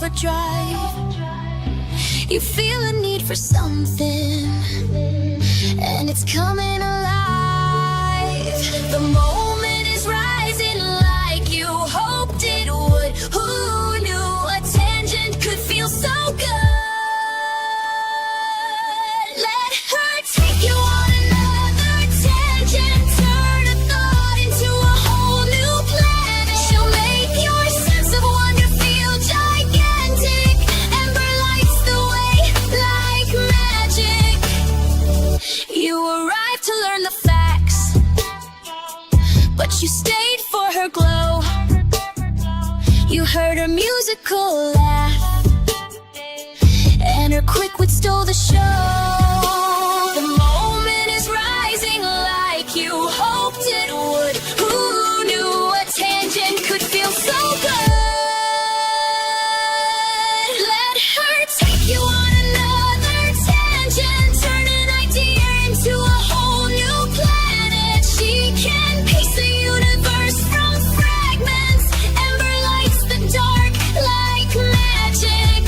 overdrive. You feel a need for something, and it's coming alive. The moment is rising like you hoped it would. Who knew a tangent could feel so good? Let her take you on another tangent, turn a thought into a whole new planet. She'll make your sense of wonder feel gigantic. Ember lights the way like magic. You arrived to learn the facts, but you stayed for her glow. You heard her musical laugh, and her quick wit stole the show. The moment is rising like you hoped it would. Who knew a tangent could feel so good? Let her take you on another tangent, turn an idea into a whole new planet. She can piece the universe from fragments. Ember lights the dark like magic.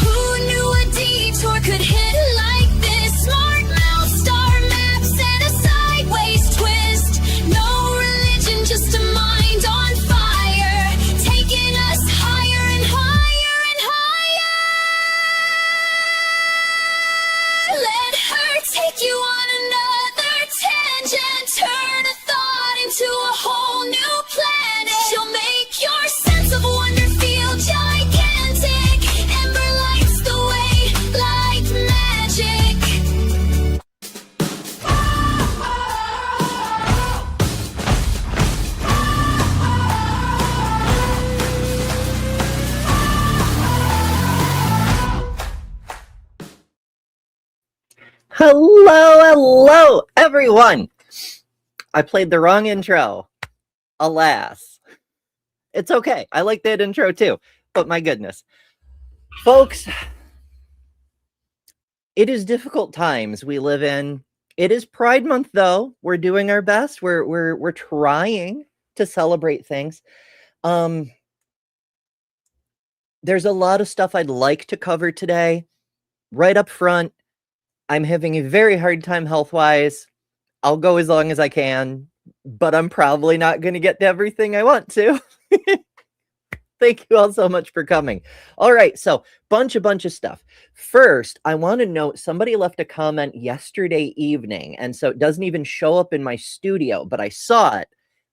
Who knew a detour could hit like this? Smart mouth, star maps, and a sideways twist. No religion, just a mind on fire, taking us higher and higher and higher. Let her take you on another tangent, turn a thought into a whole new planet. She'll make your sense of wonder feel gigantic. Ember lights the way like magic. Hello, everyone. I played the wrong intro. Alas. It's okay. I like that intro too. But my goodness. Folks, it is difficult times we live in. It is Pride Month though. We're doing our best. We're trying to celebrate things. There's a lot of stuff I'd like to cover today. Right up front, I'm having a very hard time health-wise. I'll go as long as I can, but I'm probably not going to get to everything I want to. Thank you all so much for coming. All right, so bunch of stuff. First, I want to note somebody left a comment yesterday evening, and so it doesn't even show up in my studio, but I saw it.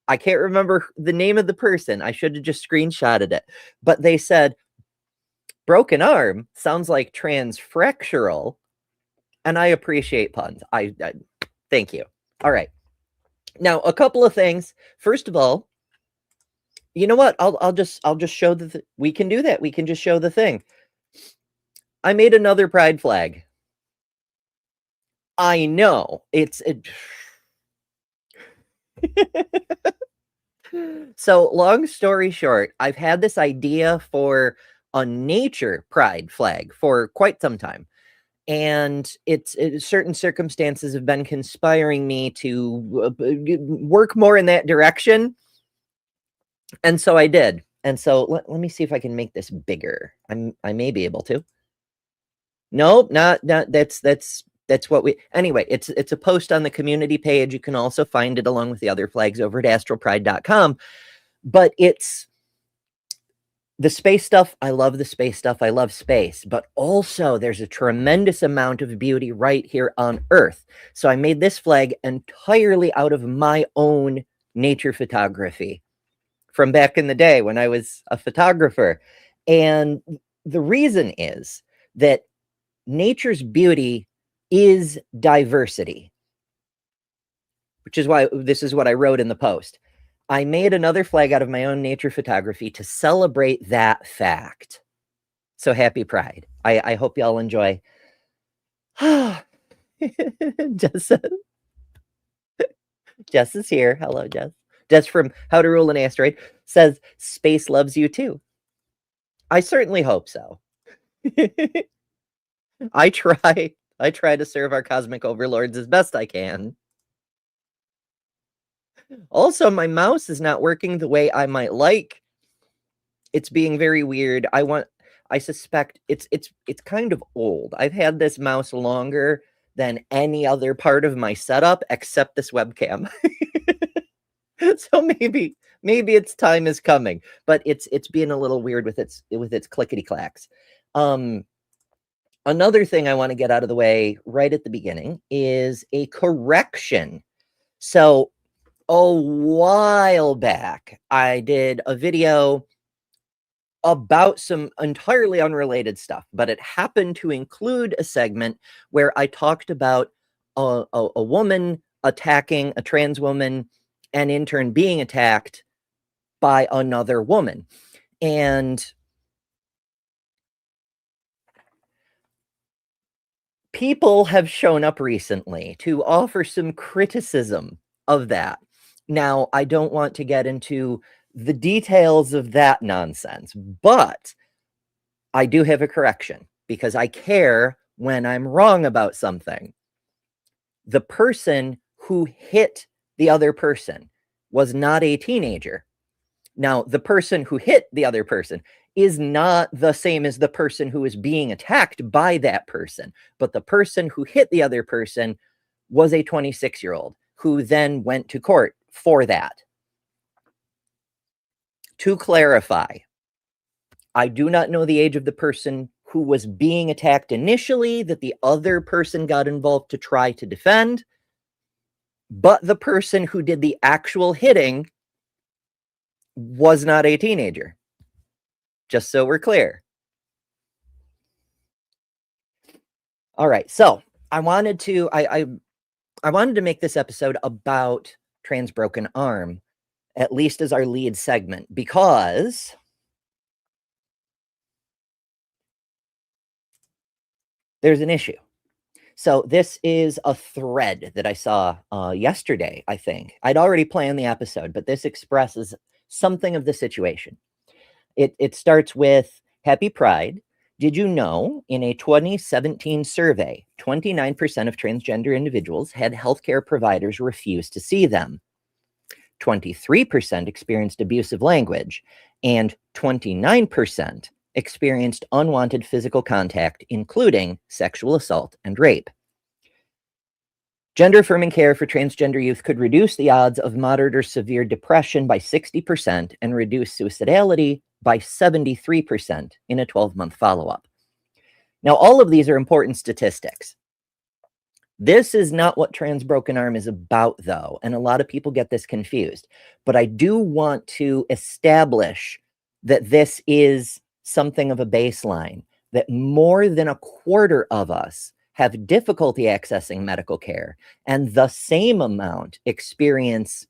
I can't remember the name of the person. I should have just screenshotted it. But they said, broken arm sounds like transfractural. And I appreciate puns. I thank you. All right. Now, a couple of things. First of all, you know what? I'll just show we can do that. We can just show the thing. I made another pride flag. I know So, long story short, I've had this idea for a nature pride flag for quite some time. And certain circumstances have been conspiring me to work more in that direction. And so I did. And so let me see if I can make this bigger. I may be able to. Nope, not that's what we, anyway, it's a post on the community page. You can also find it along with the other flags over at astralpride.com. But it's the space stuff. I love the space stuff. I love space, but also there's a tremendous amount of beauty right here on Earth. So I made this flag entirely out of my own nature photography from back in the day when I was a photographer. And the reason is that nature's beauty is diversity, which is why this is what I wrote in the post. I made another flag out of my own nature photography to celebrate that fact. So happy Pride. I hope y'all enjoy. Jess is here. Hello, Jess. Jess from How to Rule an Asteroid says, space loves you too. I certainly hope so. I try to serve our cosmic overlords as best I can. Also, my mouse is not working the way I might like. It's being very weird. I suspect it's kind of old. I've had this mouse longer than any other part of my setup except this webcam. So maybe its time is coming, but it's being a little weird with its clickety clacks. Another thing I want to get out of the way right at the beginning is a correction. So a while back, I did a video about some entirely unrelated stuff, but it happened to include a segment where I talked about a woman attacking a trans woman and in turn being attacked by another woman. And people have shown up recently to offer some criticism of that. Now, I don't want to get into the details of that nonsense, but I do have a correction because I care when I'm wrong about something. The person who hit the other person was not a teenager. Now, the person who hit the other person is not the same as the person who is being attacked by that person, but the person who hit the other person was a 26-year-old who then went to court for that. To clarify, I do not know the age of the person who was being attacked initially that the other person got involved to try to defend, but the person who did the actual hitting was not a teenager. Just so we're clear. All right, so I wanted to make this episode about Trans Broken Arm, at least as our lead segment, because there's an issue. So this is a thread that I saw yesterday, I think. I'd already planned the episode, but this expresses something of the situation. It starts with, Happy Pride. Did you know in a 2017 survey, 29% of transgender individuals had healthcare providers refuse to see them? 23% experienced abusive language, and 29% experienced unwanted physical contact, including sexual assault and rape. Gender-affirming care for transgender youth could reduce the odds of moderate or severe depression by 60% and reduce suicidality by 73% in a 12-month follow-up. Now, all of these are important statistics. This is not what Trans Broken Arm is about, though, and a lot of people get this confused. But I do want to establish that this is something of a baseline, that more than a quarter of us have difficulty accessing medical care, and the same amount experience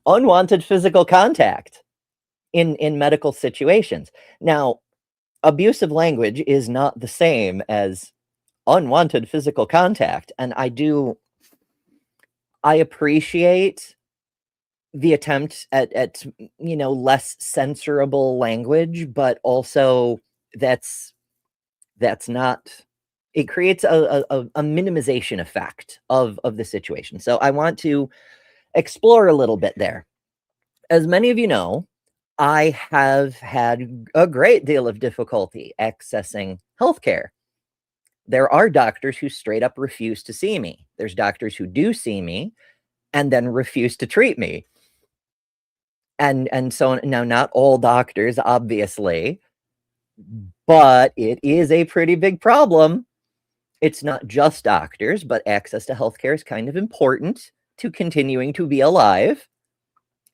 unwanted physical contact in medical situations. Now, abusive language is not the same as unwanted physical contact, and I appreciate the attempt at less censorable language, but also that's not, it creates a minimization effect of the situation. So I want to explore a little bit there. As many of you know, I have had a great deal of difficulty accessing healthcare. There are doctors who straight up refuse to see me. There's doctors who do see me and then refuse to treat me. And so now, not all doctors, obviously, but it is a pretty big problem. It's not just doctors, but access to healthcare is kind of important to continuing to be alive.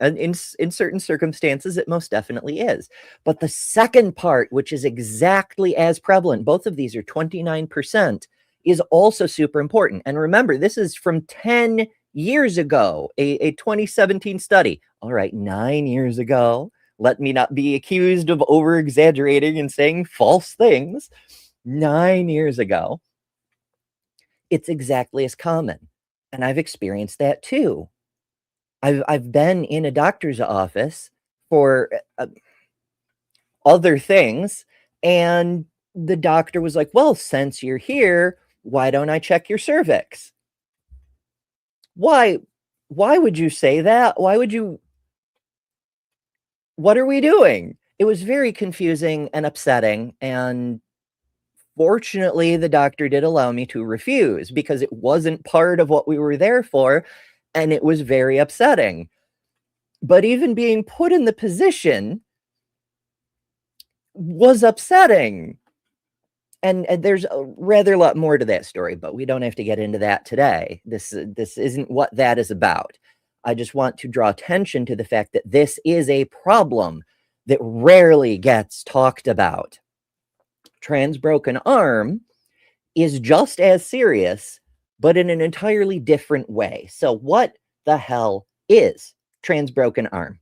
And in certain circumstances, it most definitely is. But the second part, which is exactly as prevalent, both of these are 29%, is also super important. And remember, this is from 10 years ago, a 2017 study. All right, 9 years ago. Let me not be accused of over-exaggerating and saying false things. 9 years ago. It's exactly as common. And I've experienced that too. I've been in a doctor's office for other things, and the doctor was like, well, since you're here, why don't I check your cervix? Why would you say that? Why would you what are we doing? It was very confusing and upsetting, and fortunately, the doctor did allow me to refuse because it wasn't part of what we were there for, and it was very upsetting. But even being put in the position was upsetting. And there's a rather lot more to that story, but we don't have to get into that today. This isn't what that is about. I just want to draw attention to the fact that this is a problem that rarely gets talked about. Trans broken arm is just as serious, but in an entirely different way. So what the hell is trans broken arm?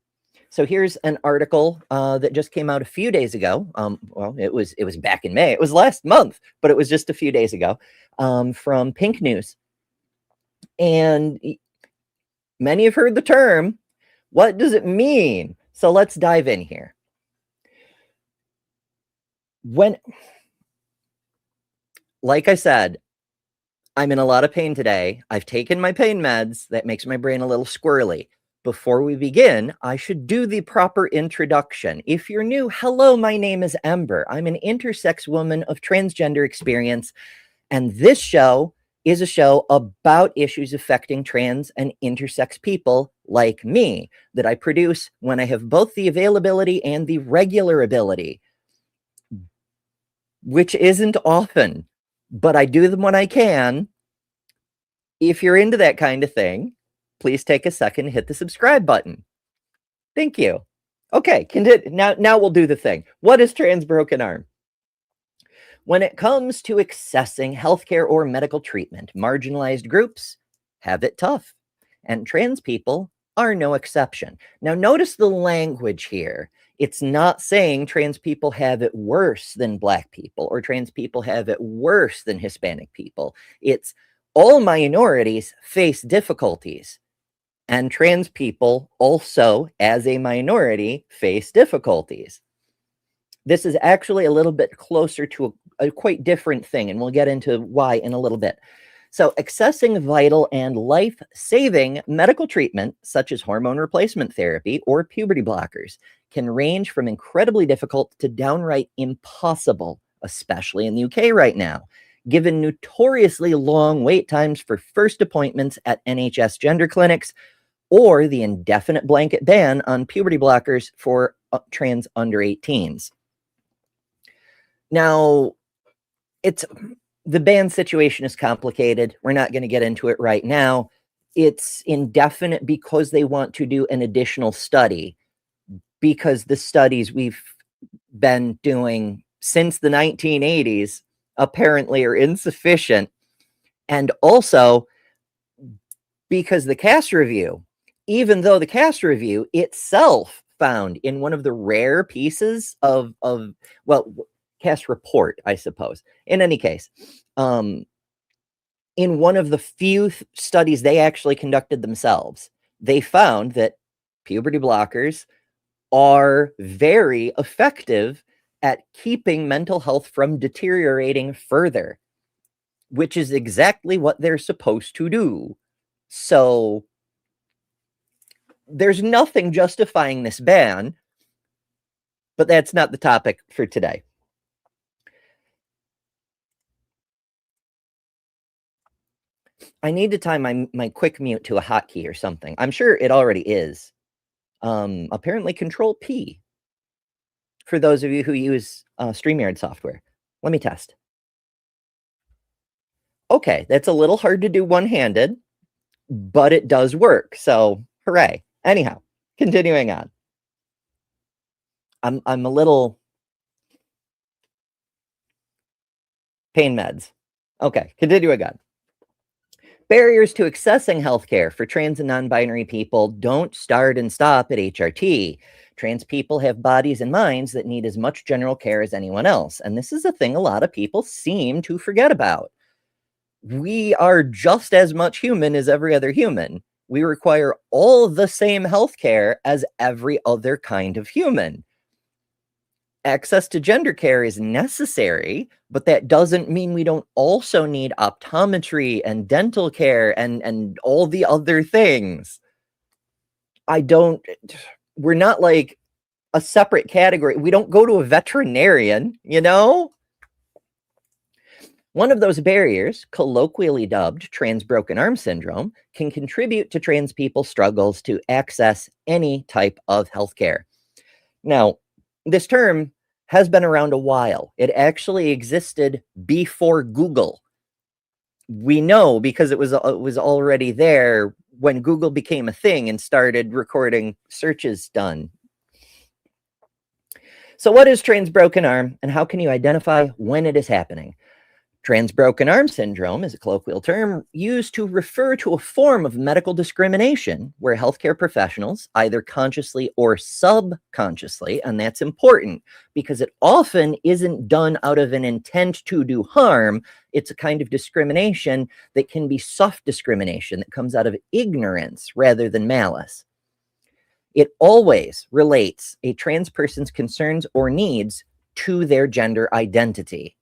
So here's an article that just came out a few days ago. Well, it was back in May. It was last month, but it was just a few days ago, from Pink News. And many have heard the term. What does it mean? So let's dive in here. Like I said, I'm in a lot of pain today. I've taken my pain meds. That makes my brain a little squirrely. Before we begin, I should do the proper introduction. If you're new, hello, my name is Ember. I'm an intersex woman of transgender experience, and this show is a show about issues affecting trans and intersex people like me that I produce when I have both the availability and the regular ability, which isn't often, but I do them when I can. If you're into that kind of thing, please take a second and hit the subscribe button. Thank you. Okay, now we'll do the thing. What is trans broken arm? When it comes to accessing healthcare or medical treatment, marginalized groups have it tough, and trans people are no exception. Now, notice the language here. It's not saying trans people have it worse than Black people or trans people have it worse than Hispanic people. It's all minorities face difficulties, and trans people also, as a minority, face difficulties. This is actually a little bit closer to a quite different thing, and we'll get into why in a little bit. So, accessing vital and life-saving medical treatment, such as hormone replacement therapy or puberty blockers, can range from incredibly difficult to downright impossible, especially in the UK right now, given notoriously long wait times for first appointments at NHS gender clinics or the indefinite blanket ban on puberty blockers for trans under 18s. Now, the ban situation is complicated. We're not going to get into it right now. It's indefinite because they want to do an additional study, because the studies we've been doing since the 1980s apparently are insufficient. And also because the CAS review, even though the CAS review itself found in one of the rare pieces of well, CAS report, I suppose. In any case, in one of the few studies they actually conducted themselves, they found that puberty blockers are very effective at keeping mental health from deteriorating further, which is exactly what they're supposed to do. So there's nothing justifying this ban, but that's not the topic for today. I need to tie my quick mute to a hotkey or something. I'm sure it already is. Apparently Control P for those of you who use StreamYard software. Let me test. Okay, that's a little hard to do one-handed, but it does work. So hooray. Anyhow, continuing on. I'm a little pain meds. Okay, continuing on. Barriers to accessing healthcare for trans and non-binary people don't start and stop at HRT. Trans people have bodies and minds that need as much general care as anyone else. And this is a thing a lot of people seem to forget about. We are just as much human as every other human. We require all the same healthcare as every other kind of human. Access to gender care is necessary, but that doesn't mean we don't also need optometry and dental care and all the other things. We're not like a separate category. We don't go to a veterinarian, you know? One of those barriers, colloquially dubbed trans broken arm syndrome, can contribute to trans people's struggles to access any type of healthcare. Now, this term has been around a while. It actually existed before Google. We know because it was already there when Google became a thing and started recording searches done. So what is trans broken arm, and how can you identify when it is happening? Trans broken arm syndrome is a colloquial term used to refer to a form of medical discrimination where healthcare professionals, either consciously or subconsciously, and that's important because it often isn't done out of an intent to do harm. It's a kind of discrimination that can be soft discrimination that comes out of ignorance rather than malice. It always relates a trans person's concerns or needs to their gender identity.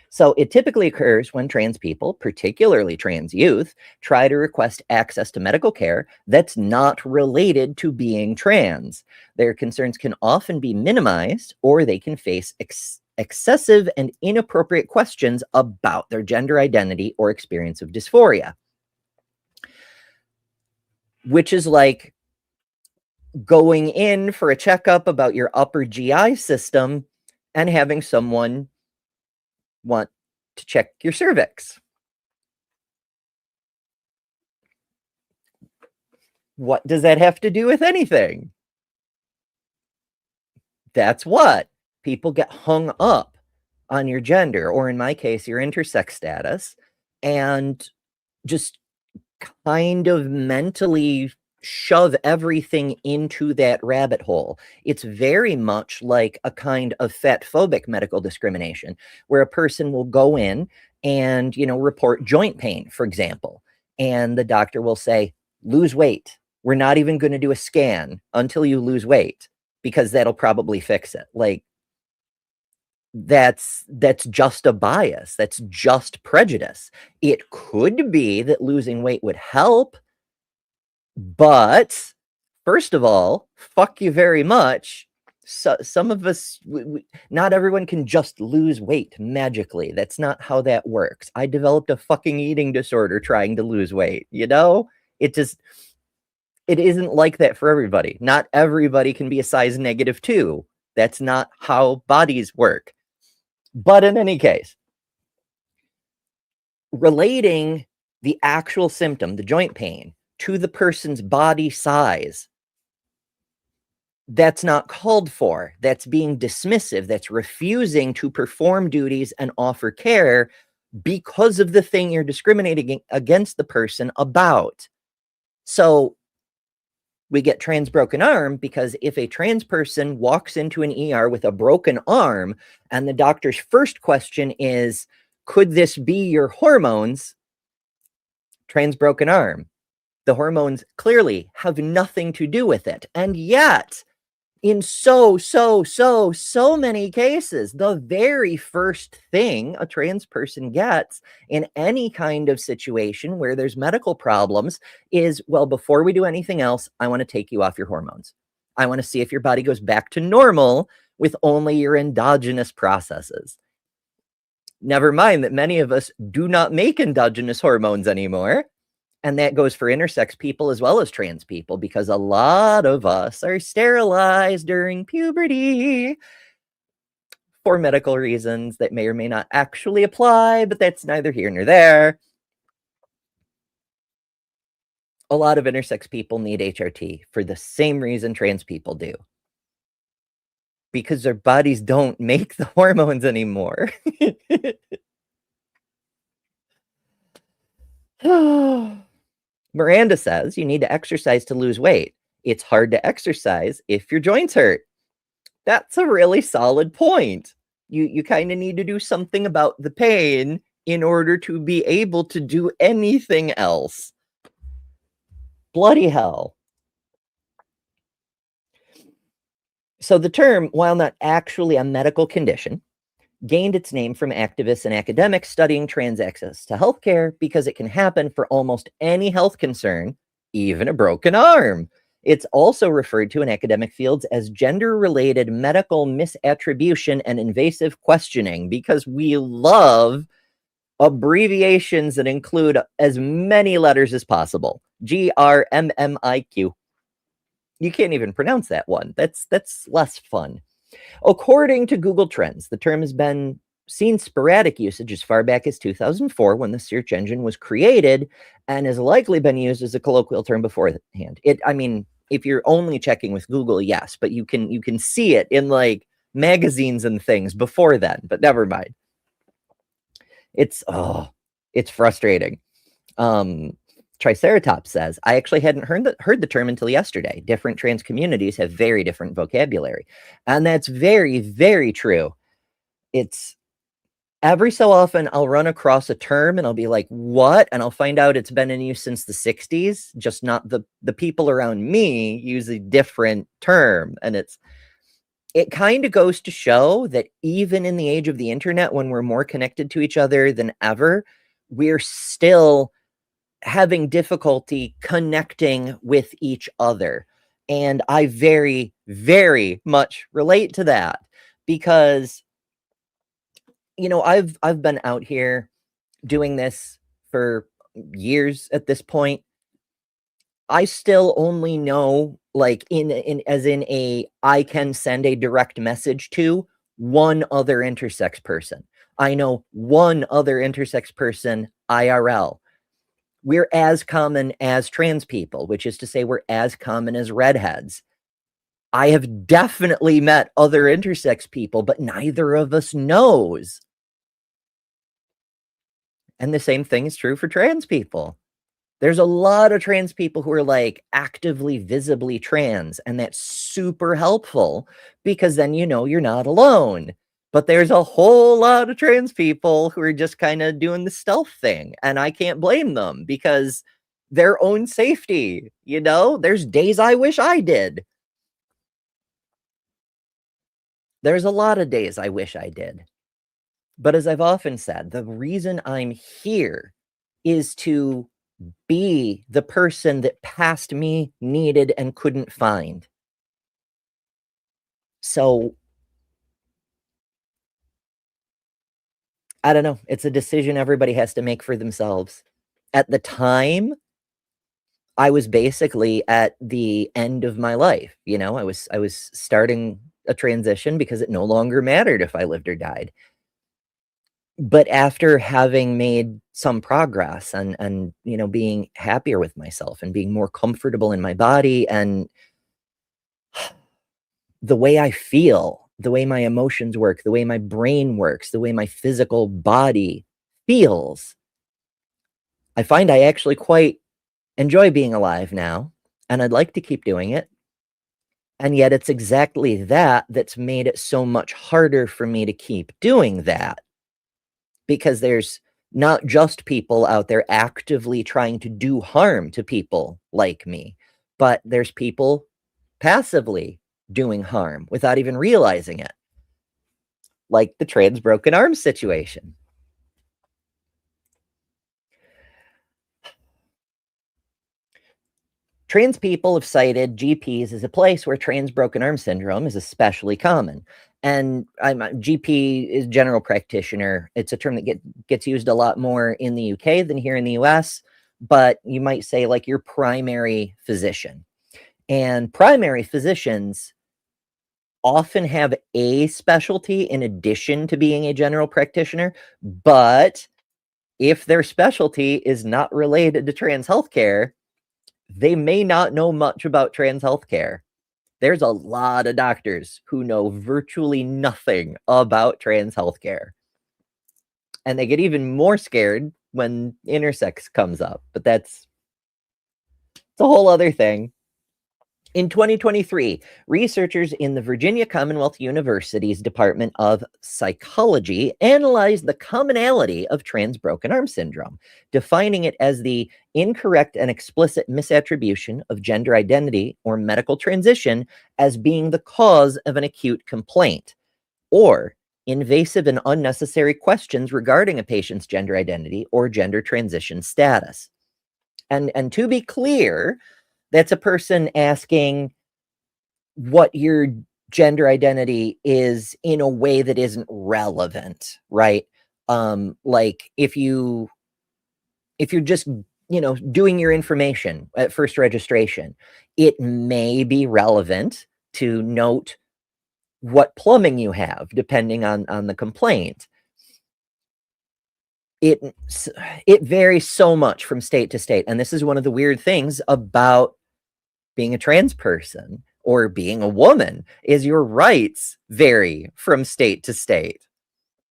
So it typically occurs when trans people, particularly trans youth, try to request access to medical care that's not related to being trans. Their concerns can often be minimized, or they can face excessive and inappropriate questions about their gender identity or experience of dysphoria, which is like going in for a checkup about your upper GI system and having someone want to check your cervix. What does that have to do with anything? That's what people get hung up on your gender, or in my case, your intersex status, and just kind of mentally shove everything into that rabbit hole. It's very much like a kind of fatphobic medical discrimination where a person will go in and, report joint pain, for example, and the doctor will say, lose weight. We're not even going to do a scan until you lose weight because that'll probably fix it. Like, that's just a bias. That's just prejudice. It could be that losing weight would help, but first of all, fuck you very much. So, some of us, not everyone can just lose weight magically. That's not how that works. I developed a fucking eating disorder trying to lose weight, It isn't like that for everybody. Not everybody can be a size -2. That's not how bodies work. But in any case, relating the actual symptom, the joint pain, to the person's body size, that's not called for. That's being dismissive. That's refusing to perform duties and offer care because of the thing you're discriminating against the person about. So we get trans broken arm because if a trans person walks into an ER with a broken arm and the doctor's first question is, could this be your hormones? Trans broken arm. The hormones clearly have nothing to do with it. And yet, in so many cases, the very first thing a trans person gets in any kind of situation where there's medical problems is, well, before we do anything else, I want to take you off your hormones. I want to see if your body goes back to normal with only your endogenous processes. Never mind that many of us do not make endogenous hormones anymore. And that goes for intersex people as well as trans people, because a lot of us are sterilized during puberty for medical reasons that may or may not actually apply, but that's neither here nor there. A lot of intersex people need HRT for the same reason trans people do. Because their bodies don't make the hormones anymore. Miranda says you need to exercise to lose weight. It's hard to exercise if your joints hurt. That's a really solid point. You kind of need to do something about the pain in order to be able to do anything else. Bloody hell. So the term, while not actually a medical condition, gained its name from activists and academics studying trans access to healthcare because it can happen for almost any health concern, even a broken arm. It's also referred to in academic fields as gender-related medical misattribution and invasive questioning, because we love abbreviations that include as many letters as possible. GRMMIQ. You can't even pronounce that one. That's less fun. According to Google Trends, the term has been seen sporadic usage as far back as 2004, when the search engine was created, and has likely been used as a colloquial term beforehand. I mean, if you're only checking with Google, yes, but you can see it in like magazines and things before then, but never mind. It's frustrating. Triceratops says, I actually hadn't heard the term until yesterday. Different trans communities have very different vocabulary. And that's very, very true. It's every so often I'll run across a term and I'll be like, what? And I'll find out it's been in use since the 60s, just not the people around me use a different term. And it kind of goes to show that even in the age of the internet, when we're more connected to each other than ever, we're still having difficulty connecting with each other. And I very, very much relate to that, because, you know, I've been out here doing this for years at this point. I still only know, like, I can send a direct message to one other intersex person. I know one other intersex person IRL. We're as common as trans people, which is to say we're as common as redheads. I have definitely met other intersex people, but neither of us knows. And the same thing is true for trans people. There's a lot of trans people who are like actively, visibly trans, and that's super helpful, because then you know you're not alone. But there's a whole lot of trans people who are just kind of doing the stealth thing, and I can't blame them, because their own safety, you know? There's days I wish I did. There's a lot of days I wish I did. But as I've often said, the reason I'm here is to be the person that past me needed and couldn't find. So I don't know. It's a decision everybody has to make for themselves. At the time, I was basically at the end of my life. You know, I was starting a transition because it no longer mattered if I lived or died. But after having made some progress and you know, being happier with myself and being more comfortable in my body and the way I feel, the way my emotions work, the way my brain works, the way my physical body feels, I find I actually quite enjoy being alive now, and I'd like to keep doing it. And yet it's exactly that that's made it so much harder for me to keep doing that, because there's not just people out there actively trying to do harm to people like me, but there's people passively doing harm without even realizing it, like the trans broken arm situation. Trans people have cited GPs as a place where trans broken arm syndrome is especially common. And GP is general practitioner. It's a term that gets used a lot more in the UK than here in the US, but you might say like your primary physician. And primary physicians often have a specialty in addition to being a general practitioner, but if their specialty is not related to trans healthcare, they may not know much about trans healthcare. There's a lot of doctors who know virtually nothing about trans healthcare. And they get even more scared when intersex comes up, but it's a whole other thing. In 2023, researchers in the Virginia Commonwealth University's Department of Psychology analyzed the commonality of trans broken arm syndrome, defining it as the incorrect and explicit misattribution of gender identity or medical transition as being the cause of an acute complaint, or invasive and unnecessary questions regarding a patient's gender identity or gender transition status. And to be clear, That's a person asking what your gender identity is in a way that isn't relevant, right? Like if you're just, doing your information at first registration, it may be relevant to note what plumbing you have, depending on the complaint. It varies so much from state to state, and this is one of the weird things about being a trans person or being a woman, is your rights vary from state to state.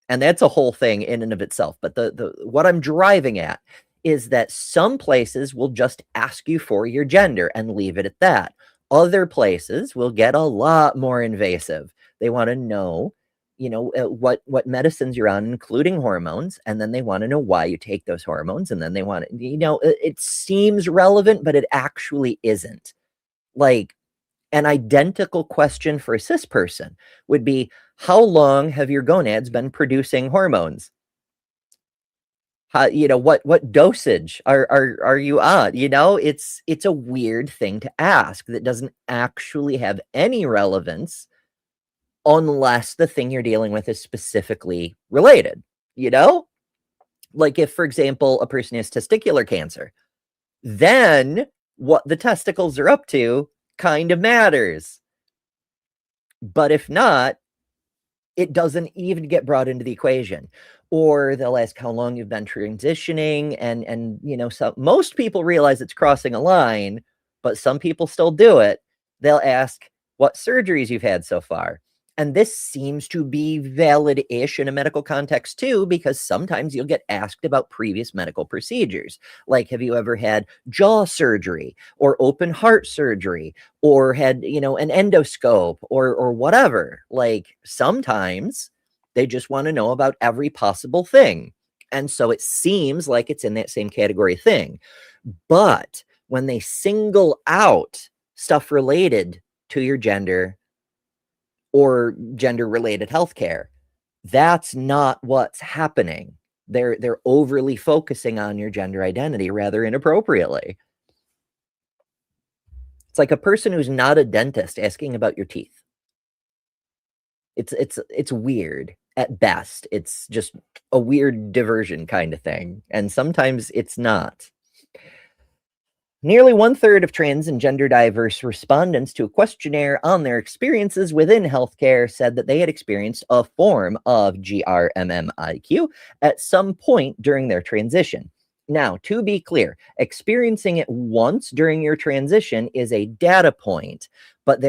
And that's a whole thing in and of itself. But the what I'm driving at is that some places will just ask you for your gender and leave it at that. Other places will get a lot more invasive. They want to know, what medicines you're on, including hormones, and then they want to know why you take those hormones, and then they want to, it seems relevant, but it actually isn't. Like, an identical question for a cis person would be, how long have your gonads been producing hormones? How, what dosage are you on? It's a weird thing to ask that doesn't actually have any relevance unless the thing you're dealing with is specifically related, Like if, for example, a person has testicular cancer, then what the testicles are up to kind of matters. But if not, it doesn't even get brought into the equation. Or they'll ask how long you've been transitioning, and so most people realize it's crossing a line, but some people still do it. They'll ask what surgeries you've had so far. And this seems to be valid-ish in a medical context too, because sometimes you'll get asked about previous medical procedures. Like, have you ever had jaw surgery or open heart surgery or had, an endoscope or whatever? Like, sometimes they just want to know about every possible thing. And so it seems like it's in that same category thing. But when they single out stuff related to your gender or gender-related healthcare, that's not what's happening. They're overly focusing on your gender identity rather inappropriately. It's like a person who's not a dentist asking about your teeth. It's weird at best. It's just a weird diversion kind of thing, and sometimes it's not. Nearly 1/3 of trans and gender diverse respondents to a questionnaire on their experiences within healthcare said that they had experienced a form of GRMMIQ at some point during their transition. Now, to be clear, experiencing it once during your transition is a data point, but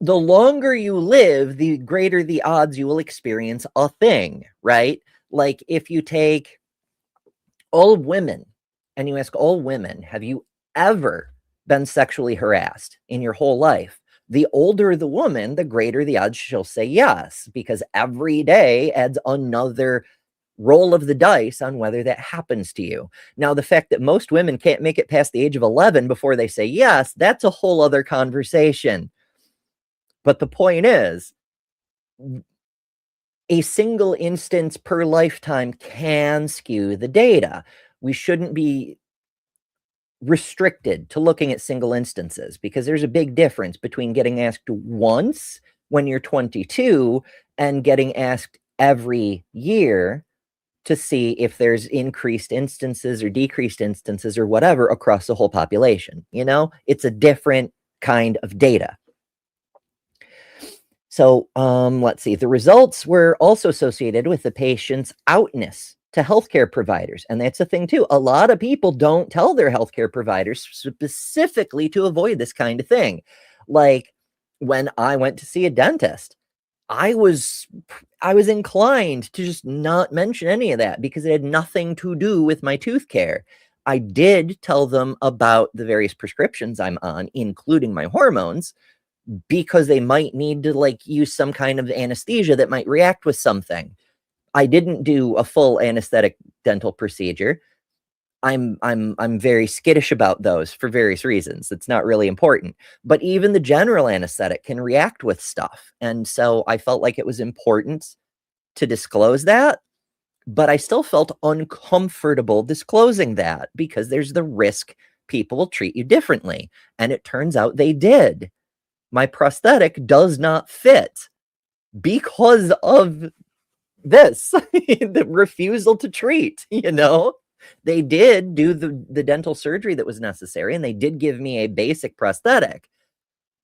the longer you live, the greater the odds you will experience a thing, right? Like if you take all women and you ask all women, have you ever been sexually harassed in your whole life? The older the woman, the greater the odds she'll say yes, because every day adds another roll of the dice on whether that happens to you. Now, the fact that most women can't make it past the age of 11 before they say yes, that's a whole other conversation. But the point is, a single instance per lifetime can skew the data. We shouldn't be restricted to looking at single instances, because there's a big difference between getting asked once when you're 22 and getting asked every year to see if there's increased instances or decreased instances or whatever across the whole population. It's a different kind of data. So let's see. The results were also associated with the patient's outness to healthcare providers. And that's the thing too. A lot of people don't tell their healthcare providers specifically to avoid this kind of thing. Like when I went to see a dentist, I was inclined to just not mention any of that because it had nothing to do with my tooth care. I did tell them about the various prescriptions I'm on, including my hormones, because they might need to use some kind of anesthesia that might react with something. I didn't do a full anesthetic dental procedure. I'm very skittish about those for various reasons. It's not really important. But even the general anesthetic can react with stuff. And so I felt like it was important to disclose that, but I still felt uncomfortable disclosing that because there's the risk people will treat you differently. And it turns out they did. My prosthetic does not fit because of this, the refusal to treat, They did do the dental surgery that was necessary, and they did give me a basic prosthetic,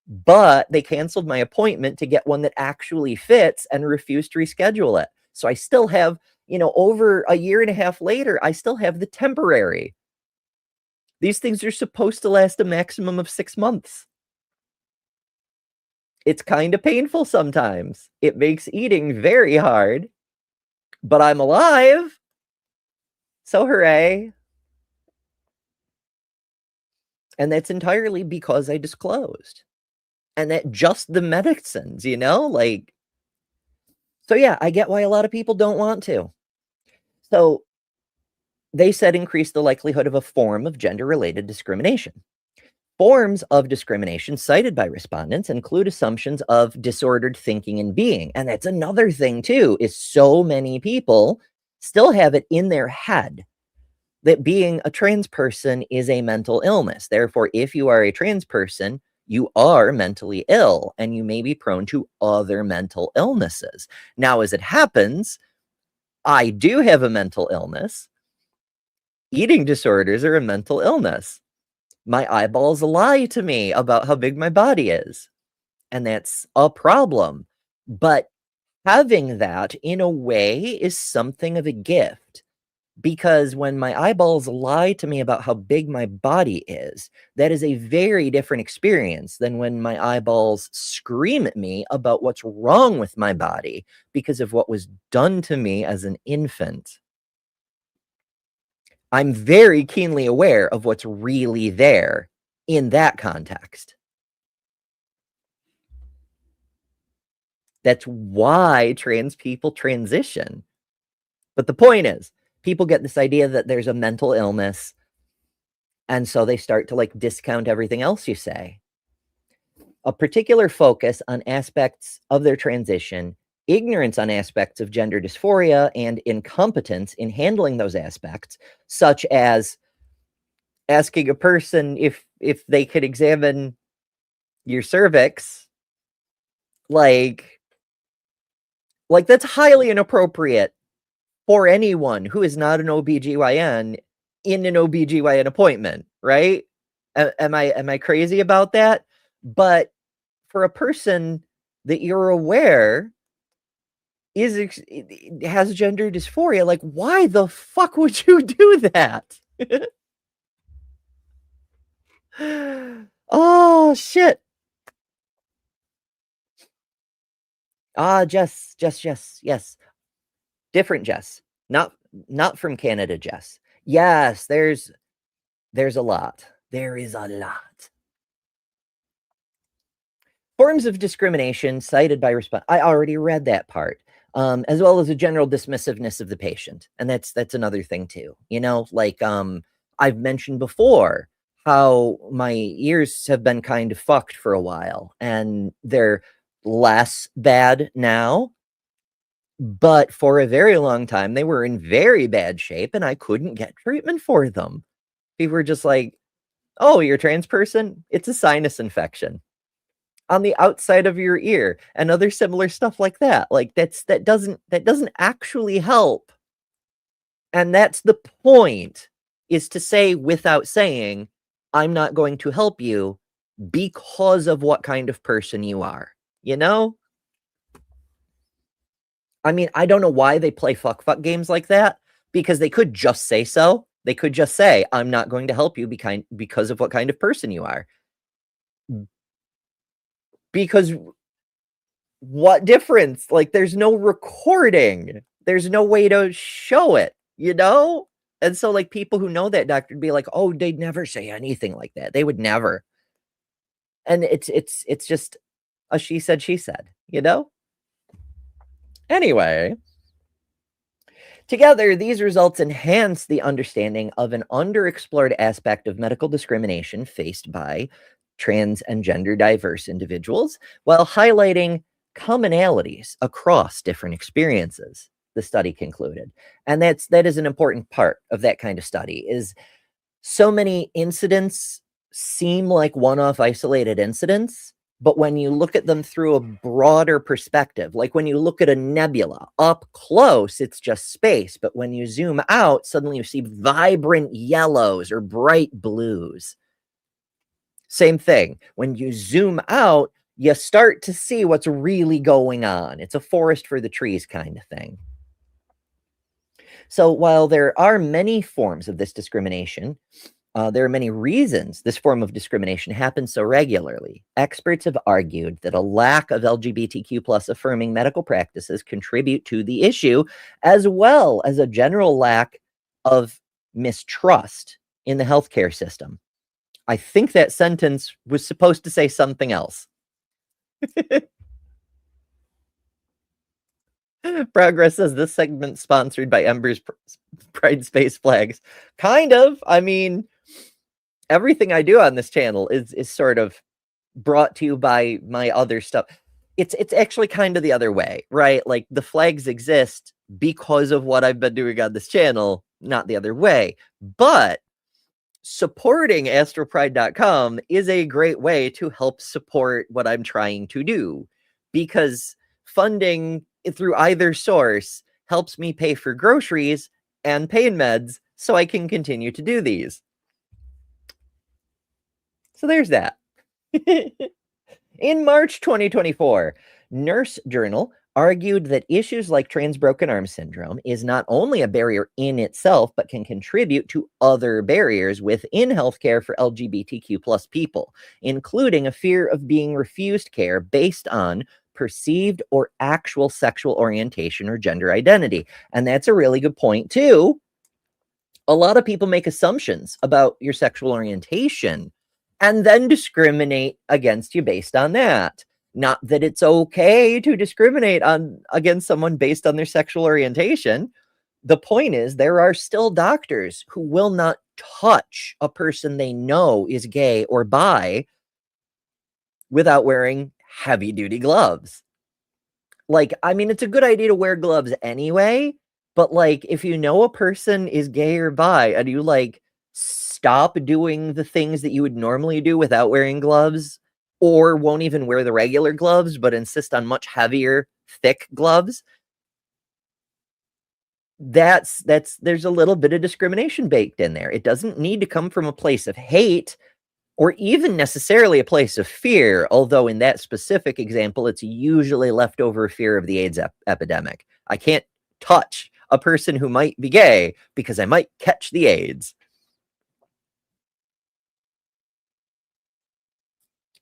but they canceled my appointment to get one that actually fits and refused to reschedule it. So I still have, over a year and a half later, I still have the temporary. These things are supposed to last a maximum of 6 months. It's kind of painful sometimes. It makes eating very hard, but I'm alive. So hooray. And that's entirely because I disclosed. And that just the medicines, so yeah, I get why a lot of people don't want to. So they said increase the likelihood of a form of gender-related discrimination. Forms of discrimination cited by respondents include assumptions of disordered thinking and being. And that's another thing too, is so many people still have it in their head that being a trans person is a mental illness. Therefore, if you are a trans person, you are mentally ill and you may be prone to other mental illnesses. Now, as it happens, I do have a mental illness. Eating disorders are a mental illness. My eyeballs lie to me about how big my body is, and that's a problem. But having that in a way is something of a gift, because when my eyeballs lie to me about how big my body is, that is a very different experience than when my eyeballs scream at me about what's wrong with my body because of what was done to me as an infant. I'm very keenly aware of what's really there in that context. That's why trans people transition. But the point is, people get this idea that there's a mental illness, and so they start to discount everything else you say. A particular focus on aspects of their transition, ignorance on aspects of gender dysphoria, and incompetence in handling those aspects, such as asking a person if they could examine your cervix, that's highly inappropriate for anyone who is not an OBGYN in an OBGYN appointment, right? Am I crazy about that? But for a person that you're aware has gender dysphoria, why the fuck would you do that? Oh shit. Jess, yes. Different Jess. Not from Canada, Jess. Yes, there's a lot. There is a lot. Forms of discrimination cited by I already read that part. As well as a general dismissiveness of the patient. And that's another thing too. I've mentioned before how my ears have been kind of fucked for a while, and they're less bad now. But for a very long time, they were in very bad shape, and I couldn't get treatment for them. People were just like, oh, you're a trans person? It's a sinus infection on the outside of your ear, and other similar stuff like that. That doesn't actually help. And that's the point, is to say without saying, I'm not going to help you because of what kind of person you are, I mean, I don't know why they play fuck games like that, because they could just say so. They could just say, I'm not going to help you because of what kind of person you are. Because what difference? There's no recording. There's no way to show it, And so people who know that doctor would be like, oh, they'd never say anything like that. They would never. And it's just a she said, Anyway, together, these results enhance the understanding of an underexplored aspect of medical discrimination faced by trans and gender diverse individuals, while highlighting commonalities across different experiences, the study concluded. And that is an important part of that kind of study, is So many incidents seem like one-off isolated incidents, but when you look at them through a broader perspective, like when you look at a nebula up close, it's just space. But when you zoom out, suddenly you see vibrant yellows or bright blues. Same thing. When you zoom out, you start to see what's really going on. It's a forest for the trees kind of thing. So while there are many forms of this discrimination, there are many reasons this form of discrimination happens so regularly. Experts have argued that a lack of LGBTQ plus affirming medical practices contribute to the issue, as well as a general lack of mistrust in the healthcare system. I think that sentence was supposed to say something else. Progress says this segment sponsored by Ember's Pride Space Flags. Kind of. I mean, everything I do on this channel is sort of brought to you by my other stuff. It's actually kind of the other way, right? Like the flags exist because of what I've been doing on this channel, not the other way. But supporting astropride.com is a great way to help support what I'm trying to do, because funding through either source helps me pay for groceries and pain meds so I can continue to do these. So there's that. In March 2024, Nurse Journal argued that issues like trans broken arm syndrome is not only a barrier in itself, but can contribute to other barriers within healthcare for LGBTQ plus people, including a fear of being refused care based on perceived or actual sexual orientation or gender identity. And that's a really good point too. A lot of people make assumptions about your sexual orientation and then discriminate against you based on that. Not that it's okay to discriminate against someone based on their sexual orientation. The point is, there are still doctors who will not touch a person they know is gay or bi without wearing heavy-duty gloves. Like, I mean, it's a good idea to wear gloves anyway, but like, if you know a person is gay or bi and you like stop doing the things that you would normally do without wearing gloves, or won't even wear the regular gloves, but insist on much heavier, thick gloves, there's a little bit of discrimination baked in there. It doesn't need to come from a place of hate or even necessarily a place of fear, although in that specific example, it's usually leftover fear of the AIDS epidemic. I can't touch a person who might be gay because I might catch the AIDS.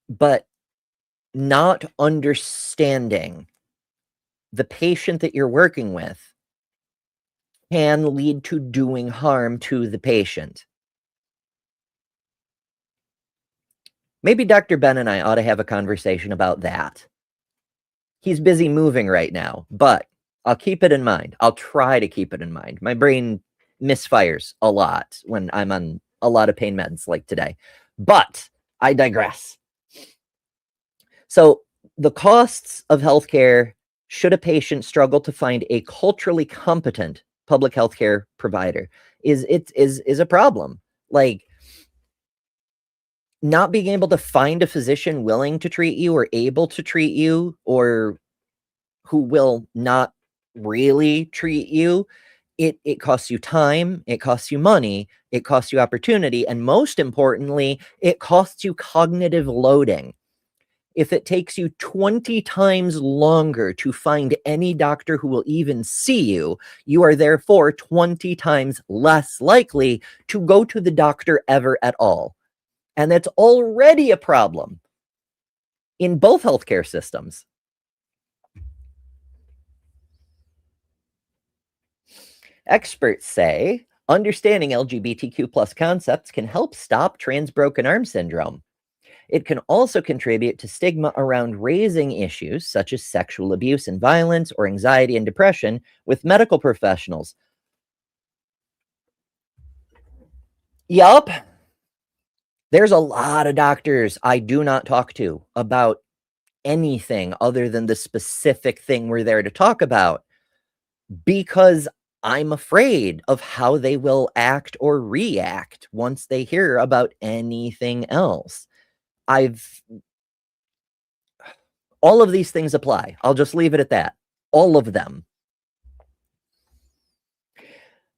But not understanding the patient that you're working with can lead to doing harm to the patient. Maybe Dr. Ben and I ought to have a conversation about that. He's busy moving right now, but I'll keep it in mind. I'll try to keep it in mind. My brain misfires a lot when I'm on a lot of pain meds like today, but I digress. So the costs of healthcare, should a patient struggle to find a culturally competent public healthcare provider, is a problem. Like, not being able to find a physician willing to treat you or able to treat you, or who will not really treat you, it costs you time, it costs you money, it costs you opportunity, and most importantly, it costs you cognitive loading. If it takes you 20 times longer to find any doctor who will even see you, you are therefore 20 times less likely to go to the doctor ever at all. And that's already a problem in both healthcare systems. Experts say understanding LGBTQ plus concepts can help stop trans broken arm syndrome. It can also contribute to stigma around raising issues such as sexual abuse and violence or anxiety and depression with medical professionals. Yup. There's a lot of doctors I do not talk to about anything other than the specific thing we're there to talk about, because I'm afraid of how they will act or react once they hear about anything else. All of these things apply. I'll just leave it at that. All of them.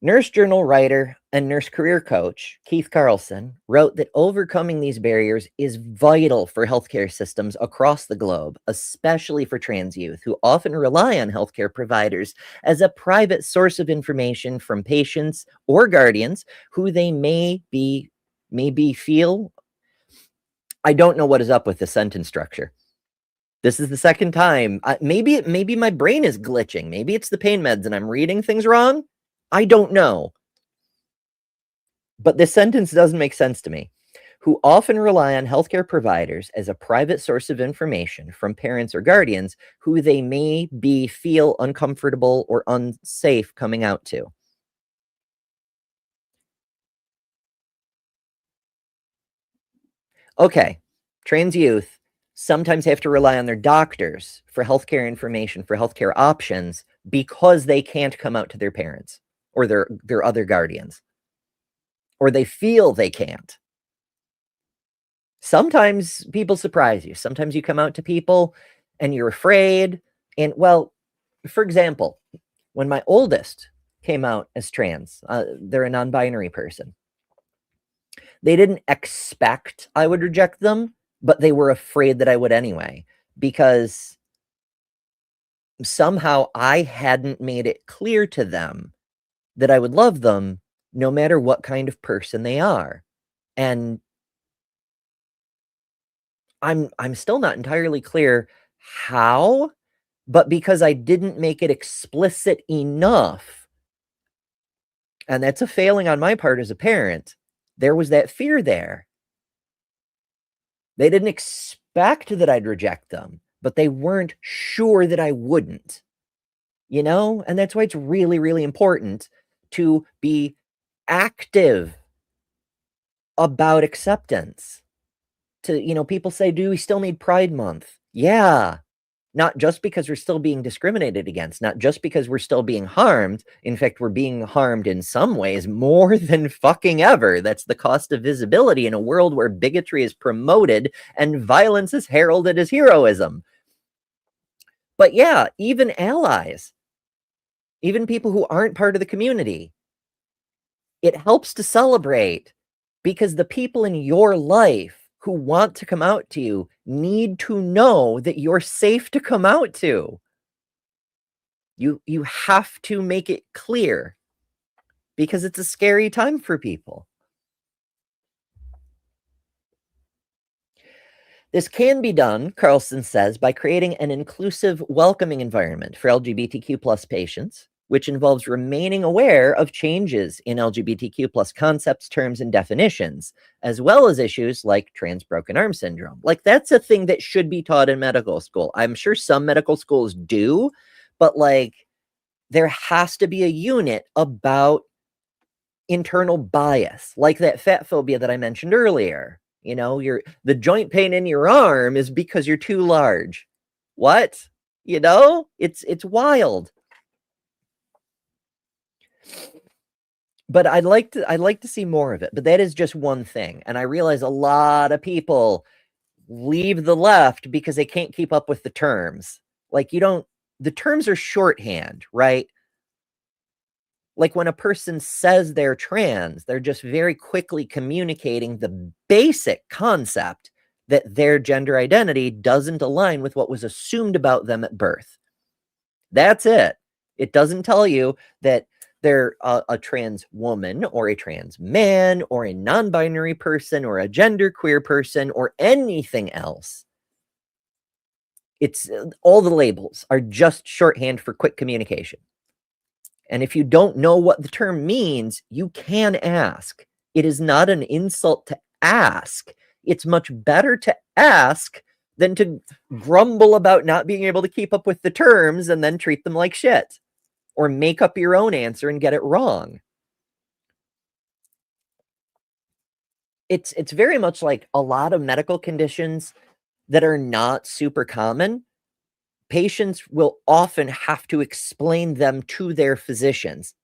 Nurse Journal writer and nurse career coach Keith Carlson wrote that overcoming these barriers is vital for healthcare systems across the globe, especially for trans youth who often rely on healthcare providers as a private source of information from patients or guardians who they maybe feel. I don't know what is up with the sentence structure. This is the second time. Maybe my brain is glitching. Maybe it's the pain meds and I'm reading things wrong. I don't know. But this sentence doesn't make sense to me. Who often rely on healthcare providers as a private source of information from parents or guardians who they may feel uncomfortable or unsafe coming out to. Okay, trans youth sometimes have to rely on their doctors for healthcare information, for healthcare options, because they can't come out to their parents or their other guardians, or they feel they can't. Sometimes people surprise you. Sometimes you come out to people and you're afraid. And well, for example, when my oldest came out as trans, they're a non-binary person. They didn't expect I would reject them, but they were afraid that I would anyway, because somehow I hadn't made it clear to them that I would love them no matter what kind of person they are. And I'm still not entirely clear how, but because I didn't make it explicit enough, and that's a failing on my part as a parent, there was that fear there. They didn't expect that I'd reject them, but they weren't sure that I wouldn't, you know? And that's why it's really, really important to be active about acceptance. People say, do we still need Pride Month? Yeah. Not just because we're still being discriminated against, not just because we're still being harmed. In fact, we're being harmed in some ways more than fucking ever. That's the cost of visibility in a world where bigotry is promoted and violence is heralded as heroism. But yeah, even allies, even people who aren't part of the community, it helps to celebrate, because the people in your life who want to come out to you need to know that you're safe to come out to. You have to make it clear, because it's a scary time for people. This can be done, Carlson says, by creating an inclusive, welcoming environment for LGBTQ plus patients, which involves remaining aware of changes in LGBTQ plus concepts, terms, and definitions, as well as issues like trans broken arm syndrome. Like, that's a thing that should be taught in medical school. I'm sure some medical schools do, but like, there has to be a unit about internal bias, like that fat phobia that I mentioned earlier. The joint pain in your arm is because you're too large. What? It's wild. But I'd like to see more of it. But that is just one thing. And I realize a lot of people leave the left because they can't keep up with the terms. Like, the terms are shorthand, right? Like, when a person says they're trans, they're just very quickly communicating the basic concept that their gender identity doesn't align with what was assumed about them at birth. That's it. It doesn't tell you that they're a trans woman or a trans man or a non-binary person or a genderqueer person or anything else. It's all the labels are just shorthand for quick communication. And if you don't know what the term means, you can ask. It is not an insult to ask. It's much better to ask than to grumble about not being able to keep up with the terms and then treat them like shit, or make up your own answer and get it wrong. It's very much like a lot of medical conditions that are not super common. Patients will often have to explain them to their physicians.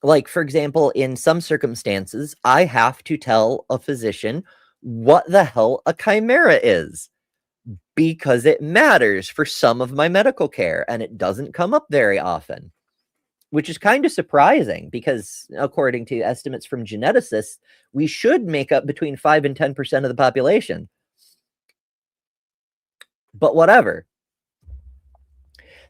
Like, for example, in some circumstances, I have to tell a physician what the hell a chimera is because it matters for some of my medical care and it doesn't come up very often, which is kind of surprising because, according to estimates from geneticists, we should make up between 5 and 10% of the population. But whatever.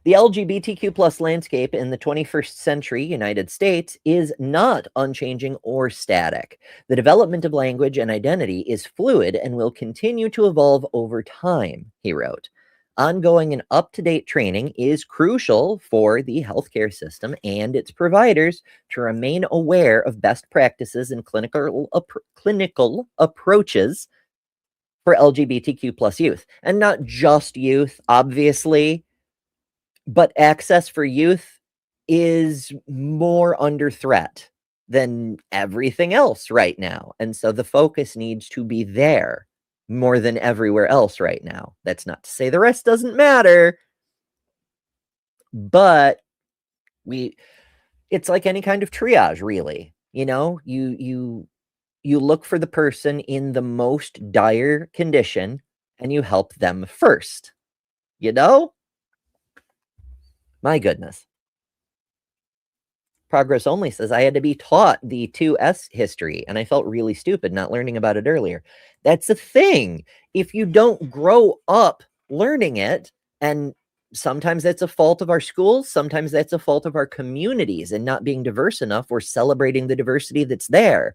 The LGBTQ plus landscape in the 21st century United States is not unchanging or static. The development of language and identity is fluid and will continue to evolve over time, he wrote. Ongoing and up-to-date training is crucial for the healthcare system and its providers to remain aware of best practices and clinical approaches for LGBTQ plus youth. And not just youth, obviously, but access for youth is more under threat than everything else right now. And so the focus needs to be there more than everywhere else right now. That's not to say the rest doesn't matter, but it's like any kind of triage, really. You know, you look for the person in the most dire condition and you help them first. You know? My goodness. Progress Only says, I had to be taught the 2S history, and I felt really stupid not learning about it earlier. That's the thing. If you don't grow up learning it, and sometimes that's a fault of our schools, sometimes that's a fault of our communities and not being diverse enough or celebrating the diversity that's there.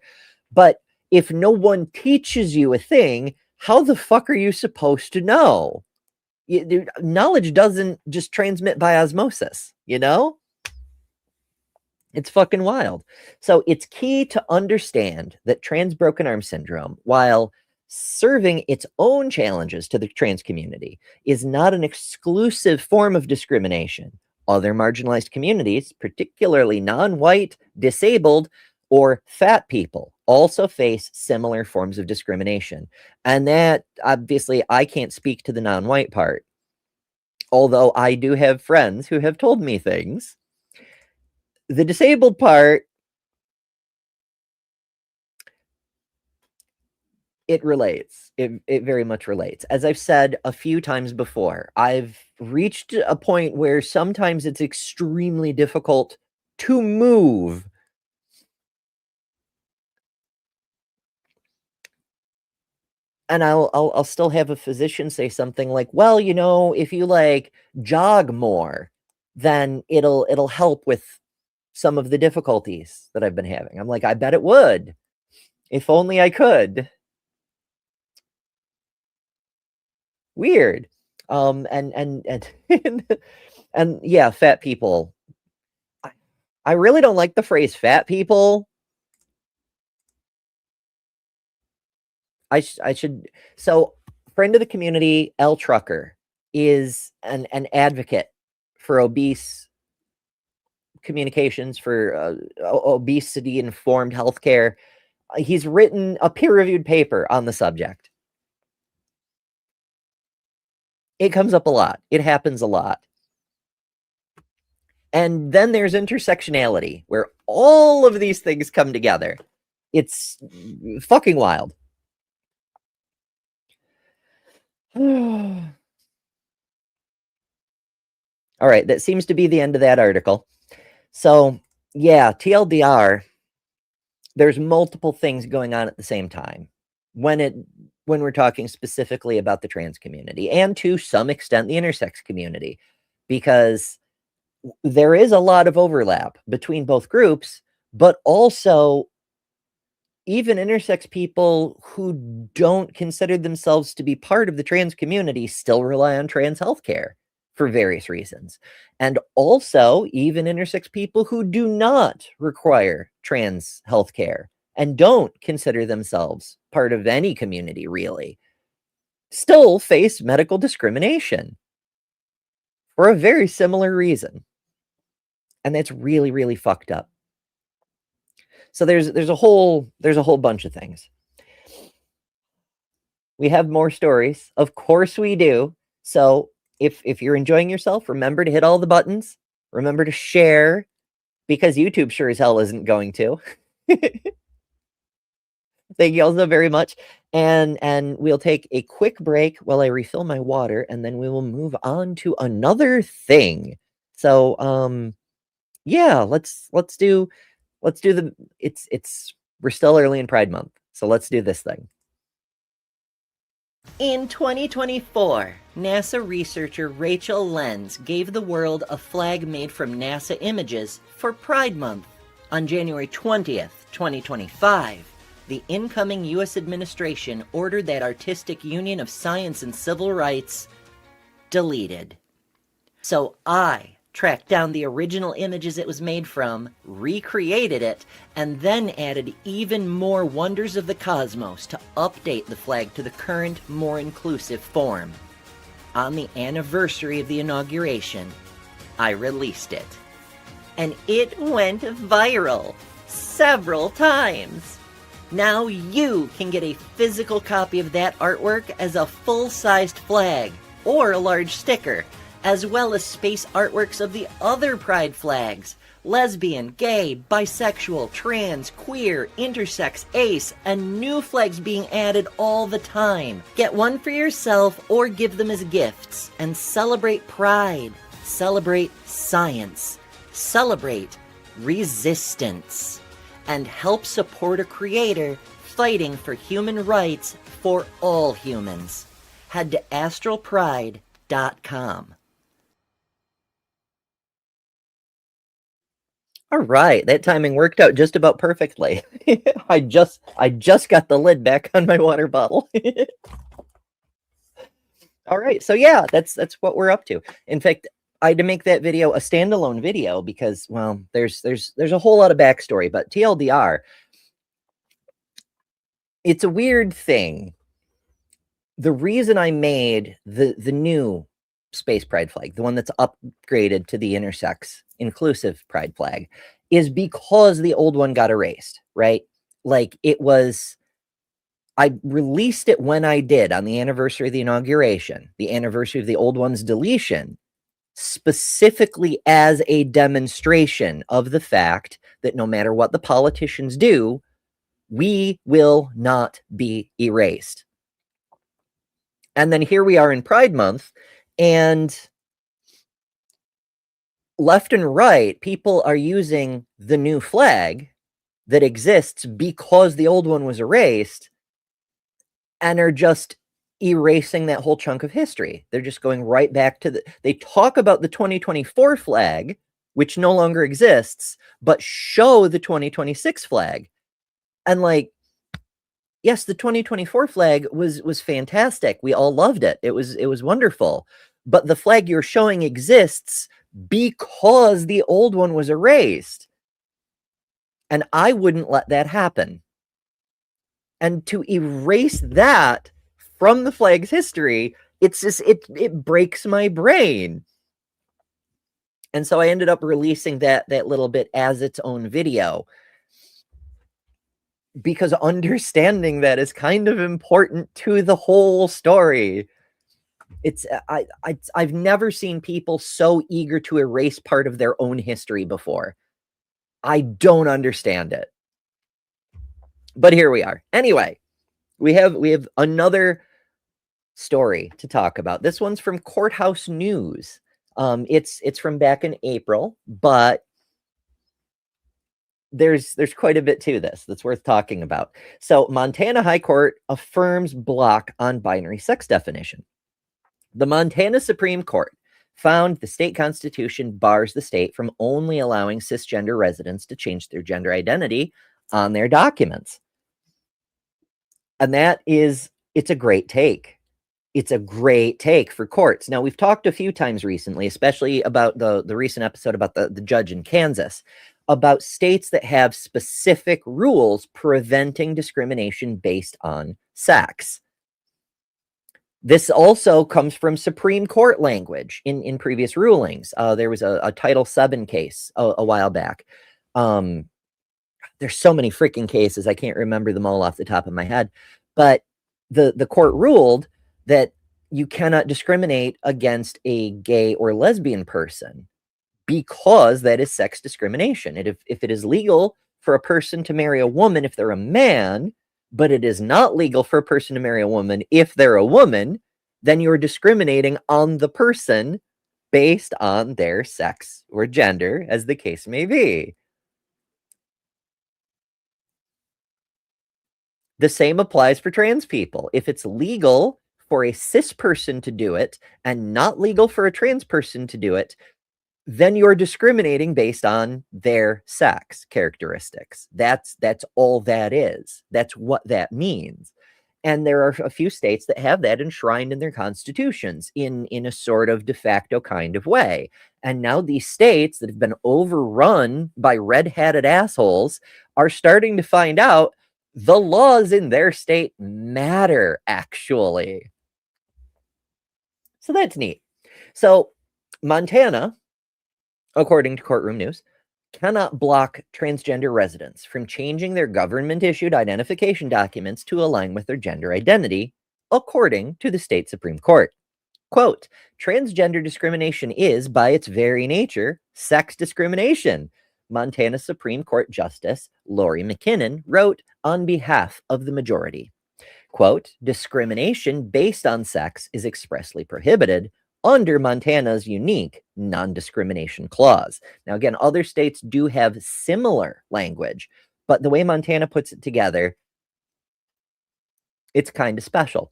But if no one teaches you a thing, how the fuck are you supposed to know? Knowledge doesn't just transmit by osmosis, you know? It's fucking wild. So it's key to understand that trans broken arm syndrome, while serving its own challenges to the trans community, is not an exclusive form of discrimination. Other marginalized communities, particularly non-white, disabled, or fat people, also face similar forms of discrimination. And that, obviously, I can't speak to the non-white part. Although I do have friends who have told me things. The disabled part, it relates. It very much relates. As I've said a few times before, I've reached a point where sometimes it's extremely difficult to move. And I'll still have a physician say something like, well, you know, if you like jog more, then it'll help with some of the difficulties that I've been having. I'm like, I bet it would. If only I could. Weird. And and yeah, fat people. I really don't like the phrase fat people. I should. So, friend of the community, L Trucker, is an advocate for obese communications, for obesity informed healthcare. He's written a peer reviewed paper on the subject. It comes up a lot. It happens a lot. And then there's intersectionality, where all of these things come together. It's fucking wild. All right, that seems to be the end of that article. So, yeah, TLDR, there's multiple things going on at the same time when we're talking specifically about the trans community and to some extent the intersex community, because there is a lot of overlap between both groups, but also even intersex people who don't consider themselves to be part of the trans community still rely on trans healthcare for various reasons. And also, even intersex people who do not require trans healthcare and don't consider themselves part of any community, really, still face medical discrimination for a very similar reason. And that's really, really fucked up. So there's a whole bunch of things. We have more stories. Of course we do. So if you're enjoying yourself, remember to hit all the buttons. Remember to share, because YouTube sure as hell isn't going to. Thank you all so very much. And we'll take a quick break while I refill my water, and then we will move on to another thing. So yeah, let's do the we're still early in Pride Month, so let's do this thing. In 2024, NASA researcher Rachel Lenz gave the world a flag made from NASA images for Pride Month. On January 20th, 2025, the incoming U.S. administration ordered that Artistic Union of Science and Civil Rights deleted. So I tracked down the original images it was made from, recreated it, and then added even more wonders of the cosmos to update the flag to the current, more inclusive form. On the anniversary of the inauguration, I released it. And it went viral several times. Now you can get a physical copy of that artwork as a full-sized flag or a large sticker, as well as space artworks of the other Pride flags: lesbian, gay, bisexual, trans, queer, intersex, ace, and new flags being added all the time. Get one for yourself or give them as gifts and celebrate Pride, celebrate science, celebrate resistance, and help support a creator fighting for human rights for all humans. Head to astralpride.com. All right, that timing worked out just about perfectly. I just got the lid back on my water bottle. All right, so yeah, that's what we're up to. In fact, I had to make that video a standalone video because, well, there's a whole lot of backstory, but TLDR, it's a weird thing. The reason I made the new Space Pride flag, the one that's upgraded to the intersex inclusive Pride flag, is because the old one got erased, right? Like, I released it when I did on the anniversary of the inauguration, the anniversary of the old one's deletion, specifically as a demonstration of the fact that no matter what the politicians do, we will not be erased. And then here we are in Pride Month, and left and right, people are using the new flag that exists because the old one was erased and are just erasing that whole chunk of history. They're just going right back to they talk about the 2024 flag, which no longer exists, but show the 2026 flag. And like, yes, the 2024 flag was fantastic. We all loved it. It was wonderful. But the flag you're showing exists because the old one was erased. And I wouldn't let that happen. And to erase that from the flag's history, it's just, it breaks my brain. And so I ended up releasing that little bit as its own video, because understanding that is kind of important to the whole story. It's I've never seen people so eager to erase part of their own history before. I don't understand it. But here we are. Anyway, we have another story to talk about. This one's from Courthouse News. It's from back in April, but there's quite a bit to this that's worth talking about. So Montana High Court affirms block on binary sex definition. The Montana Supreme Court found the state constitution bars the state from only allowing cisgender residents to change their gender identity on their documents. And it's a great take. It's a great take for courts. Now, we've talked a few times recently, especially about the recent episode about the judge in Kansas, about states that have specific rules preventing discrimination based on sex. This also comes from Supreme Court language in previous rulings. There was a Title VII case a while back. There's so many freaking cases, I can't remember them all off the top of my head. But the court ruled that you cannot discriminate against a gay or lesbian person because that is sex discrimination. And if it is legal for a person to marry a woman if they're a man, but it is not legal for a person to marry a woman if they're a woman, then you're discriminating on the person based on their sex or gender, as the case may be. The same applies for trans people. If it's legal for a cis person to do it and not legal for a trans person to do it, then you're discriminating based on their sex characteristics. That's all that is. That's what that means. And there are a few states that have that enshrined in their constitutions in a sort of de facto kind of way. And now these states that have been overrun by red-hatted assholes are starting to find out the laws in their state matter, actually. So that's neat. So Montana, according to Courtroom News, cannot block transgender residents from changing their government-issued identification documents to align with their gender identity, according to the state Supreme Court. Quote, transgender discrimination is, by its very nature, sex discrimination, Montana Supreme Court Justice Lori McKinnon wrote on behalf of the majority. Quote, discrimination based on sex is expressly prohibited under Montana's unique non-discrimination clause. Now, again, other states do have similar language, but the way Montana puts it together, it's kind of special.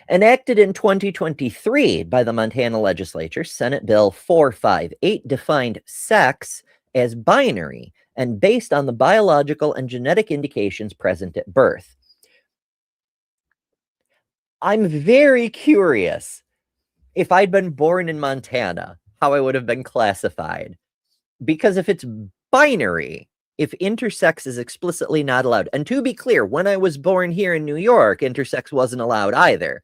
Enacted in 2023 by the Montana legislature, Senate Bill 458 defined sex as binary and based on the biological and genetic indications present at birth. I'm very curious if I'd been born in Montana, how I would have been classified. Because if it's binary, if intersex is explicitly not allowed, and to be clear, when I was born here in New York, intersex wasn't allowed either.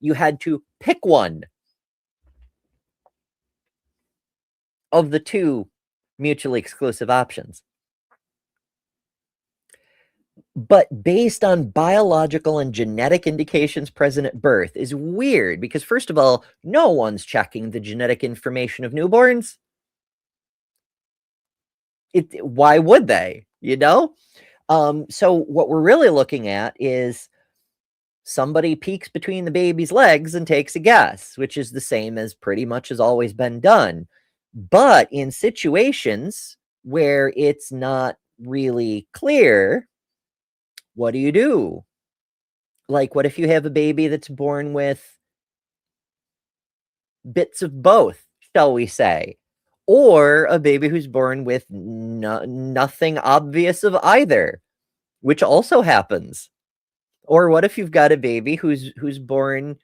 You had to pick one of the two mutually exclusive options. But based on biological and genetic indications present at birth is weird because, first of all, no one's checking the genetic information of newborns. Why would they? You know? So what we're really looking at is somebody peeks between the baby's legs and takes a guess, which is the same as pretty much has always been done. But in situations where it's not really clear, what do you do? Like, what if you have a baby that's born with bits of both, shall we say? Or a baby who's born with nothing obvious of either, which also happens. Or what if you've got a baby who's born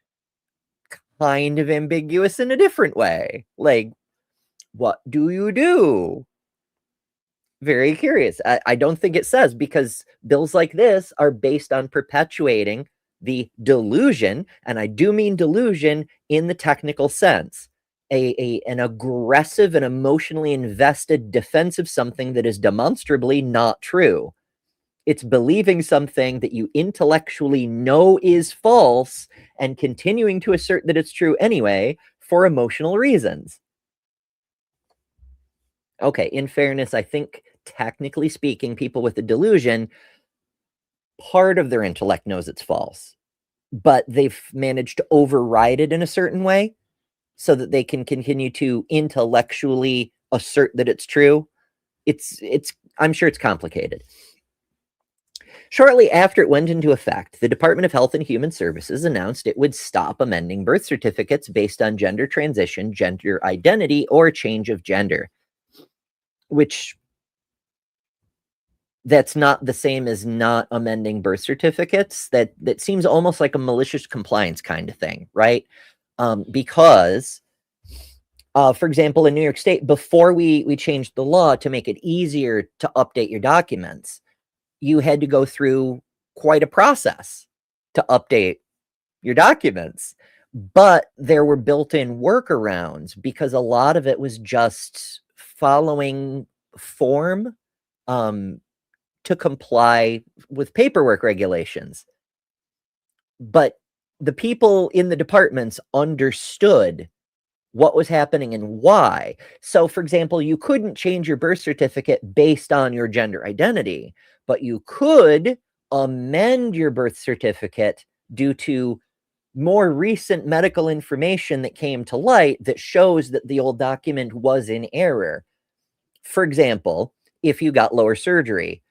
kind of ambiguous in a different way? Like, what do you do? Very curious. I don't think it says, because bills like this are based on perpetuating the delusion, and I do mean delusion in the technical sense, an aggressive and emotionally invested defense of something that is demonstrably not true. It's believing something that you intellectually know is false and continuing to assert that it's true anyway for emotional reasons. Okay, in fairness, I think technically speaking, people with a delusion, part of their intellect knows it's false, but they've managed to override it in a certain way so that they can continue to intellectually assert that it's true. I'm sure it's complicated. Shortly after it went into effect, the Department of Health and Human Services announced it would stop amending birth certificates based on gender transition, gender identity, or change of gender, which that's not the same as not amending birth certificates. That seems almost like a malicious compliance kind of thing, right? Because, for example, in New York State, before we changed the law to make it easier to update your documents, you had to go through quite a process to update your documents. But there were built-in workarounds because a lot of it was just following form to comply with paperwork regulations. But the people in the departments understood what was happening and why. So, for example, you couldn't change your birth certificate based on your gender identity, but you could amend your birth certificate due to more recent medical information that came to light that shows that the old document was in error. For example, if you got lower surgery,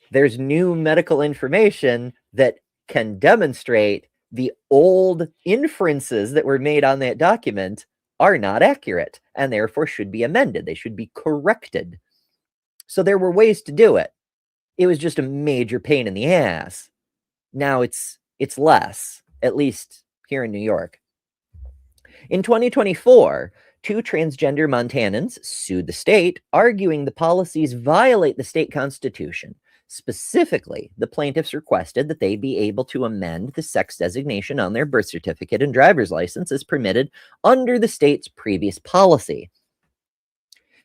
there's new medical information that can demonstrate the old inferences that were made on that document are not accurate and therefore should be amended. They should be corrected. So there were ways to do it. It was just a major pain in the ass. Now it's less, at least here in New York. In 2024, two transgender Montanans sued the state, arguing the policies violate the state constitution. Specifically, the plaintiffs requested that they be able to amend the sex designation on their birth certificate and driver's license as permitted under the state's previous policy.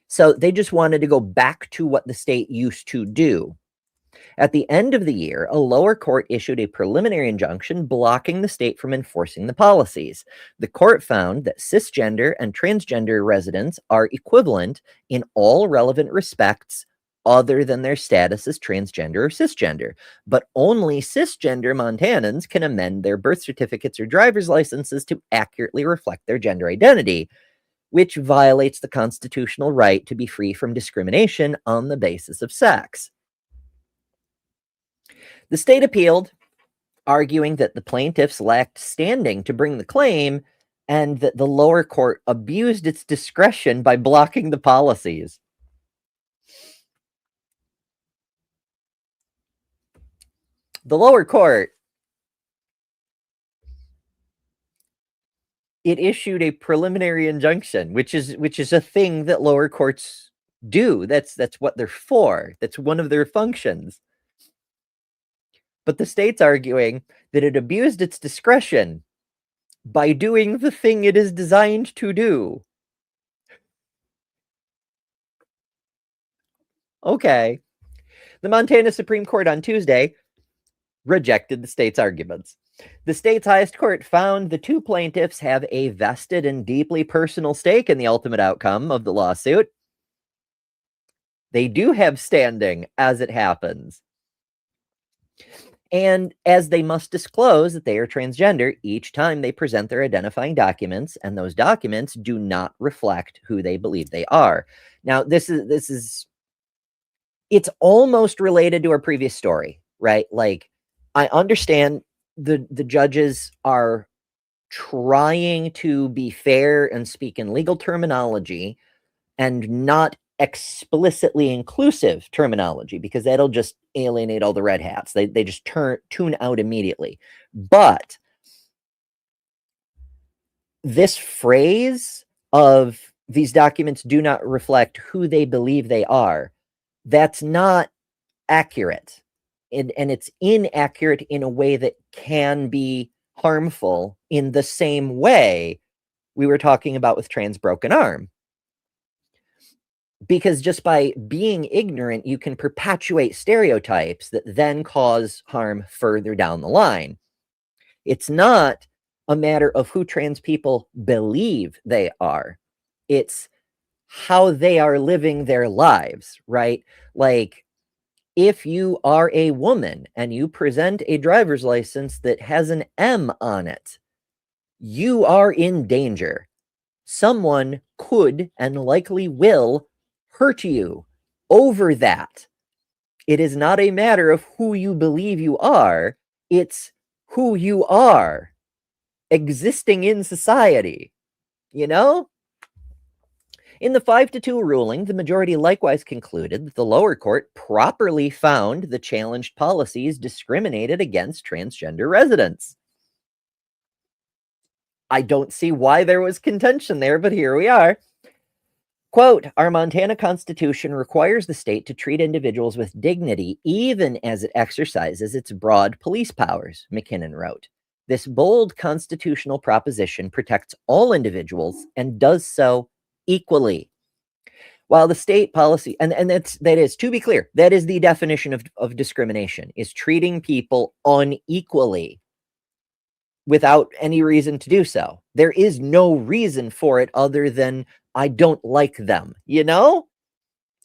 So they just wanted to go back to what the state used to do. At the end of the year, a lower court issued a preliminary injunction blocking the state from enforcing the policies. The court found that cisgender and transgender residents are equivalent in all relevant respects other than their status as transgender or cisgender, but only cisgender Montanans can amend their birth certificates or driver's licenses to accurately reflect their gender identity, which violates the constitutional right to be free from discrimination on the basis of sex. The state appealed, arguing that the plaintiffs lacked standing to bring the claim and that the lower court abused its discretion by blocking the policies. The lower court, it issued a preliminary injunction, which is a thing that lower courts do. That's what they're for. That's one of their functions. But the state's arguing that it abused its discretion by doing the thing it is designed to do. Okay. The Montana Supreme Court on Tuesday rejected the state's arguments. The state's highest court found the two plaintiffs have a vested and deeply personal stake in the ultimate outcome of the lawsuit. They do have standing, as it happens. And as they must disclose that they are transgender each time they present their identifying documents, and those documents do not reflect who they believe they are. Now, this is it's almost related to our previous story, right? Like, I understand the judges are trying to be fair and speak in legal terminology and not explicitly inclusive terminology, because that'll just alienate all the red hats. They just tune out immediately. But this phrase of these documents do not reflect who they believe they are, that's not accurate. And it's inaccurate in a way that can be harmful in the same way we were talking about with trans broken arm. Because just by being ignorant, you can perpetuate stereotypes that then cause harm further down the line. It's not a matter of who trans people believe they are. It's how they are living their lives, right? Like, if you are a woman and you present a driver's license that has an M on it, you are in danger. Someone could and likely will hurt you over that. It is not a matter of who you believe you are. It's who you are existing in society, you know? In the 5-2 ruling, the majority likewise concluded that the lower court properly found the challenged policies discriminated against transgender residents. I don't see why there was contention there, but here we are. Quote, our Montana Constitution requires the state to treat individuals with dignity even as it exercises its broad police powers, McKinnon wrote. This bold constitutional proposition protects all individuals and does so equally. While the state policy, and that is, to be clear, that is the definition of discrimination, is treating people unequally. without any reason to do so. There is no reason for it other than I don't like them, you know?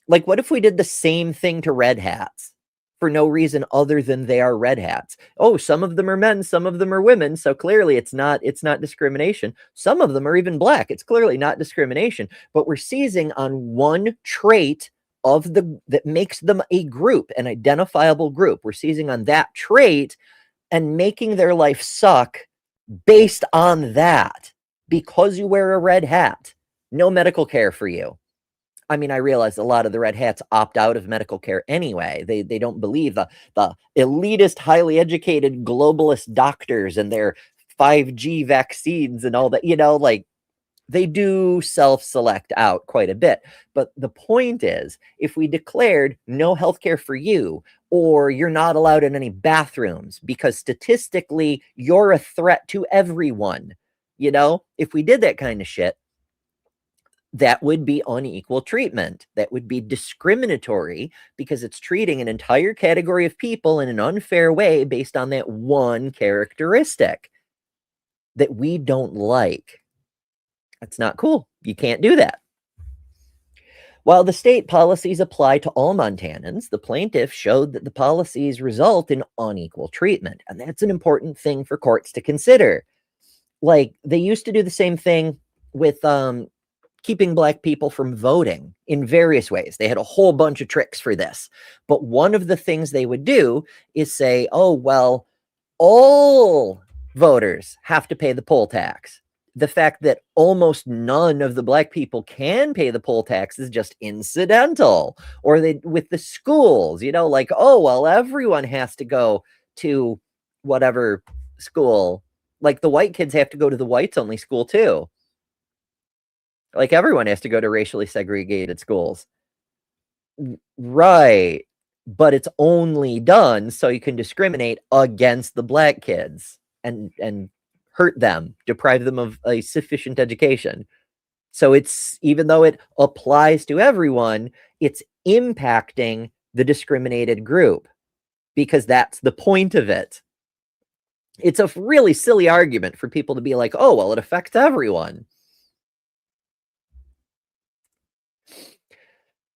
Like, what if we did the same thing to red hats for no reason other than they are red hats? Oh, some of them are men, some of them are women, so clearly it's not discrimination. Some of them are even black. It's clearly not discrimination, but we're seizing on one trait of the that makes them a group, an identifiable group. We're seizing on that trait and making their life suck based on that because you wear a red hat. No medical care for you. I mean, I realize a lot of the red hats opt out of medical care anyway. They don't believe the elitist, highly educated, globalist doctors and their 5G vaccines and all that, like they do self-select out quite a bit. But the point is, if we declared no healthcare for you, or you're not allowed in any bathrooms because statistically you're a threat to everyone, if we did that kind of shit, that would be unequal treatment. That would be discriminatory because it's treating an entire category of people in an unfair way based on that one characteristic that we don't like. That's not cool. You can't do that. While the state policies apply to all Montanans, the plaintiff showed that the policies result in unequal treatment. And that's an important thing for courts to consider. Like, they used to do the same thing with keeping Black people from voting in various ways. They had a whole bunch of tricks for this. But one of the things they would do is say, oh, well, all voters have to pay the poll tax. The fact that almost none of the Black people can pay the poll tax is just incidental. Or with the schools, like, oh, well, everyone has to go to whatever school. Like, the white kids have to go to the whites only school too. Like, everyone has to go to racially segregated schools. Right. But it's only done so you can discriminate against the Black kids and hurt them, deprive them of a sufficient education. So it's, even though it applies to everyone, it's impacting the discriminated group because that's the point of it. It's a really silly argument for people to be like, oh, well, it affects everyone.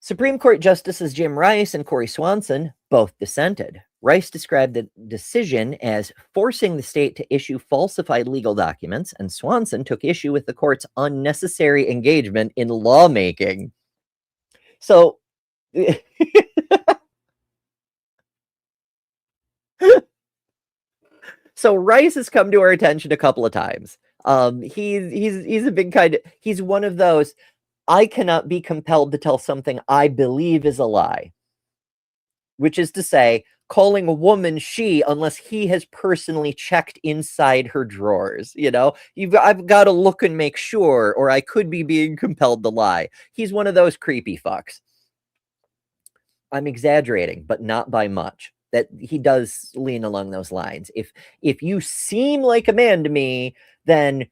Supreme Court Justices Jim Rice and Corey Swanson both dissented. Rice described the decision as forcing the state to issue falsified legal documents, and Swanson took issue with the court's unnecessary engagement in lawmaking. So, Rice has come to our attention a couple of times. He's a big he's one of those, I cannot be compelled to tell something I believe is a lie, which is to say, calling a woman she unless he has personally checked inside her drawers. I've got to look and make sure, or I could be being compelled to lie. He's one of those creepy fucks. I'm exaggerating, but not by much. That he does lean along those lines. If you seem like a man to me, then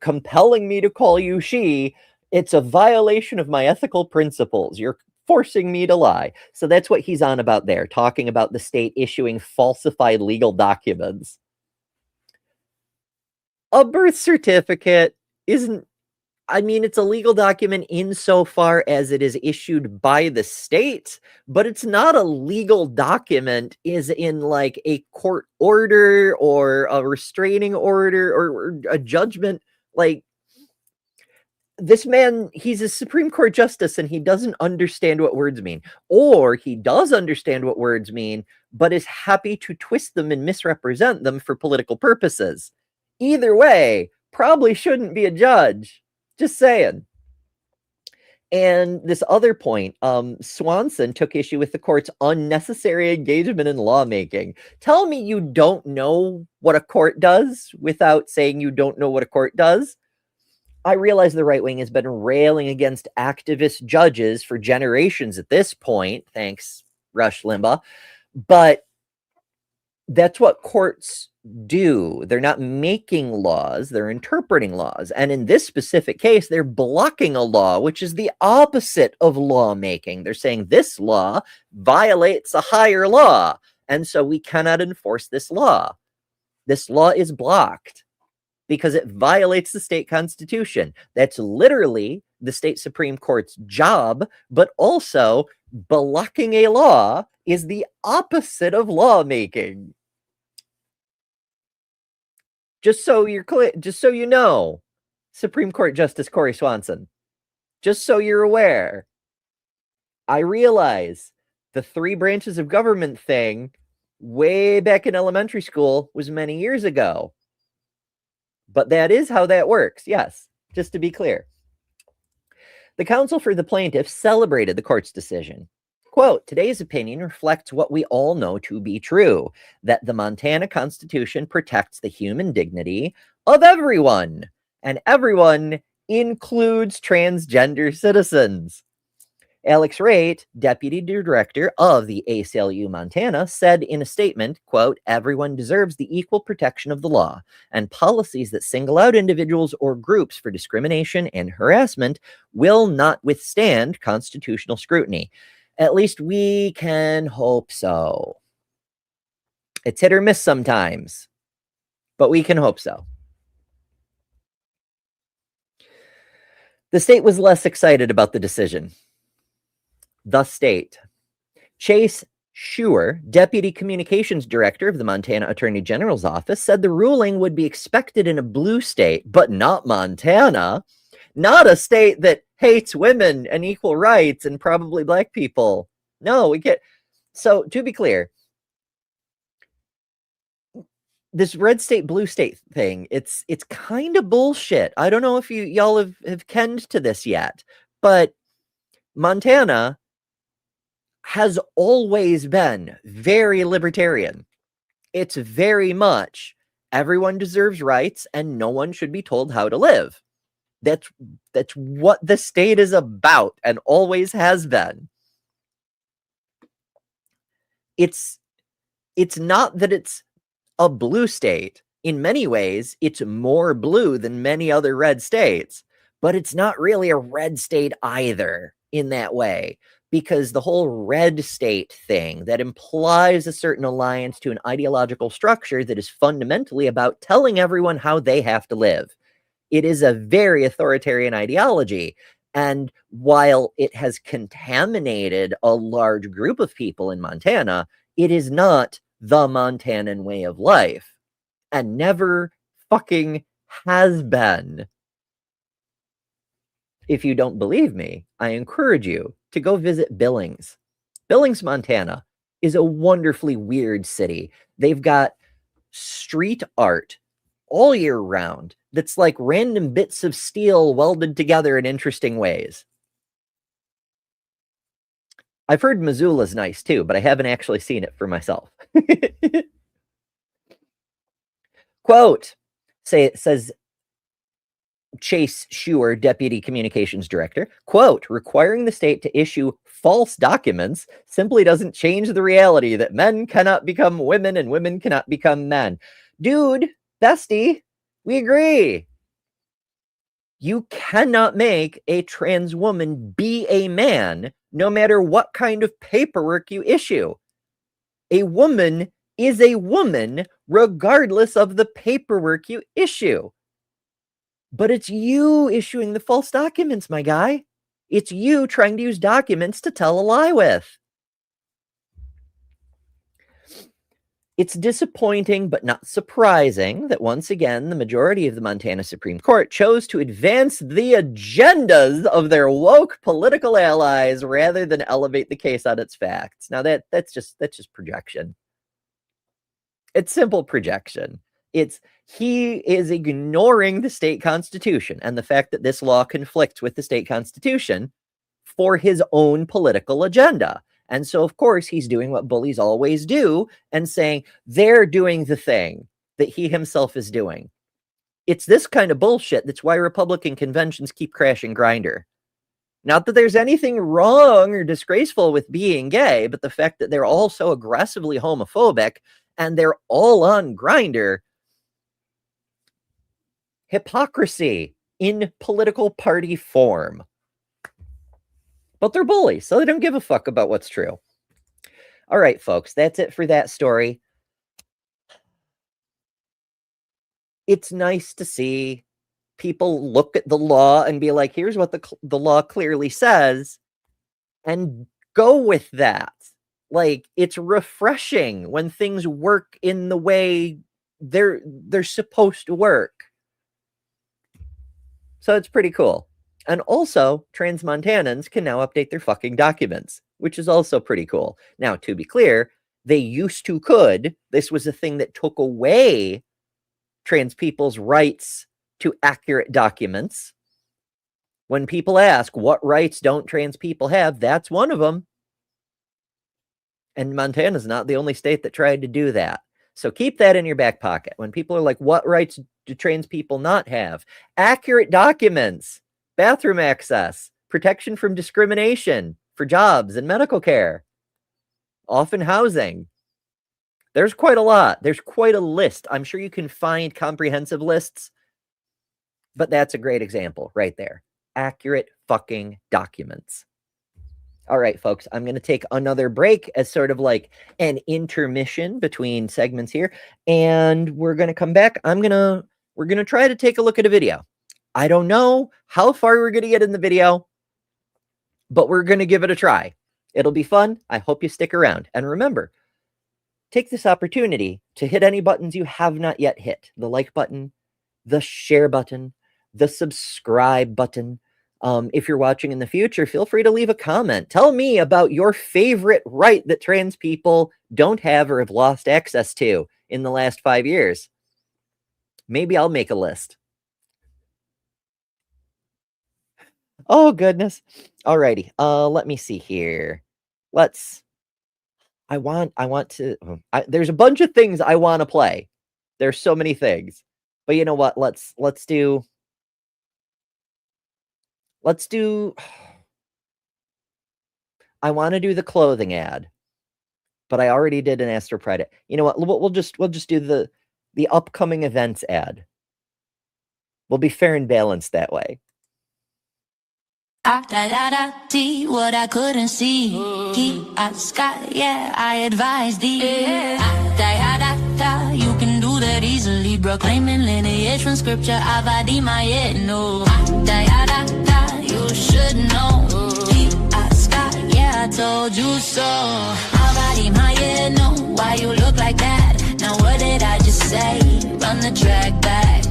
compelling me to call you she, it's a violation of my ethical principles. You're forcing me to lie. So that's what he's on about there, talking about the state issuing falsified legal documents. A birth certificate isn't, it's a legal document insofar as it is issued by the state, but it's not a legal document is in like a court order or a restraining order or a judgment. Like, this man, he's a Supreme Court justice and he doesn't understand what words mean. Or he does understand what words mean, but is happy to twist them and misrepresent them for political purposes. Either way, probably shouldn't be a judge. Just saying. And this other point, Swanson took issue with the court's unnecessary engagement in lawmaking. Tell me you don't know what a court does without saying you don't know what a court does. I realize the right wing has been railing against activist judges for generations at this point, thanks Rush Limbaugh, but that's what courts do. They're not making laws, they're interpreting laws. And in this specific case, they're blocking a law, which is the opposite of lawmaking. They're saying this law violates a higher law, and so we cannot enforce this law. This law is blocked because it violates the state constitution. That's literally the state Supreme Court's job, but also blocking a law is the opposite of lawmaking. Just so you're clear, just so you know, Supreme Court Justice Corey Swanson, just so you're aware, I realize the three branches of government thing way back in elementary school was many years ago. But that is how that works. Yes, just to be clear. The counsel for the plaintiff celebrated the court's decision. Quote, today's opinion reflects what we all know to be true, that the Montana Constitution protects the human dignity of everyone, and everyone includes transgender citizens. Alex Raitt, deputy director of the ACLU Montana, said in a statement, quote, everyone deserves the equal protection of the law, and policies that single out individuals or groups for discrimination and harassment will not withstand constitutional scrutiny. At least we can hope so. It's hit or miss sometimes, but we can hope so. The state was less excited about the decision. The state. Chase Schuer, Deputy Communications Director of the Montana Attorney General's office, said the ruling would be expected in a blue state, but not Montana. Not a state that hates women and equal rights and probably black people. No, we get. So, to be clear, this red state, blue state thing, it's kind of bullshit. I don't know if y'all have kenned to this yet, but Montana has always been very libertarian. It's very much everyone deserves rights and no one should be told how to live. That's what the state is about and always has been. It's not that it's a blue state. In many ways, it's more blue than many other red states, but it's not really a red state either in that way. Because the whole red state thing that implies a certain alliance to an ideological structure that is fundamentally about telling everyone how they have to live. It is a very authoritarian ideology. And while it has contaminated a large group of people in Montana, it is not the Montanan way of life and never fucking has been. If you don't believe me, I encourage you to go visit Billings. Billings, Montana is a wonderfully weird city. They've got street art all year round that's like random bits of steel welded together in interesting ways. I've heard Missoula's nice too, but I haven't actually seen it for myself. Quote, says Chase Schuer, Deputy Communications Director, quote, requiring the state to issue false documents simply doesn't change the reality that men cannot become women and women cannot become men. Dude, bestie, we agree. You cannot make a trans woman be a man no matter what kind of paperwork you issue. A woman is a woman regardless of the paperwork you issue. But it's you issuing the false documents, my guy. It's you trying to use documents to tell a lie with. It's disappointing, but not surprising, that once again, the majority of the Montana Supreme Court chose to advance the agendas of their woke political allies rather than elevate the case on its facts. Now that's just projection. It's simple projection. He is ignoring the state constitution and the fact that this law conflicts with the state constitution for his own political agenda. And so, of course, he's doing what bullies always do and saying they're doing the thing that he himself is doing. It's this kind of bullshit that's why Republican conventions keep crashing Grindr. Not that there's anything wrong or disgraceful with being gay, but the fact that they're all so aggressively homophobic and they're all on Grindr. Hypocrisy in political party form. But they're bullies, so they don't give a fuck about what's true. All right, folks, that's it for that story. it's nice to see people look at the law and be like, here's what the law clearly says, and go with that. Like, it's refreshing when things work in the way they're supposed to work. So it's pretty cool. And also, trans Montanans can now update their fucking documents, which is also pretty cool. Now, to be clear, they used to could. This was a thing that took away trans people's rights to accurate documents. When people ask, what rights don't trans people have? That's one of them. And Montana's not the only state that tried to do that. So keep that in your back pocket. When people are like, what rights do trans people not have? Accurate documents, bathroom access, protection from discrimination for jobs and medical care, often housing. There's quite a lot. There's quite a list. I'm sure you can find comprehensive lists, but that's a great example right there. Accurate fucking documents. All right, folks, I'm going to take another break as sort of like an intermission between segments here, and we're going to come back. We're going to try to take a look at a video. I don't know how far we're going to get in the video, but we're going to give it a try. It'll be fun. I hope you stick around. And remember, take this opportunity to hit any buttons you have not yet hit. The like button, the share button, the subscribe button. If you're watching in the future, feel free to leave a comment. Tell me about your favorite right that trans people don't have or have lost access to in the last 5 years. Maybe I'll make a list. Oh, goodness. Alrighty. Let me see here. I want to, there's a bunch of things I want to play. There's so many things, but you know what? Let's do, I want to do the clothing ad, but I already did an Astro Pride. You know what? We'll just do the upcoming events ad. We'll be fair and balanced that way. See what I couldn't see. Keep out the sky, yeah, I advise thee. You can do that easily, proclaiming lineage from scripture. Avadi my head, no. You should know. Keep out the sky, yeah, I told you so. Avadi my head, no. Why you look like that? Now what did I just say? Run the track back.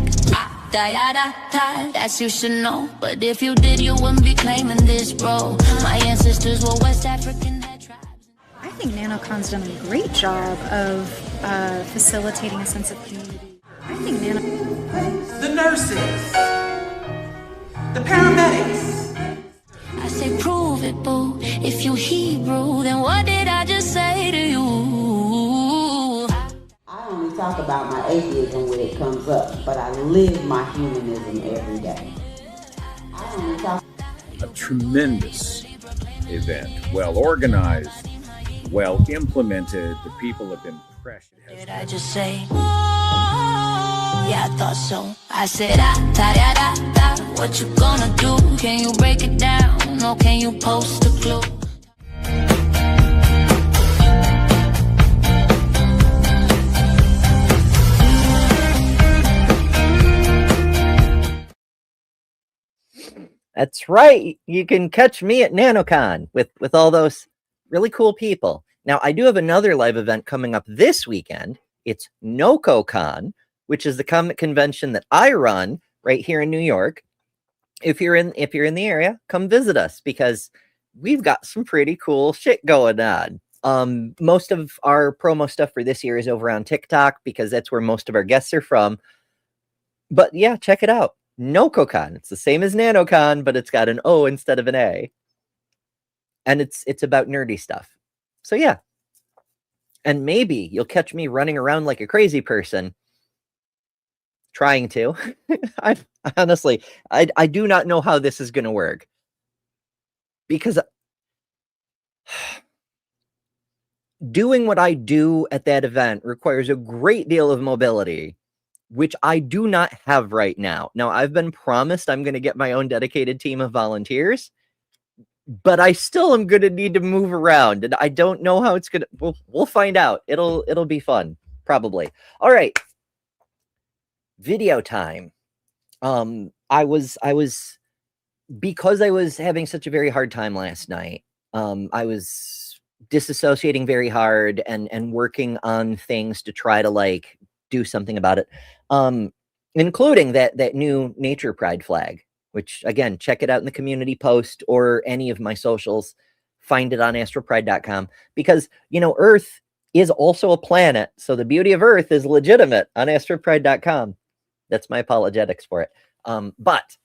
That's you should know. But if you did, you wouldn't be claiming this role. My ancestors were West African tribes. I think NanoCon's done a great job of facilitating a sense of community. I think the nurses, the paramedics. I say prove it, boo. If you Hebrew, then what did I just say to you? I only talk about my atheism when it comes up, but I live my humanism every day. I only talk. A tremendous event, well organized, well implemented. The people have been pressured. Did I just say? Oh, yeah, I thought so. I said, what you gonna do? Can you break it down? Or can you post a clue? That's right. You can catch me at NanoCon with all those really cool people. Now, I do have another live event coming up this weekend. It's NocoCon, which is the comic convention that I run right here in New York. If you're in the area, come visit us because we've got some pretty cool shit going on. Most of our promo stuff for this year is over on TikTok because that's where most of our guests are from. But yeah, check it out. NocoCon. It's the same as NanoCon, but it's got an O instead of an A. And it's about nerdy stuff. So yeah. And maybe you'll catch me running around like a crazy person. Trying to. I honestly, I do not know how this is going to work. Because doing what I do at that event requires a great deal of mobility, which I do not have right now. Now, I've been promised I'm going to get my own dedicated team of volunteers, but I still am going to need to move around, and I don't know how it's going to. We'll find out. It'll be fun, probably. All right. video time. I was because I was having such a very hard time last night. I was disassociating very hard and working on things to try to like do something about it. Including that new nature pride flag, which again, check it out in the community post or any of my socials. Find it on astropride.com, because you know Earth is also a planet, so the beauty of Earth is legitimate on astropride.com. That's my apologetics for it. But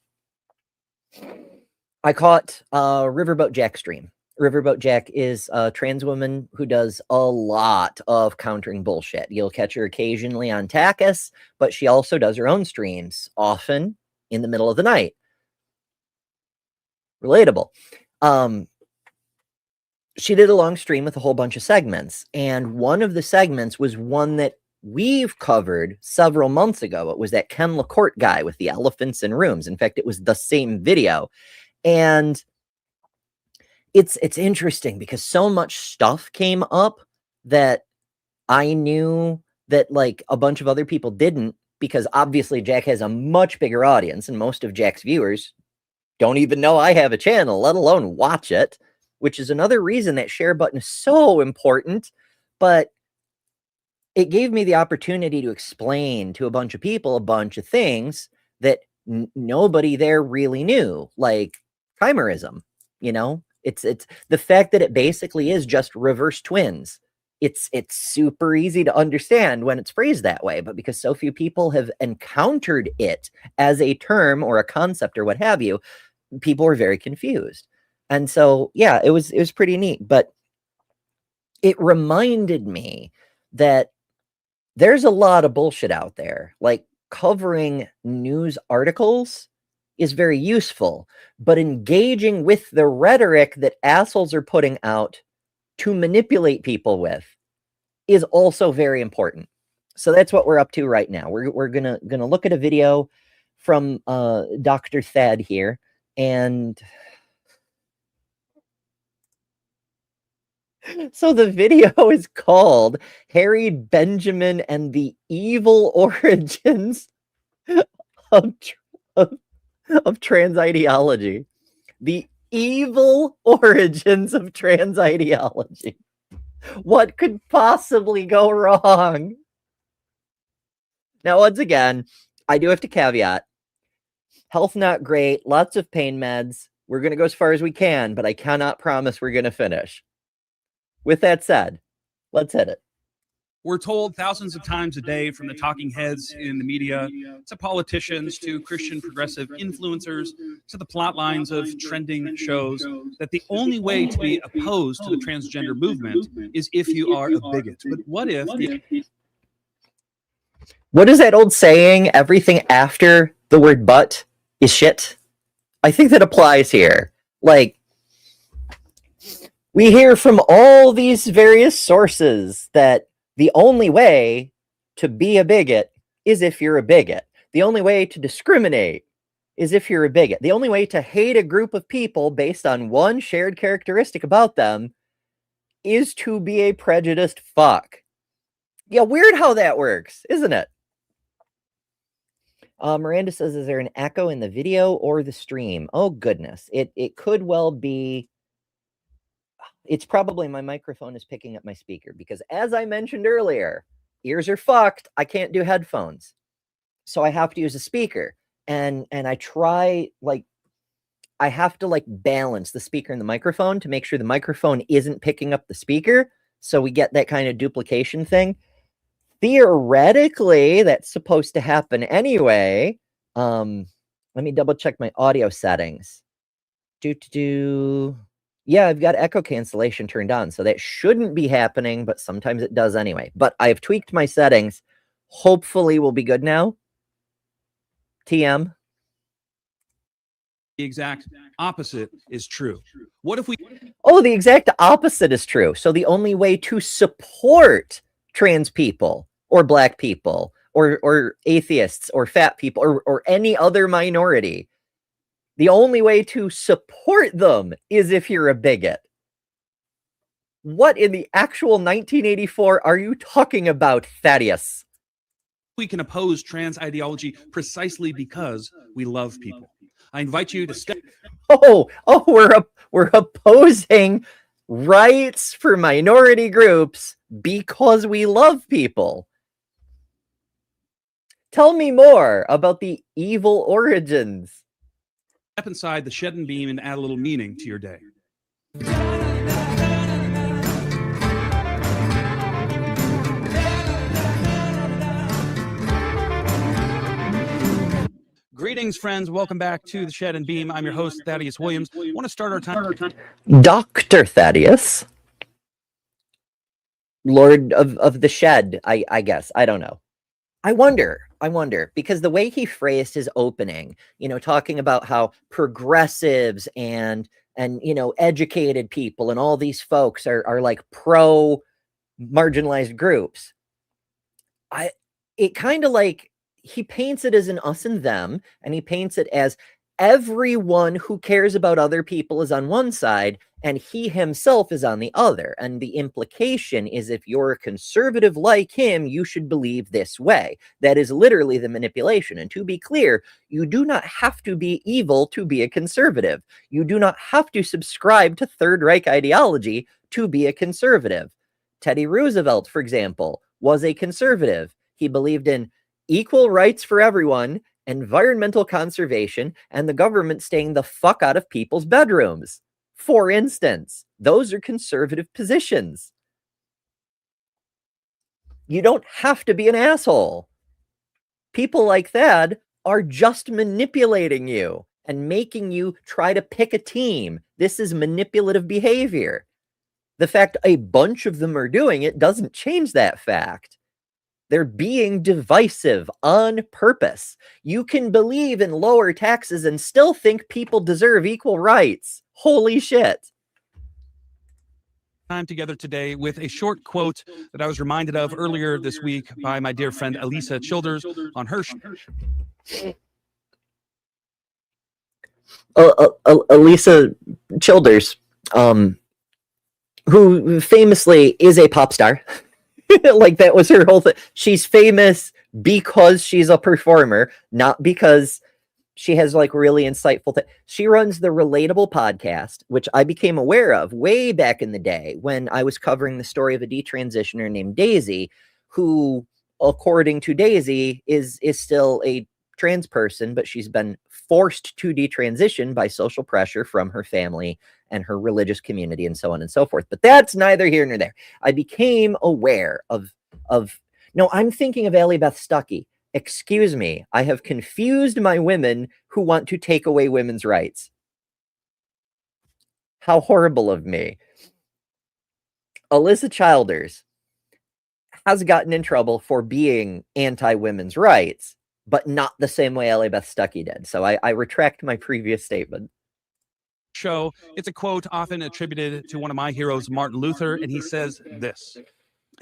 I caught Riverboat Jack stream. Riverboat Jack is a trans woman who does a lot of countering bullshit. You'll catch her occasionally on Takis, but she also does her own streams, often in the middle of the night. Relatable. She did a long stream with a whole bunch of segments, and one of the segments was one that we've covered several months ago. It was that Ken LaCourte guy with the elephants in rooms. In fact, it was the same video. And it's interesting because so much stuff came up that I knew that like a bunch of other people didn't, because obviously Jack has a much bigger audience and most of Jack's viewers don't even know I have a channel, let alone watch it, which is another reason that share button is so important. But it gave me the opportunity to explain to a bunch of people a bunch of things that nobody there really knew, like chimerism. You know, it's the fact that it basically is just reverse twins. It's super easy to understand when it's phrased that way, but because so few people have encountered it as a term or a concept or what have you, people were very confused. And so, yeah, it was pretty neat, but it reminded me that there's a lot of bullshit out there. Like covering news articles is very useful, but engaging with the rhetoric that assholes are putting out to manipulate people with is also very important. So that's what we're up to right now. We're gonna look at a video from Dr. Thad here, and so the video is called Harry Benjamin and the Evil Origins of trans ideology. The evil origins of trans ideology. What could possibly go wrong? Now, once again, I do have to caveat, health not great, lots of pain meds. We're going to go as far as we can, but I cannot promise we're going to finish. With that said, let's hit it. We're told thousands of times a day, from the talking heads in the media to politicians to Christian progressive influencers to the plot lines of trending shows, that the only way to be opposed to the transgender movement is if you are a bigot. But what if what is that old saying? Everything after the word but is shit. I think that applies here. Like, we hear from all these various sources that the only way to be a bigot is if you're a bigot. The only way to discriminate is if you're a bigot. The only way to hate a group of people based on one shared characteristic about them is to be a prejudiced fuck. Yeah, weird how that works, isn't it? Miranda says, is there an echo in the video or the stream? Oh, goodness. It could well be. It's probably my microphone is picking up my speaker, because as I mentioned earlier, ears are fucked. I can't do headphones. So I have to use a speaker. And I try, like, I have to like balance the speaker and the microphone to make sure the microphone isn't picking up the speaker. So we get that kind of duplication thing. Theoretically, that's supposed to happen anyway. Let me double check my audio settings. Yeah, I've got echo cancellation turned on, so that shouldn't be happening, but sometimes it does anyway. But I've tweaked my settings. Hopefully we'll be good now. TM. the exact opposite is true? What if we... Oh, the exact opposite is true. So the only way to support trans people or black people or atheists or fat people or any other minority, the only way to support them is if you're a bigot. What in the actual 1984 are you talking about, Thaddeus? We can oppose trans ideology precisely because we love people. I invite you to step. We're opposing rights for minority groups because we love people. Tell me more about the evil origins. Step inside the shed and beam and add a little meaning to your day. Greetings, friends. Welcome back to the Shed and Beam. I'm your host, Thaddeus Williams. I want to start our time. Dr. Thaddeus. Lord of the Shed, I guess. I don't know. I wonder, because the way he phrased his opening, talking about how progressives and educated people and all these folks are like pro marginalized groups. It kind of like he paints it as an us and them, and he paints it as everyone who cares about other people is on one side and he himself is on the other. And the implication is if you're a conservative like him, you should believe this way. That is literally the manipulation. And to be clear, you do not have to be evil to be a conservative. You do not have to subscribe to Third Reich ideology to be a conservative. Teddy Roosevelt, for example, was a conservative. He believed in equal rights for everyone, environmental conservation, and the government staying the fuck out of people's bedrooms. For instance, those are conservative positions. You don't have to be an asshole. People like that are just manipulating you and making you try to pick a team. This is manipulative behavior. The fact a bunch of them are doing it doesn't change that fact. They're being divisive on purpose. You can believe in lower taxes and still think people deserve equal rights. Holy shit. Time together today with a short quote that I was reminded of earlier this week by my dear friend Elisa Childers on her Elisa Childers, who famously is a pop star. Like that was her whole thing. She's famous because she's a performer, not because she has like really insightful things. She runs the Relatable podcast, which I became aware of way back in the day when I was covering the story of a detransitioner named Daisy, who, according to Daisy, is still a trans person, but she's been forced to detransition by social pressure from her family and her religious community and so on and so forth. But that's neither here nor there. I became aware of no, I'm thinking of Allie Beth Stuckey. Excuse me, I have confused my women who want to take away women's rights. How horrible of me. Alyssa Childers has gotten in trouble for being anti-women's rights, but not the same way Allie Beth Stuckey did. So I retract my previous statement. Show. It's a quote often attributed to one of my heroes, Martin Luther, and he says this: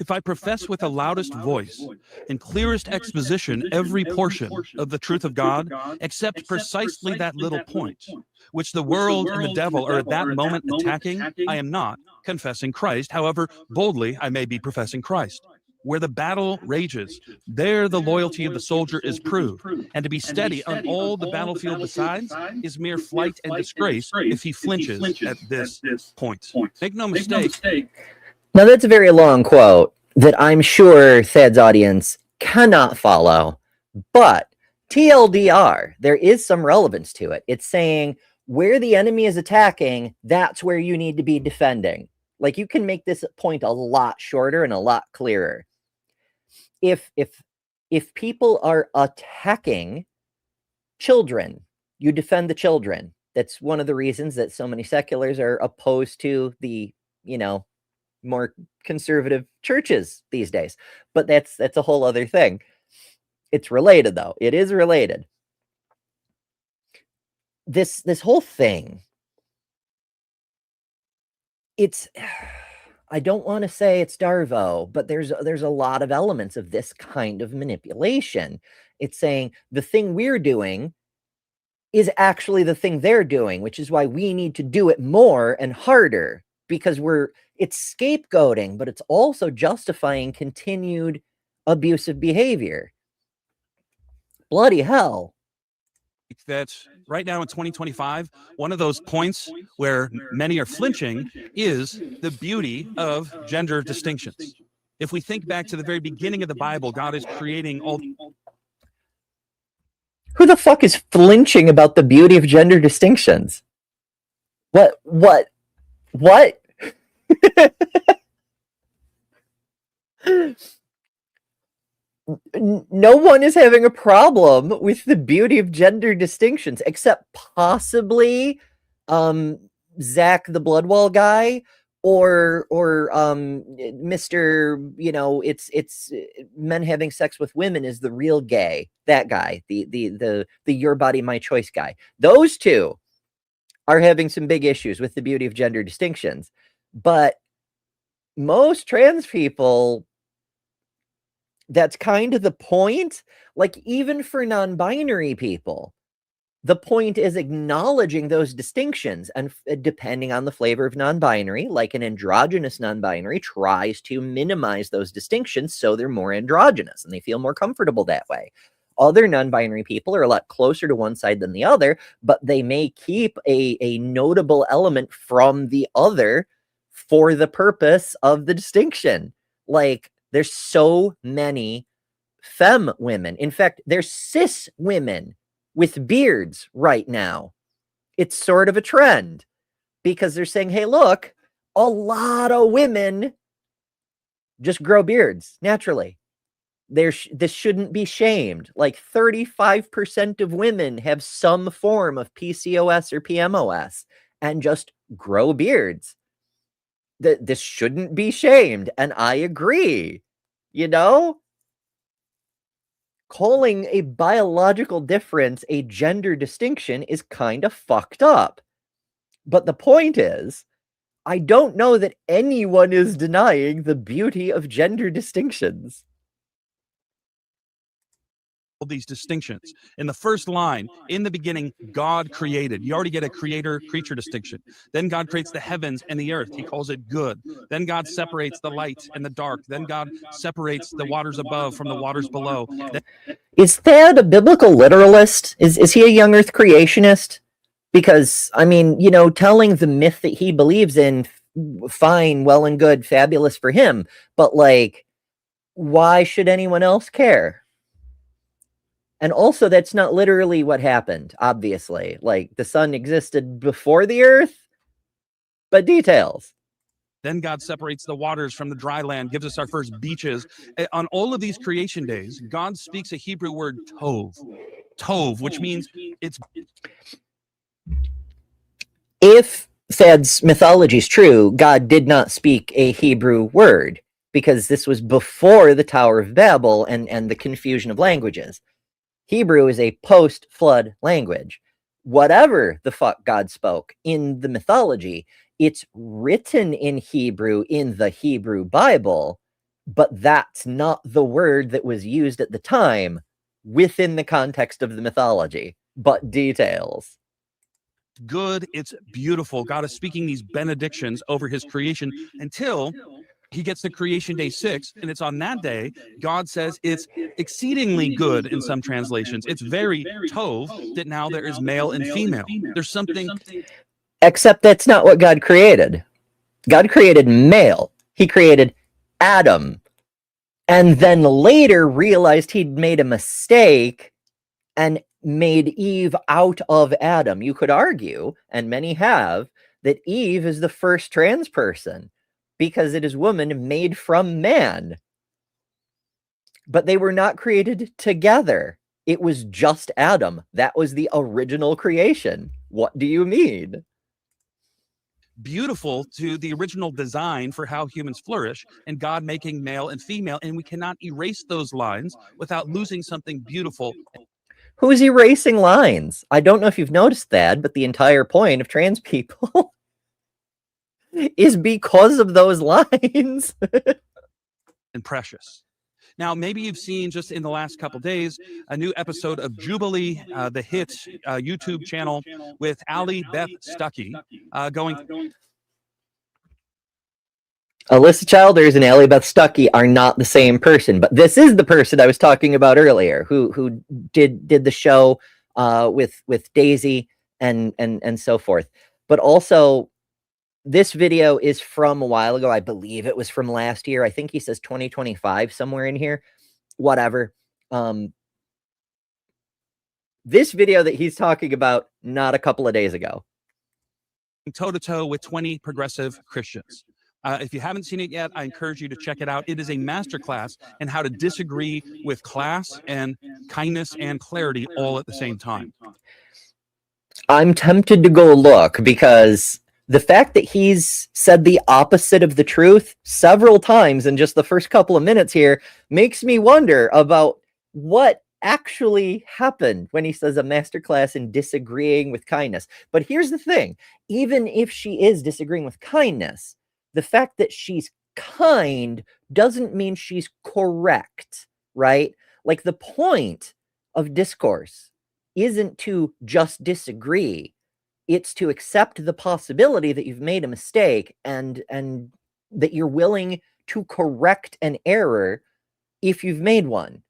"If I profess with the loudest voice and clearest exposition every portion of the truth of God, except precisely that little point, which the world and the devil are at that moment attacking, I am not confessing Christ, however boldly I may be professing Christ. Where the battle rages, there the loyalty of the soldier is proved, and to be steady on all the battlefield besides is mere flight and disgrace if he flinches at this point. Make no mistake." Now that's a very long quote that I'm sure Thad's audience cannot follow, but TLDR, there is some relevance to it. It's saying where the enemy is attacking, that's where you need to be defending. Like, you can make this point a lot shorter and a lot clearer. If people are attacking children, you defend the children. That's one of the reasons that so many seculars are opposed to the, more conservative churches these days. But that's a whole other thing. It's related, though. It is related. This whole thing, it's, I don't want to say it's Darvo, but there's a lot of elements of this kind of manipulation. It's saying the thing we're doing is actually the thing they're doing, which is why we need to do it more and harder, because it's scapegoating, but it's also justifying continued abusive behavior. Bloody hell. That right now in 2025, one of those points where many are flinching is the beauty of gender distinctions. If we think back to the very beginning of the Bible, God is creating all. Who the fuck is flinching about the beauty of gender distinctions? What? No one is having a problem with the beauty of gender distinctions, except possibly Zach the Bloodwall guy, or Mr. It's men having sex with women is the real gay. That guy, the your body my choice guy. Those two are having some big issues with the beauty of gender distinctions, but most trans people, that's kind of the point. Like, even for non-binary people, the point is acknowledging those distinctions. And depending on the flavor of non-binary, like an androgynous non-binary tries to minimize those distinctions so they're more androgynous and they feel more comfortable that way. Other non-binary people are a lot closer to one side than the other, but they may keep a notable element from the other for the purpose of the distinction. Like, there's so many femme women. In fact, there's cis women with beards right now. It's sort of a trend because they're saying, hey, look, a lot of women just grow beards naturally. This shouldn't be shamed. Like 35% of women have some form of PCOS or PMOS and just grow beards. This shouldn't be shamed. And I agree, calling a biological difference a gender distinction is kind of fucked up. But the point is, I don't know that anyone is denying the beauty of gender distinctions. These distinctions. In the first line, in the beginning, God created. You already get a creator-creature distinction. Then God creates the heavens and the earth. He calls it good. Then God separates the light and the dark. Then God separates the waters above from the waters below. Is Thad a biblical literalist? Is he a young earth creationist? Because, I mean, telling the myth that he believes in, fine, well and good, fabulous for him. But, like, why should anyone else care? And also, that's not literally what happened, obviously. Like, the sun existed before the earth, but details. Then God separates the waters from the dry land, gives us our first beaches. On all of these creation days, God speaks a Hebrew word, tov. Tov, which means it's... If Thad's mythology is true, God did not speak a Hebrew word, because this was before the Tower of Babel and the confusion of languages. Hebrew is a post-flood language. Whatever the fuck God spoke in the mythology, it's written in Hebrew in the Hebrew Bible, but that's not the word that was used at the time within the context of the mythology, but details. Good, it's beautiful. God is speaking these benedictions over his creation until he gets to creation day 6, and it's on that day God says it's exceedingly good. In some translations, it's very tov, that now there is male and female. There's something, except that's not what God created. God created male. He created Adam, and then later realized he'd made a mistake and made Eve out of Adam. You could argue, and many have, that Eve is the first trans person, because it is woman made from man. But they were not created together. It was just Adam. That was the original creation. What do you mean? beautiful to the original design for how humans flourish, and God making male and female, and we cannot erase those lines without losing something beautiful. Who's erasing lines? I don't know if you've noticed that, but the entire point of trans people is because of those lines. And precious. Now, maybe you've seen just in the last couple days a new episode of Jubilee, the hit YouTube channel with Ali Beth Stuckey going. Alyssa Childers and Allie Beth Stuckey are not the same person, but this is the person I was talking about earlier, who did the show with Daisy and so forth. But also, this video is from a while ago. I believe it was from last year. I think he says 2025 somewhere in here. Whatever. This video that he's talking about, not a couple of days ago. Toe-to-toe with 20 progressive Christians. If you haven't seen it yet, I encourage you to check it out. It is a masterclass in how to disagree with class and kindness and clarity all at the same time. I'm tempted to go look, because the fact that he's said the opposite of the truth several times in just the first couple of minutes here makes me wonder about what actually happened when he says a masterclass in disagreeing with kindness. But here's the thing, even if she is disagreeing with kindness, the fact that she's kind doesn't mean she's correct, right? Like, the point of discourse isn't to just disagree. It's to accept the possibility that you've made a mistake and that you're willing to correct an error if you've made one,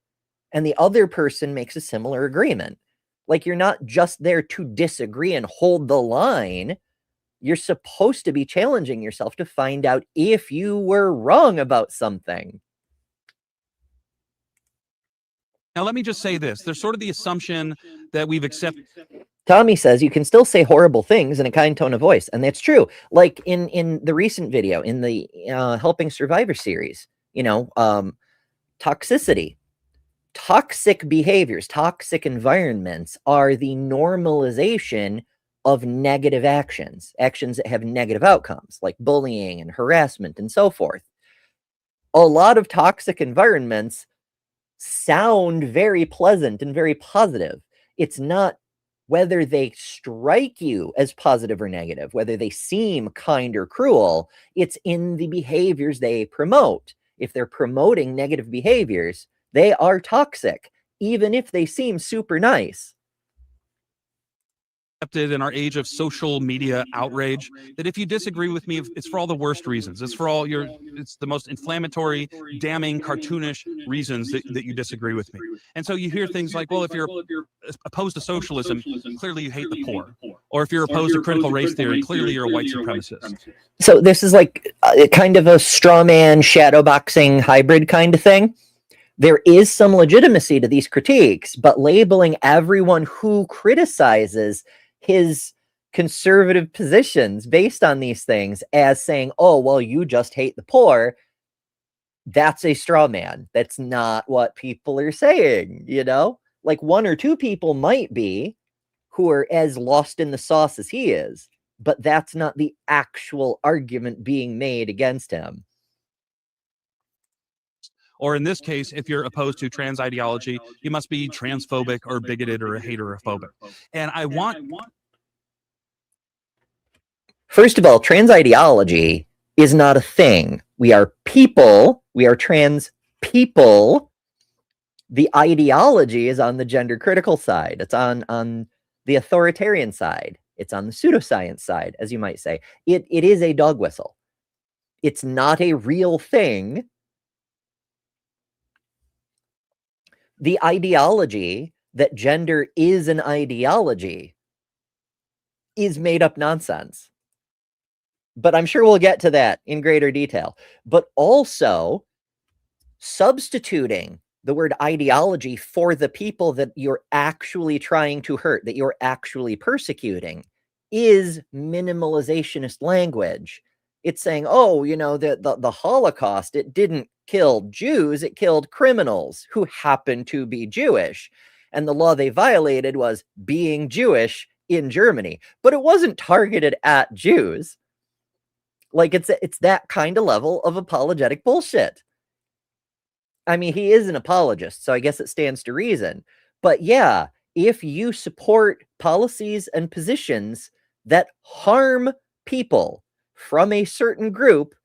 and the other person makes a similar agreement. Like, you're not just there to disagree and hold the line. You're supposed to be challenging yourself to find out if you were wrong about something. Now, let me just say this. There's sort of the assumption that we've accepted. Tommy says you can still say horrible things in a kind tone of voice, and that's true. Like in the recent video, in the Helping Survivor series, toxicity, toxic behaviors, toxic environments are the normalization of negative actions that have negative outcomes, like bullying and harassment and so forth. A lot of toxic environments sound very pleasant and very positive. It's not whether they strike you as positive or negative, whether they seem kind or cruel. It's in the behaviors they promote. If they're promoting negative behaviors, they are toxic, even if they seem super nice. In our age of social media outrage, that if you disagree with me, it's for all the worst reasons. It's for all it's the most inflammatory, damning, cartoonish reasons that you disagree with me. And so you hear things like, well, if you're opposed to socialism, clearly you hate the poor. Or if you're opposed to critical race theory, clearly you're a white supremacist. So this is like kind of a straw man, shadowboxing hybrid kind of thing. There is some legitimacy to these critiques, but labeling everyone who criticizes his conservative positions based on these things as saying, oh, well, you just hate the poor, that's a straw man. That's not what people are saying, Like, one or two people might be who are as lost in the sauce as he is, but that's not the actual argument being made against him. Or in this case, if you're opposed to trans ideology, you must be transphobic or bigoted or a haterophobic. And I want... First of all, trans ideology is not a thing. We are people. We are trans people. The ideology is on the gender critical side. It's on the authoritarian side. It's on the pseudoscience side, as you might say. It is a dog whistle. It's not a real thing. The ideology that gender is an ideology is made up nonsense. But I'm sure we'll get to that in greater detail. But also, substituting the word ideology for the people that you're actually trying to hurt, that you're actually persecuting, is minimalizationist language. It's saying, oh, the Holocaust, it didn't kill Jews, it killed criminals who happened to be Jewish. And the law they violated was being Jewish in Germany. But it wasn't targeted at Jews. Like, it's that kind of level of apologetic bullshit. I mean, he is an apologist, so I guess it stands to reason. But yeah, if you support policies and positions that harm people from a certain group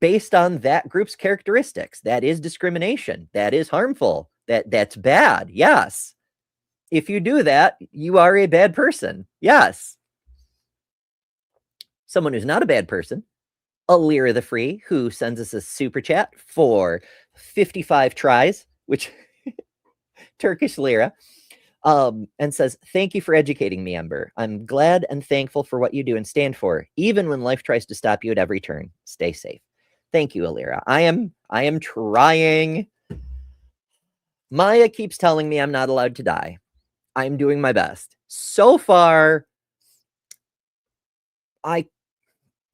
based on that group's characteristics, that is discrimination. That is harmful. That's bad. Yes. If you do that, you are a bad person. Yes. Someone who's not a bad person Alira the Free, who sends us a super chat for 55 tries, which Turkish lira, and says, "Thank you for educating me, Ember. I'm glad and thankful for what you do and stand for, even when life tries to stop you at every turn. Stay safe." Thank you, Alira. I am trying. Maya keeps telling me I'm not allowed to die. I'm doing my best. So far,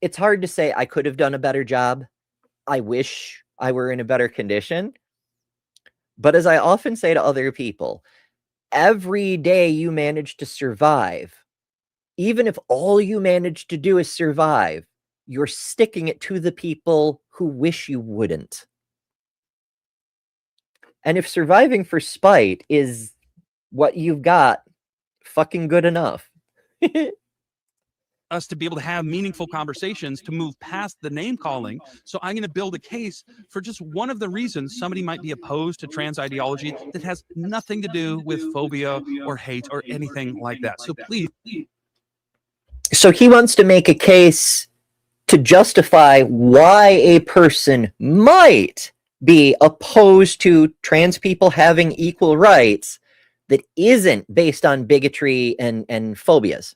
it's hard to say I could have done a better job. I wish I were in a better condition. But as I often say to other people, every day you manage to survive, even if all you manage to do is survive, you're sticking it to the people who wish you wouldn't. And if surviving for spite is what you've got, fucking good enough. Us to be able to have meaningful conversations to move past the name calling. So I'm going to build a case for just one of the reasons somebody might be opposed to trans ideology that has nothing to do with phobia or hate or anything like that. So please. So he wants to make a case to justify why a person might be opposed to trans people having equal rights that isn't based on bigotry and phobias.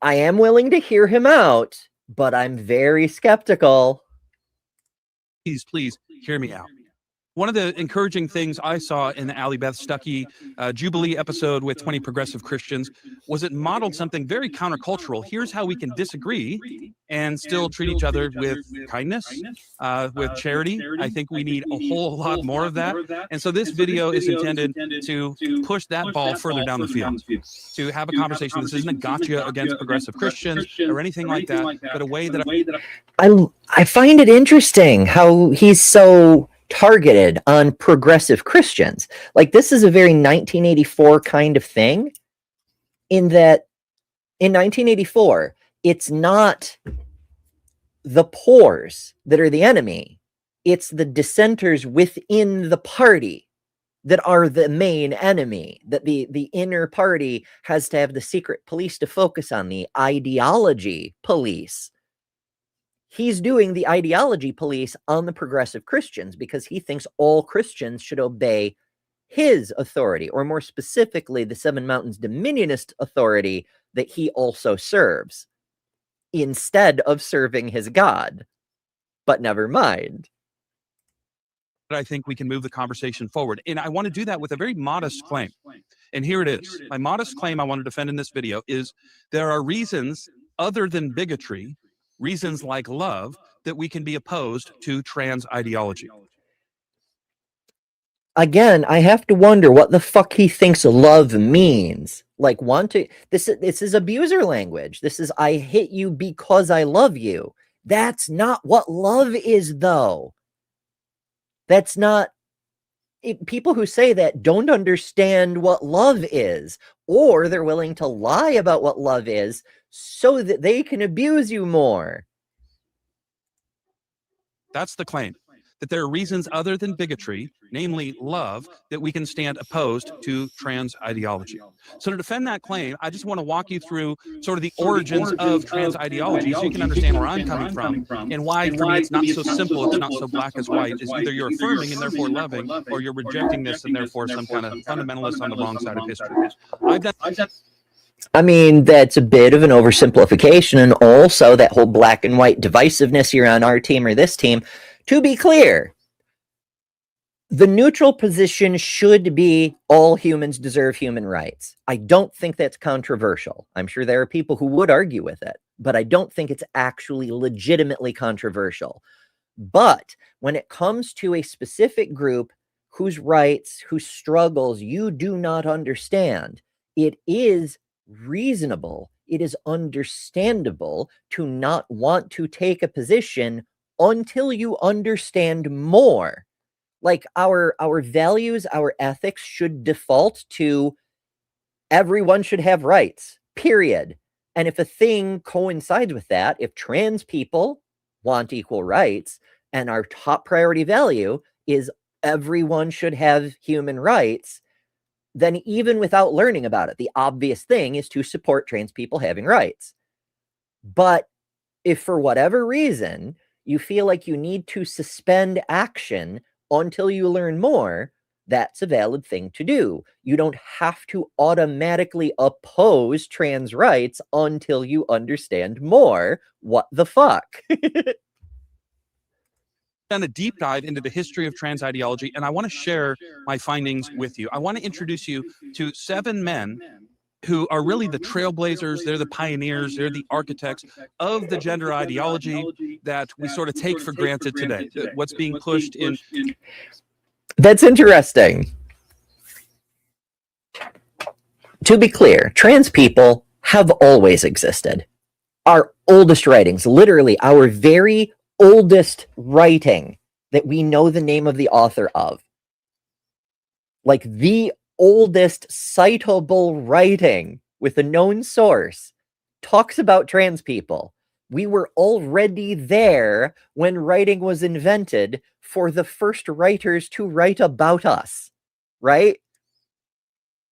I am willing to hear him out, but I'm very skeptical. Please hear me out. One of the encouraging things I saw in the Allie Beth Stuckey Jubilee episode with 20 progressive Christians was it modeled something very countercultural. Here's how we can disagree and still treat each other with kindness, with charity. I think we need a whole lot more of that. And so this video is intended to push that ball further down the field, to have a conversation. This isn't a gotcha against progressive Christians or anything like that, but a way that I find it interesting how he's so targeted on progressive Christians. Like, this is a very 1984 kind of thing, in that in 1984, it's not the poors that are the enemy. It's the dissenters within the party that are the main enemy, that the inner party has to have the secret police to focus on, the ideology police. He's doing the ideology police on the progressive Christians because he thinks all Christians should obey his authority, or more specifically, the Seven Mountains Dominionist authority that he also serves, instead of serving his God. But never mind. I think we can move the conversation forward. And I want to do that with a very modest claim. And here it is. My modest claim I want to defend in this video is there are reasons other than bigotry, reasons like love, that we can be opposed to trans ideology. Again, I have to wonder what the fuck he thinks love means. Like, this is abuser language. This is, I hit you because I love you. That's not what love is, though. That's not... People who say that don't understand what love is, or they're willing to lie about what love is so that they can abuse you more. That's the claim, that there are reasons other than bigotry, namely love, that we can stand opposed to trans ideology. So to defend that claim, I just want to walk you through sort of the origins of trans ideology so you can understand where I'm coming from and why for me it's not so simple, it's not so black as white. It's either you're affirming and therefore loving, or you're rejecting this and therefore some kind of fundamentalist on the wrong side of history. I mean, that's a bit of an oversimplification, and also that whole black and white divisiveness, you're on our team or this team. To be clear, the neutral position should be all humans deserve human rights. I don't think that's controversial. I'm sure there are people who would argue with it, but I don't think it's actually legitimately controversial. But when it comes to a specific group whose rights, whose struggles you do not understand, it is reasonable, it is understandable to not want to take a position until you understand more. Like, our values, our ethics should default to everyone should have rights, period. And if a thing coincides with that, if trans people want equal rights and our top priority value is everyone should have human rights, then even without learning about it, the obvious thing is to support trans people having rights. But If for whatever reason you feel like you need to suspend action until you learn more, that's a valid thing to do. You don't have to automatically oppose trans rights until you understand more. What the fuck? Done a deep dive into the history of trans ideology, and I want to share my findings with you. I want to introduce you to 7 men who are really the trailblazers. They're the pioneers. They're the architects of the gender ideology that we sort of take for granted today. What's being pushed in. That's interesting. To be clear, trans people have always existed. Our oldest writings, literally our very oldest writing that we know the name of the author of, like the oldest citable writing with a known source, talks about trans people. We were already there when writing was invented for the first writers to write about us, right?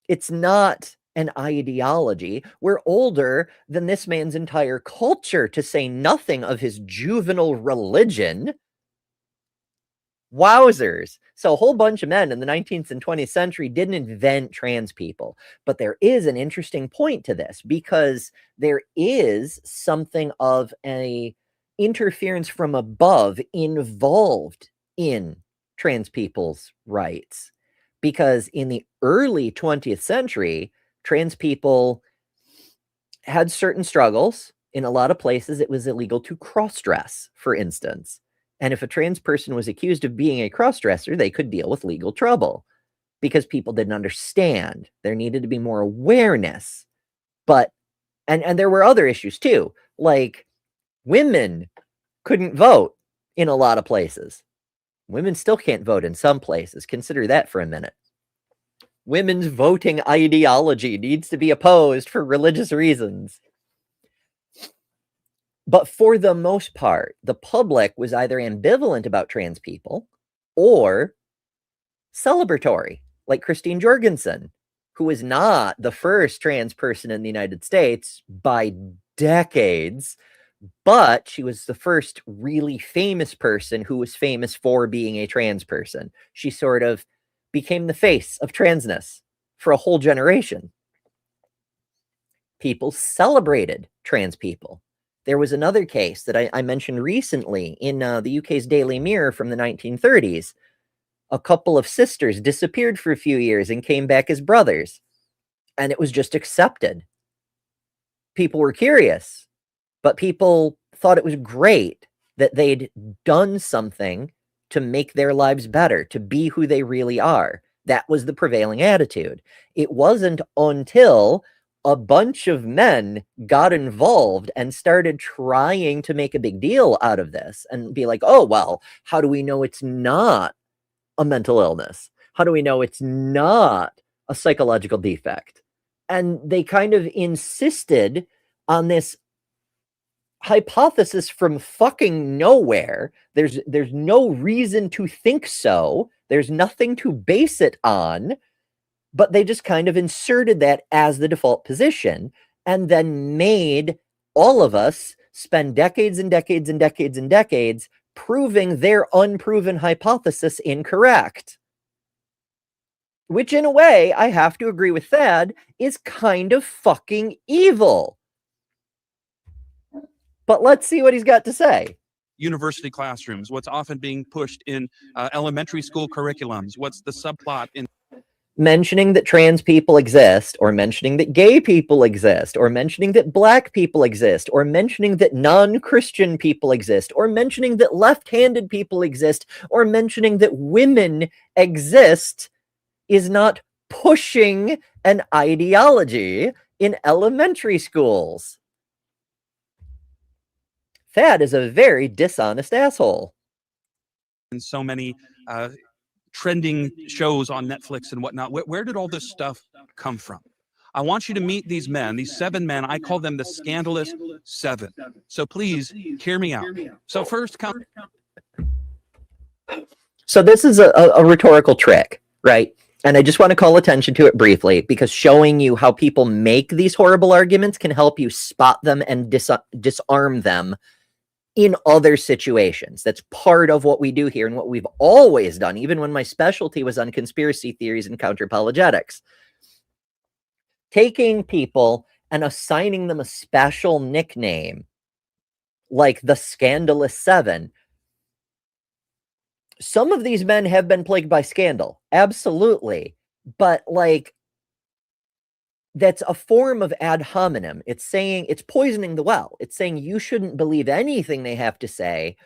It's not an ideology. We're older than this man's entire culture, to say nothing of his juvenile religion. Wowzers. So a whole bunch of men in the 19th and 20th century didn't invent trans people. But there is an interesting point to this, because there is something of a interference from above involved in trans people's rights. Because in the early 20th century, trans people had certain struggles. In a lot of places, it was illegal to cross-dress, for instance. And if a trans person was accused of being a cross-dresser, they could deal with legal trouble because people didn't understand. There needed to be more awareness. But, and there were other issues too, like women couldn't vote in a lot of places. Women still can't vote in some places. Consider that for a minute. Women's voting ideology needs to be opposed for religious reasons. But for the most part, the public was either ambivalent about trans people or celebratory, like Christine Jorgensen, who was not the first trans person in the United States by decades, but she was the first really famous person who was famous for being a trans person. She sort of became the face of transness for a whole generation. People celebrated trans people. There was another case that I mentioned recently in the UK's Daily Mirror from the 1930s. A couple of sisters disappeared for a few years and came back as brothers. And it was just accepted. People were curious, but people thought it was great that they'd done something to make their lives better, to be who they really are. That was the prevailing attitude. It wasn't until a bunch of men got involved and started trying to make a big deal out of this and be like, oh, well, how do we know it's not a mental illness? How do we know it's not a psychological defect? And they kind of insisted on this hypothesis from fucking nowhere. There's no reason to think so. There's nothing to base it on. But they just kind of inserted that as the default position and then made all of us spend decades and decades and decades and decades proving their unproven hypothesis incorrect. Which, in a way, I have to agree with Thad, is kind of fucking evil. But let's see what he's got to say. University classrooms, what's often being pushed in elementary school curriculums, what's the subplot in mentioning that trans people exist, or mentioning that gay people exist, or mentioning that black people exist, or mentioning that non-Christian people exist, or mentioning that left-handed people exist, or mentioning that women exist is not pushing an ideology in elementary schools. Thad is a very dishonest asshole. And so many trending shows on Netflix and whatnot. Where did all this stuff come from? I want you to meet these men, these 7 men. I call them the scandalous 7. So please hear me out. So first come. So this is a rhetorical trick, right? And I just want to call attention to it briefly, because showing you how people make these horrible arguments can help you spot them and disarm them in other situations. That's part of what we do here and what we've always done, even when my specialty was on conspiracy theories and counter-apologetics. Taking people and assigning them a special nickname, like the Scandalous Seven. Some of these men have been plagued by scandal, absolutely. But like, that's a form of ad hominem. It's saying, it's poisoning the well. It's saying you shouldn't believe anything they have to say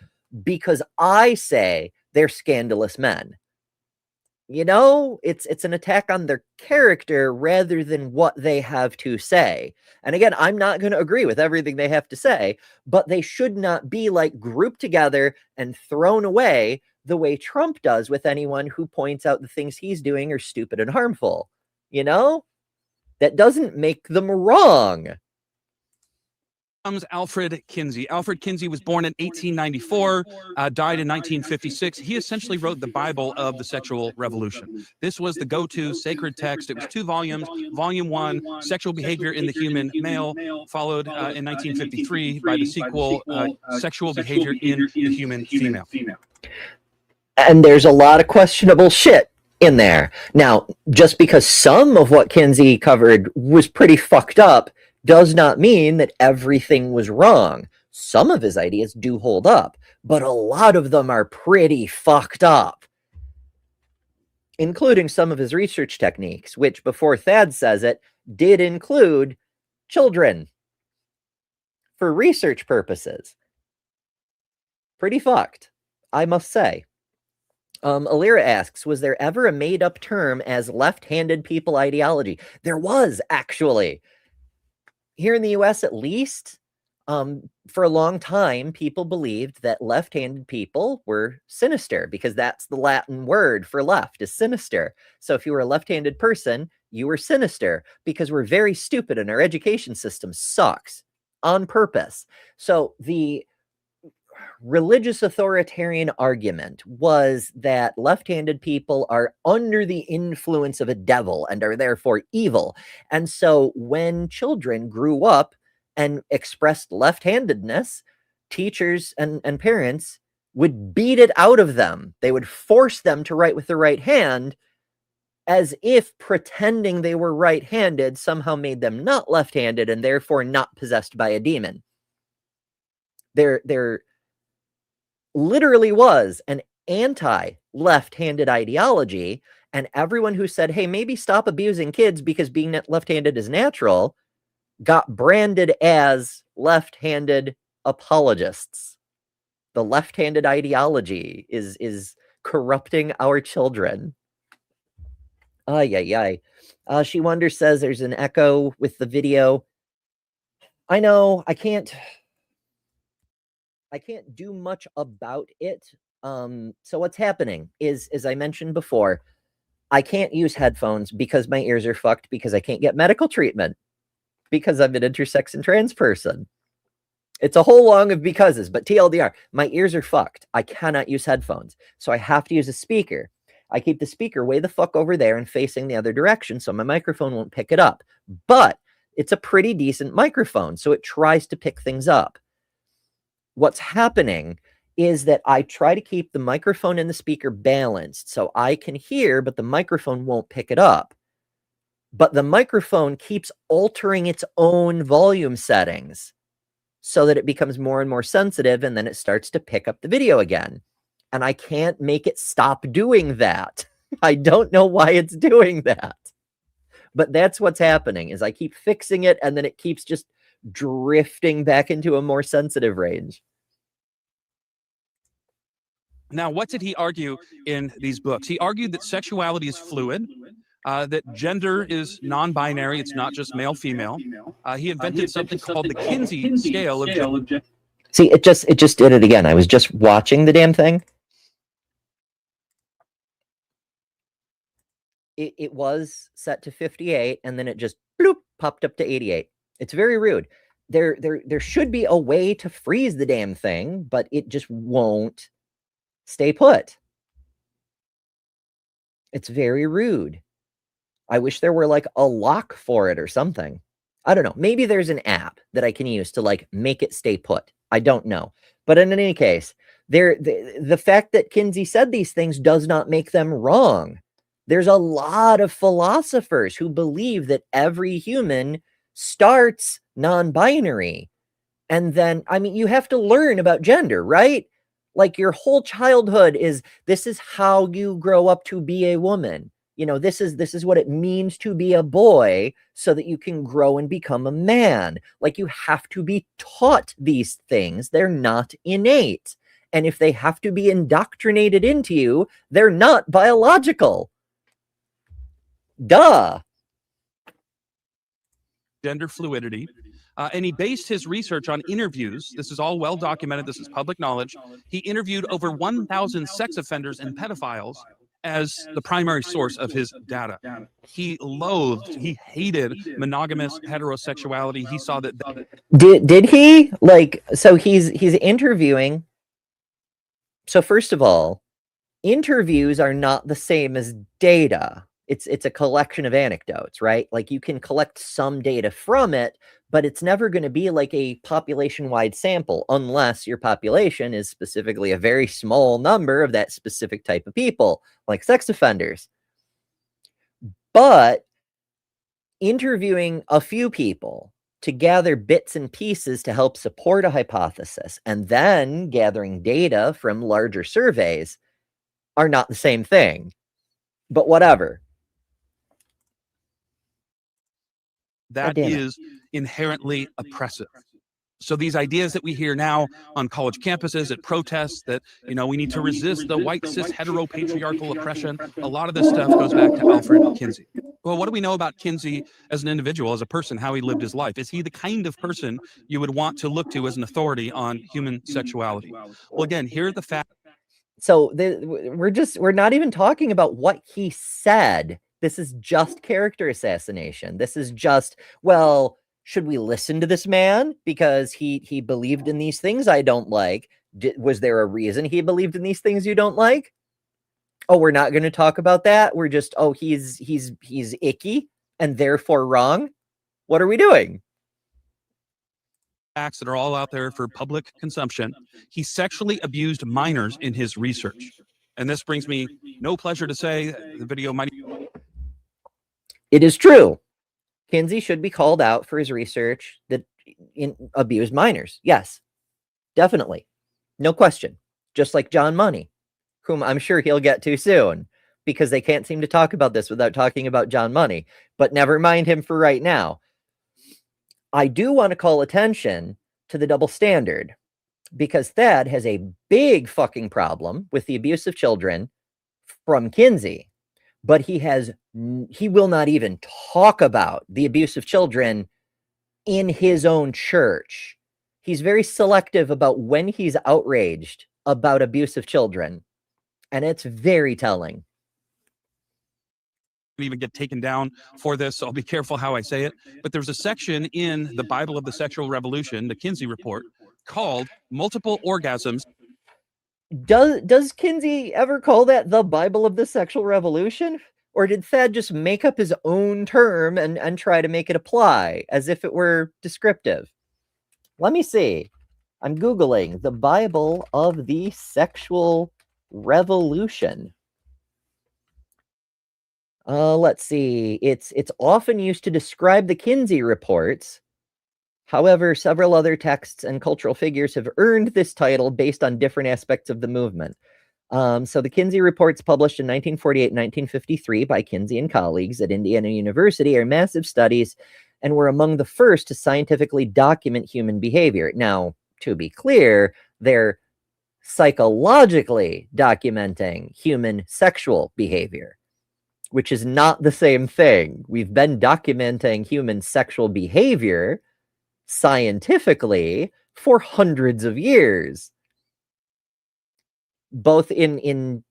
because I say they're scandalous men. You know, it's an attack on their character rather than what they have to say. And again, I'm not going to agree with everything they have to say, but they should not be like grouped together and thrown away the way Trump does with anyone who points out the things he's doing are stupid and harmful. You know, that doesn't make them wrong. Alfred Kinsey. Alfred Kinsey was born in 1894, died in 1956. He essentially wrote the Bible of the sexual revolution. This was the go-to sacred text. It was 2 volumes. Volume 1, Sexual Behavior in the Human Male, followed in 1953 by the sequel, Sexual Behavior in the Human Female. And there's a lot of questionable shit in there. Now, just because some of what Kinsey covered was pretty fucked up does not mean that everything was wrong. Some of his ideas do hold up, but a lot of them are pretty fucked up, including some of his research techniques, which, before Thad says it, did include children for research purposes. Pretty fucked, I must say. Alira asks, was there ever a made-up term as left-handed people ideology? There was, actually. Here in the US, at least, for a long time, people believed that left-handed people were sinister because that's the Latin word for left, is sinister. So if you were a left-handed person, you were sinister because we're very stupid and our education system sucks on purpose. So the religious authoritarian argument was that left-handed people are under the influence of a devil and are therefore evil. And so when children grew up and expressed left-handedness, teachers and parents would beat it out of them. They would force them to write with the right hand, as if pretending they were right-handed somehow made them not left-handed and therefore not possessed by a demon. There literally was an anti-left-handed ideology, and everyone who said, hey, maybe stop abusing kids because being left-handed is natural, got branded as left-handed apologists. The left-handed ideology is corrupting our children. She Wonders says there's an echo with the video. I know, I can't do much about it. So what's happening is, as I mentioned before, I can't use headphones because my ears are fucked because I can't get medical treatment because I'm an intersex and trans person. It's a whole long of becauses, but TLDR, my ears are fucked. I cannot use headphones. So I have to use a speaker. I keep the speaker way the fuck over there and facing the other direction so my microphone won't pick it up. But it's a pretty decent microphone, so it tries to pick things up. What's happening is that I try to keep the microphone and the speaker balanced so I can hear, but the microphone won't pick it up. But the microphone keeps altering its own volume settings so that it becomes more and more sensitive, and then it starts to pick up the video again. And I can't make it stop doing that. I don't know why it's doing that. But that's what's happening, is I keep fixing it, and then it keeps just drifting back into a more sensitive range. Now, what did he argue in these books? He argued that sexuality is fluid, that gender is non-binary, it's not just male-female. He invented something called the Kinsey scale of gender. See, it just did it again. I was just watching the damn thing. It was set to 58, and then it just bloop, popped up to 88. It's very rude. There should be a way to freeze the damn thing, but it just won't stay put. It's very rude. I wish there were like a lock for it or something. I don't know. Maybe there's an app that I can use to like make it stay put. I don't know. But in any case, the fact that Kinsey said these things does not make them wrong. There's a lot of philosophers who believe that every human starts non-binary. And then, I mean, you have to learn about gender, right? Like your whole childhood this is how you grow up to be a woman. You know, this is what it means to be a boy so that you can grow and become a man. Like you have to be taught these things. They're not innate. And if they have to be indoctrinated into you, they're not biological. Duh. Gender fluidity. And he based his research on interviews. This is all well documented. This is public knowledge. He interviewed over 1,000 sex offenders and pedophiles as the primary source of his data. He hated monogamous heterosexuality. He saw that. Did he? Like, so he's interviewing. So first of all, interviews are not the same as data. It's a collection of anecdotes, right? Like you can collect some data from it, but it's never going to be like a population-wide sample unless your population is specifically a very small number of that specific type of people, like sex offenders. But interviewing a few people to gather bits and pieces to help support a hypothesis, and then gathering data from larger surveys are not the same thing. But whatever. That is inherently oppressive. So these ideas that we hear now on college campuses at protests that, you know, we need to resist the white cis heteropatriarchal oppression, a lot of this stuff goes back to Alfred Kinsey. Well, what do we know about Kinsey as an individual, as a person, how he lived his life? Is he the kind of person you would want to look to as an authority on human sexuality? Well, again, here are the facts. So we're not even talking about what he said. This is just character assassination. This is just, well, should we listen to this man because he believed in these things I don't like? Was there a reason he believed in these things you don't like? Oh, we're not going to talk about that. We're just, oh, he's icky and therefore wrong. What are we doing? Facts that are all out there for public consumption. He sexually abused minors in his research. And this brings me no pleasure to say the video might. It is true. Kinsey should be called out for his research that abused minors. Yes, definitely. No question. Just like John Money, whom I'm sure he'll get to soon, because they can't seem to talk about this without talking about John Money. But never mind him for right now. I do want to call attention to the double standard, because Thad has a big fucking problem with the abuse of children from Kinsey, but he will not even talk about the abuse of children in his own church. He's very selective about when he's outraged about abuse of children, and it's very telling. Even get taken down for this, so I'll be careful how I say it. But there's a section in the Bible of the Sexual Revolution, the Kinsey Report, called Multiple Orgasms. Does Kinsey ever call that the Bible of the Sexual Revolution? Or did Thad just make up his own term and try to make it apply as if it were descriptive? Let me see. I'm Googling the Bible of the Sexual Revolution. Let's see. It's often used to describe the Kinsey reports. However, several other texts and cultural figures have earned this title based on different aspects of the movement. So the Kinsey reports, published in 1948 and 1953 by Kinsey and colleagues at Indiana University, are massive studies and were among the first to scientifically document human behavior. Now, to be clear, they're psychologically documenting human sexual behavior, which is not the same thing. We've been documenting human sexual behavior scientifically for hundreds of years, both in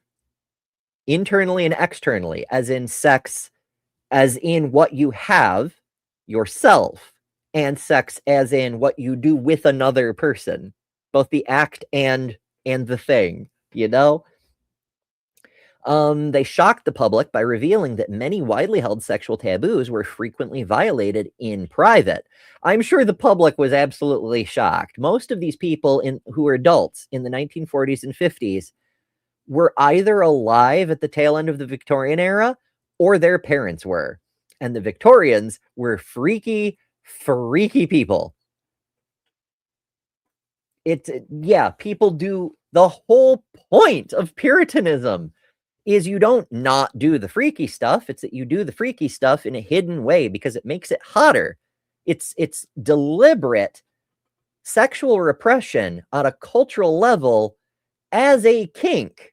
internally and externally, as in sex, as in what you have yourself, and sex as in what you do with another person, both the act and the thing, you know? They shocked the public by revealing that many widely held sexual taboos were frequently violated in private. I'm sure the public was absolutely shocked. Most of these people who were adults in the 1940s and 50s were either alive at the tail end of the Victorian era or their parents were. And the Victorians were freaky, freaky people. People do. The whole point of Puritanism is you don't not do the freaky stuff. It's that you do the freaky stuff in a hidden way because it makes it hotter. It's deliberate sexual repression on a cultural level as a kink.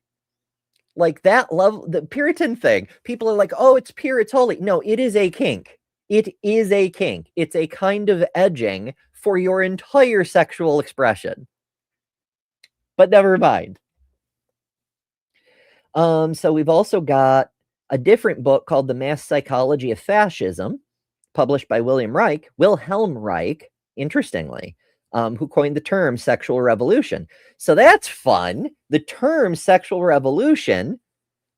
Like that level, the Puritan thing, people are like, oh, it's pure, it's holy. No, it is a kink. It is a kink. It's a kind of edging for your entire sexual expression. But never mind. So we've also got a different book called The Mass Psychology of Fascism, published by Wilhelm Reich, interestingly, who coined the term sexual revolution. So that's fun. The term sexual revolution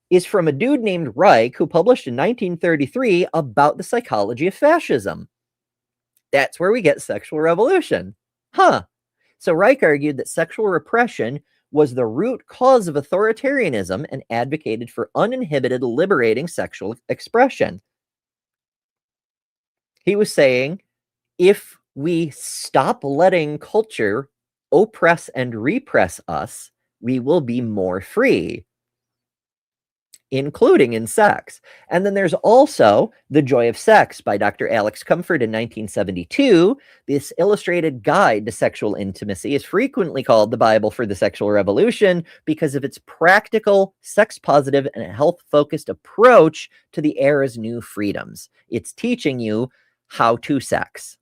is from a dude named Reich who published in 1933 about the psychology of fascism. That's where we get sexual revolution. Huh. So Reich argued that sexual repression was the root cause of authoritarianism and advocated for uninhibited, liberating sexual expression. He was saying, if we stop letting culture oppress and repress us, we will be more free, including in sex. And then there's also The Joy of Sex by Dr. Alex Comfort in 1972. This illustrated guide to sexual intimacy is frequently called the Bible for the Sexual Revolution because of its practical, sex-positive, and health-focused approach to the era's new freedoms. It's teaching you how to sex.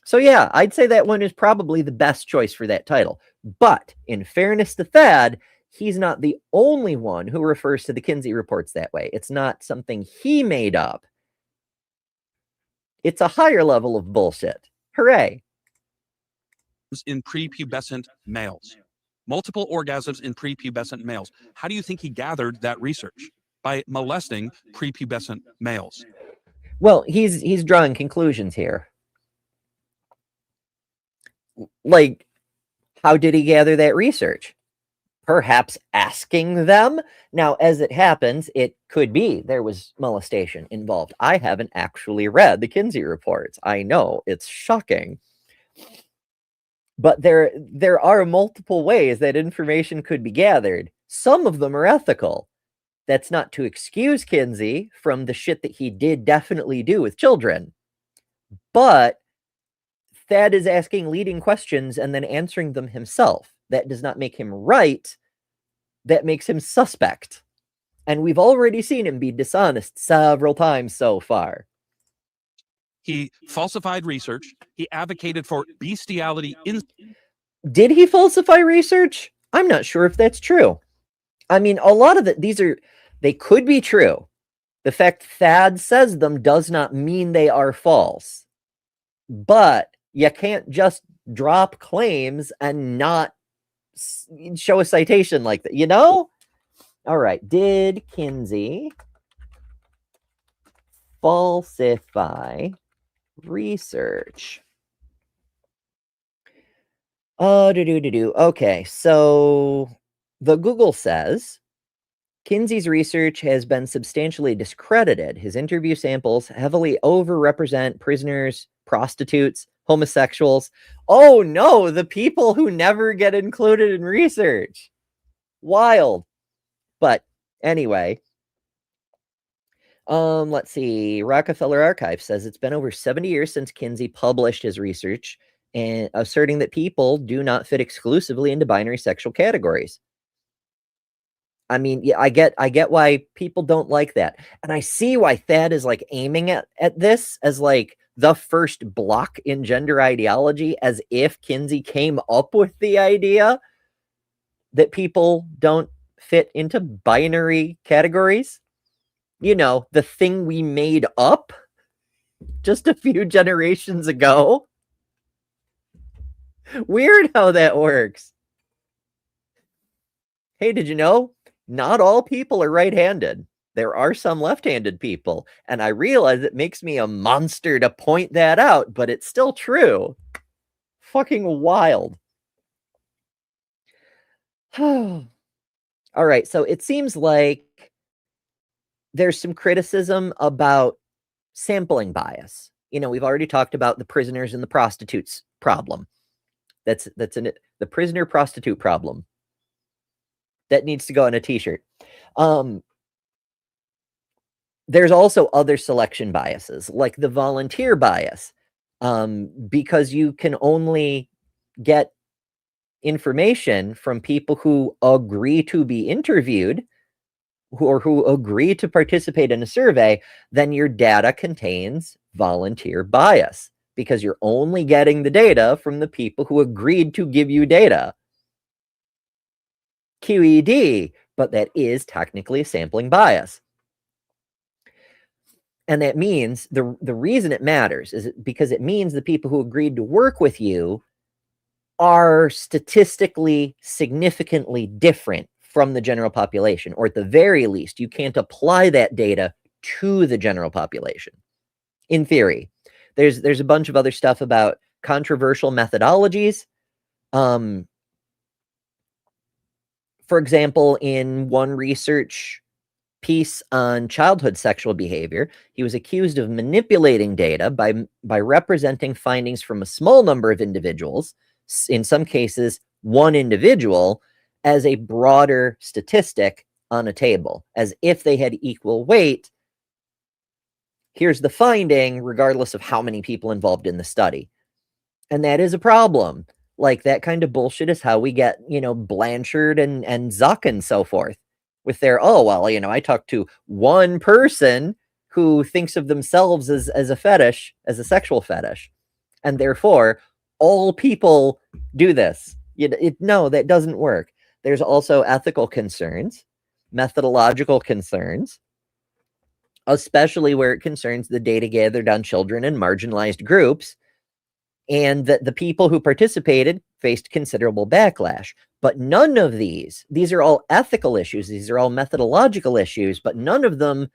So yeah, I'd say that one is probably the best choice for that title. But in fairness to Thad, he's not the only one who refers to the Kinsey reports that way. It's not something he made up. It's a higher level of bullshit. Hooray. In prepubescent males. Multiple orgasms in prepubescent males. How do you think he gathered that research? By molesting prepubescent males. Well, he's drawing conclusions here. Like, how did he gather that research? Perhaps asking them. Now, as it happens, it could be there was molestation involved. I haven't actually read the Kinsey reports. I know, it's shocking. But there are multiple ways that information could be gathered. Some of them are ethical. That's not to excuse Kinsey from the shit that he did definitely do with children. But Thad is asking leading questions and then answering them himself. That does not make him right. That makes him suspect. And we've already seen him be dishonest several times so far. He falsified research. He advocated for bestiality. Did he falsify research? I'm not sure if that's true. I mean, a lot of they could be true. The fact Thad says them does not mean they are false. But you can't just drop claims and not show a citation like that, you know? All right. Did Kinsey falsify research? Okay, so the Google says Kinsey's research has been substantially discredited. His interview samples heavily overrepresent prisoners, prostitutes, homosexuals. Oh no, the people who never get included in research. Wild. But anyway, let's see. Rockefeller Archive says it's been over 70 years since Kinsey published his research and asserting that people do not fit exclusively into binary sexual categories. I mean, yeah, I get why people don't like that. And I see why Thad is like aiming at this as like the first block in gender ideology, as if Kinsey came up with the idea that people don't fit into binary categories. You know, the thing we made up just a few generations ago. Weird how that works. Hey, did you know not all people are right-handed. There are some left-handed people, and I realize it makes me a monster to point that out, but it's still true. Fucking wild. All right, so it seems like there's some criticism about sampling bias. You know, we've already talked about the prisoners and the prostitutes problem. That's the prisoner prostitute problem. That needs to go on a t-shirt. There's also other selection biases, like the volunteer bias, because you can only get information from people who agree to be interviewed or who agree to participate in a survey, then your data contains volunteer bias because you're only getting the data from the people who agreed to give you data. QED, but that is technically a sampling bias. And that means the reason it matters is because it means the people who agreed to work with you are statistically significantly different from the general population, or at the very least, you can't apply that data to the general population. In theory, there's a bunch of other stuff about controversial methodologies. For example, in one research piece on childhood sexual behavior, he was accused of manipulating data by representing findings from a small number of individuals, in some cases one individual, as a broader statistic on a table, as if they had equal weight. Here's the finding, regardless of how many people involved in the study. And that is a problem. Like, that kind of bullshit is how we get, you know, Blanchard and Zuck and so forth with their, oh, well, you know, I talked to one person who thinks of themselves as a fetish, as a sexual fetish, and therefore all people do this. No, that doesn't work. There's also ethical concerns, methodological concerns, especially where it concerns the data gathered on children and marginalized groups, and that the people who participated faced considerable backlash. But none of these are all ethical issues, these are all methodological issues, but none of them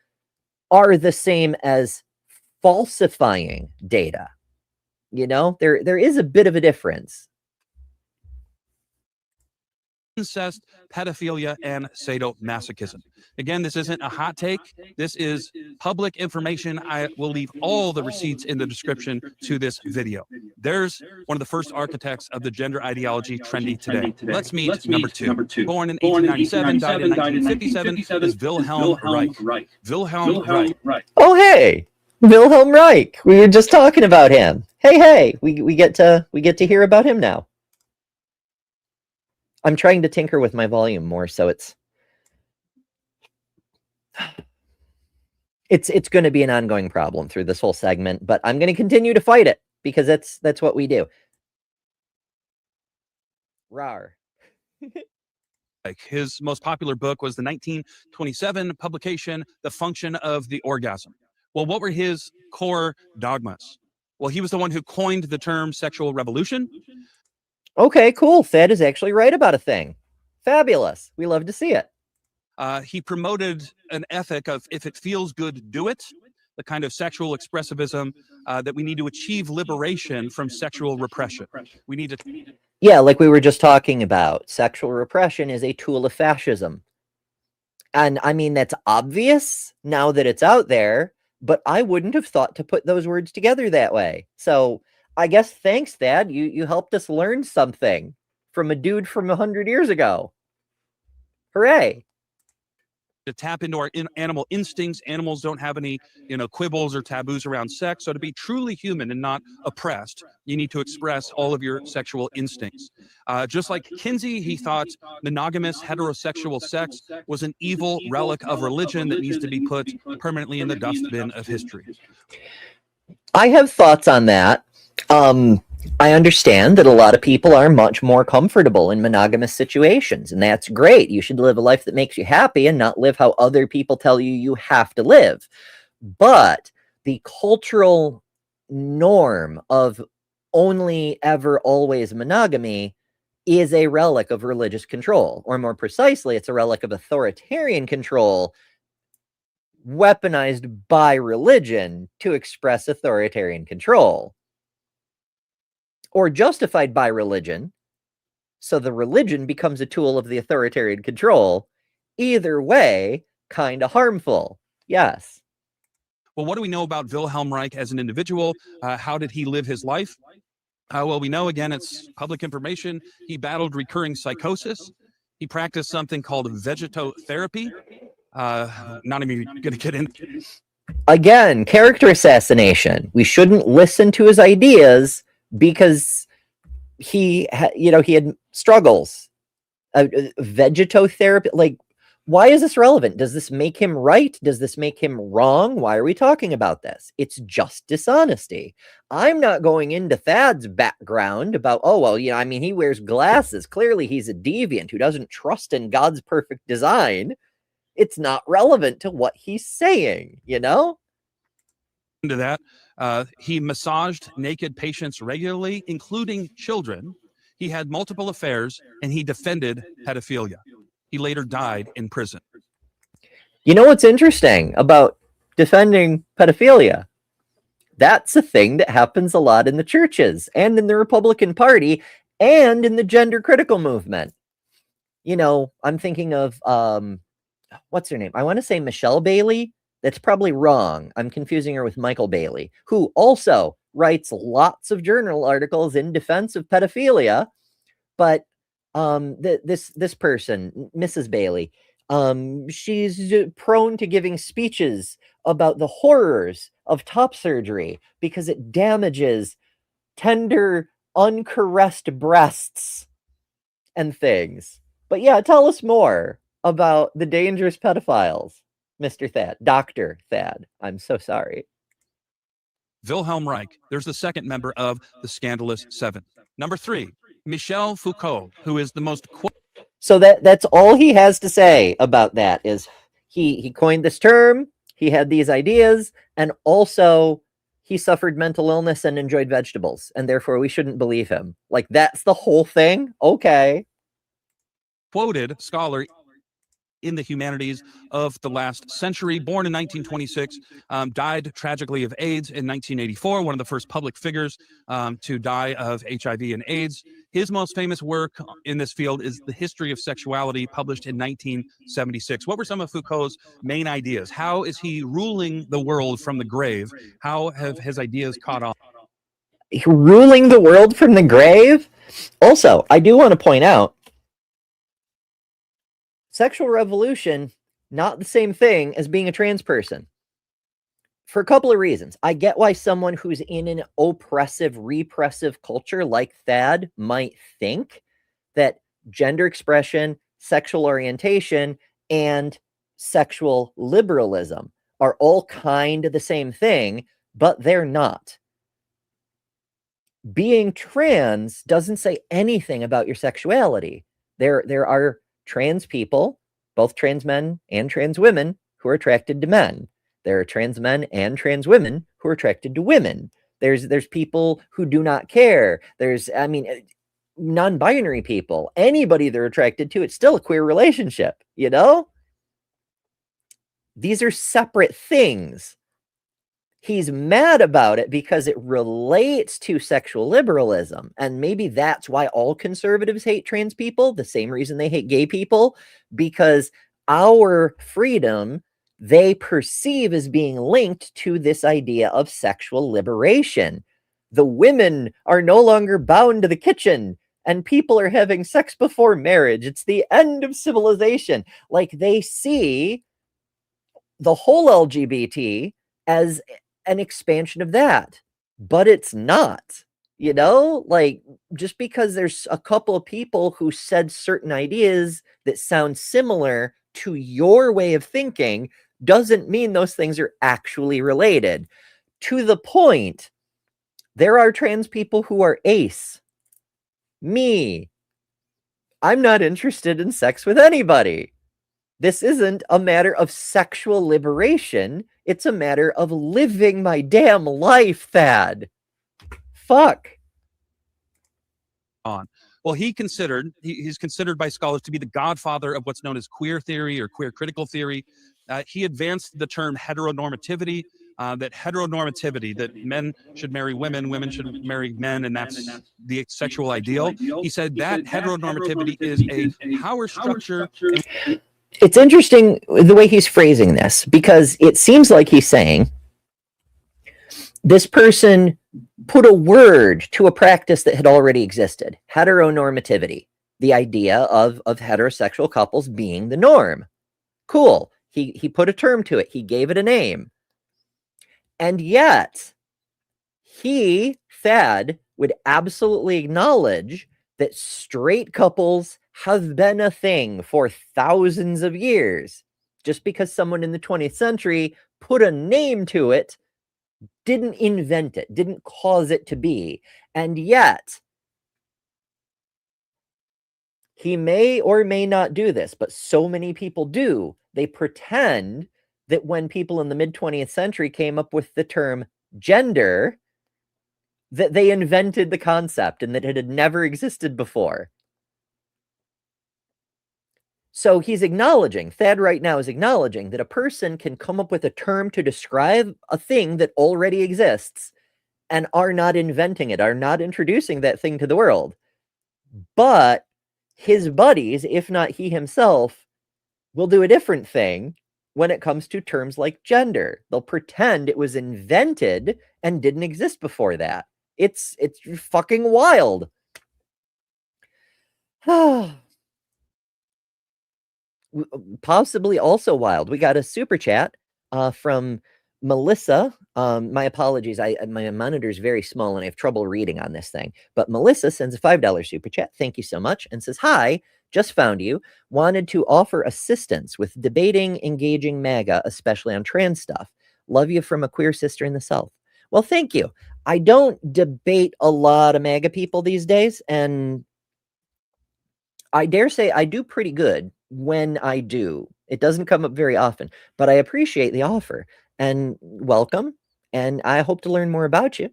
are the same as falsifying data. You know, there is a bit of a difference. Incest, pedophilia, and sadomasochism. Again, this isn't a hot take. This is public information. I will leave all the receipts in the description to this video. There's one of the first architects of the gender ideology trendy today. Let's meet number two. Born in 1897, died in 1957, is Wilhelm Reich. Wilhelm Reich. Oh, hey, Wilhelm Reich. We were just talking about him. Hey, we get to hear about him now. I'm trying to tinker with my volume more, so it's going to be an ongoing problem through this whole segment, but I'm going to continue to fight it because that's what we do. Rawr. His most popular book was the 1927 publication, The Function of the Orgasm. Well, what were his core dogmas? Well, he was the one who coined the term sexual revolution. Okay, cool. Thad is actually right about a thing. Fabulous. We love to see it. He promoted an ethic of if it feels good, do it. The kind of sexual expressivism that we need to achieve liberation from sexual repression. We need to... Yeah, like we were just talking about. Sexual repression is a tool of fascism. And I mean, that's obvious now that it's out there, but I wouldn't have thought to put those words together that way. So I guess thanks, Thad. You helped us learn something from a dude from 100 years ago. Hooray. To tap into our animal instincts. Animals don't have any, quibbles or taboos around sex. So to be truly human and not oppressed, you need to express all of your sexual instincts. Just like Kinsey, he thought monogamous heterosexual sex was an evil relic of religion that needs to be put permanently in the dustbin of history. I have thoughts on that. I understand that a lot of people are much more comfortable in monogamous situations, and that's great. You should live a life that makes you happy and not live how other people tell you you have to live. But the cultural norm of only, ever, always monogamy is a relic of religious control, or more precisely, it's a relic of authoritarian control weaponized by religion to express authoritarian control, or justified by religion, so the religion becomes a tool of the authoritarian control. Either way, kind of harmful. Yes. Well, what do we know about Wilhelm Reich as an individual? How did he live his life? Well, we know, again, it's public information. He battled recurring psychosis. He practiced something called vegetotherapy. Not even going to get into. Again, character assassination. We shouldn't listen to his ideas because he had struggles. Vegetotherapy, like, why is this relevant? Does this make him right? Does this make him wrong? Why are we talking about this? It's just dishonesty. I'm not going into Thad's background about, oh, well, I mean, he wears glasses. Clearly, he's a deviant who doesn't trust in God's perfect design. It's not relevant to what he's saying, Into that, he massaged naked patients regularly, including children. He had multiple affairs, and he defended pedophilia. He later died in prison. You know what's interesting about defending pedophilia? That's a thing that happens a lot in the churches and in the Republican Party and in the gender critical movement. I'm thinking of, what's her name? I want to say Michelle Bailey. That's probably wrong. I'm confusing her with Michael Bailey, who also writes lots of journal articles in defense of pedophilia. But this person, Mrs. Bailey, she's prone to giving speeches about the horrors of top surgery because it damages tender, uncaressed breasts and things. But yeah, tell us more about the dangerous pedophiles, Mr. Thad, Dr. Thad. I'm so sorry. Wilhelm Reich. There's the second member of the Scandalous Seven. Number 3, Michel Foucault, who is the most... So that's all he has to say about that is he coined this term, he had these ideas, and also he suffered mental illness and enjoyed vegetables, and therefore we shouldn't believe him. Like, that's the whole thing? Okay. Quoted scholar in the humanities of the last century, born in 1926, died tragically of AIDS in 1984, one of the first public figures to die of HIV and AIDS. His most famous work in this field is The History of Sexuality, published in 1976. What were some of Foucault's main ideas? How is he ruling the world from the grave? How have his ideas caught on? Ruling the world from the grave? Also, I do want to point out, sexual revolution, not the same thing as being a trans person. For a couple of reasons. I get why someone who's in an oppressive, repressive culture like Thad might think that gender expression, sexual orientation, and sexual liberalism are all kind of the same thing, but they're not. Being trans doesn't say anything about your sexuality. There are trans people, both trans men and trans women, who are attracted to men. There are trans men and trans women who are attracted to women. There's people who do not care. There's, non-binary people. Anybody they're attracted to, it's still a queer relationship, These are separate things. He's mad about it because it relates to sexual liberalism. And maybe that's why all conservatives hate trans people, the same reason they hate gay people, because our freedom they perceive as being linked to this idea of sexual liberation. The women are no longer bound to the kitchen, and people are having sex before marriage. It's the end of civilization. Like, they see the whole LGBT as an expansion of that, but it's not. Like, just because there's a couple of people who said certain ideas that sound similar to your way of thinking doesn't mean those things are actually related. To the point, there are trans people who are ace. Me. I'm not interested in sex with anybody. This isn't a matter of sexual liberation. It's a matter of living my damn life, Thad. Fuck. On. Well, he's considered by scholars to be the godfather of what's known as queer theory or queer critical theory. He advanced the term heteronormativity, that men should marry women, women should marry men, and that's the sexual ideal. He said that heteronormativity is a power structure. It's interesting the way he's phrasing this, because it seems like he's saying this person put a word to a practice that had already existed. Heteronormativity, the idea of heterosexual couples being the norm. Cool. He put a term to it. He gave it a name. And yet, Thad, would absolutely acknowledge that straight couples have been a thing for thousands of years. Just because someone in the 20th century put a name to it didn't invent it, didn't cause it to be. And yet, he may or may not do this, but so many people do. They pretend that when people in the mid-20th century came up with the term gender, that they invented the concept and that it had never existed before. So he's acknowledging, Thad right now is acknowledging that a person can come up with a term to describe a thing that already exists and are not inventing it, are not introducing that thing to the world. But his buddies, if not he himself, will do a different thing when it comes to terms like gender. They'll pretend it was invented and didn't exist before that. It's fucking wild. Possibly also wild. We got a super chat from Melissa. My apologies. My monitor is very small and I have trouble reading on this thing. But Melissa sends a $5 super chat. Thank you so much. And says, hi, just found you. Wanted to offer assistance with debating, engaging MAGA, especially on trans stuff. Love you from a queer sister in the South. Well, thank you. I don't debate a lot of MAGA people these days. And I dare say I do pretty good when I do. It doesn't come up very often, but I appreciate the offer and welcome. And I hope to learn more about you.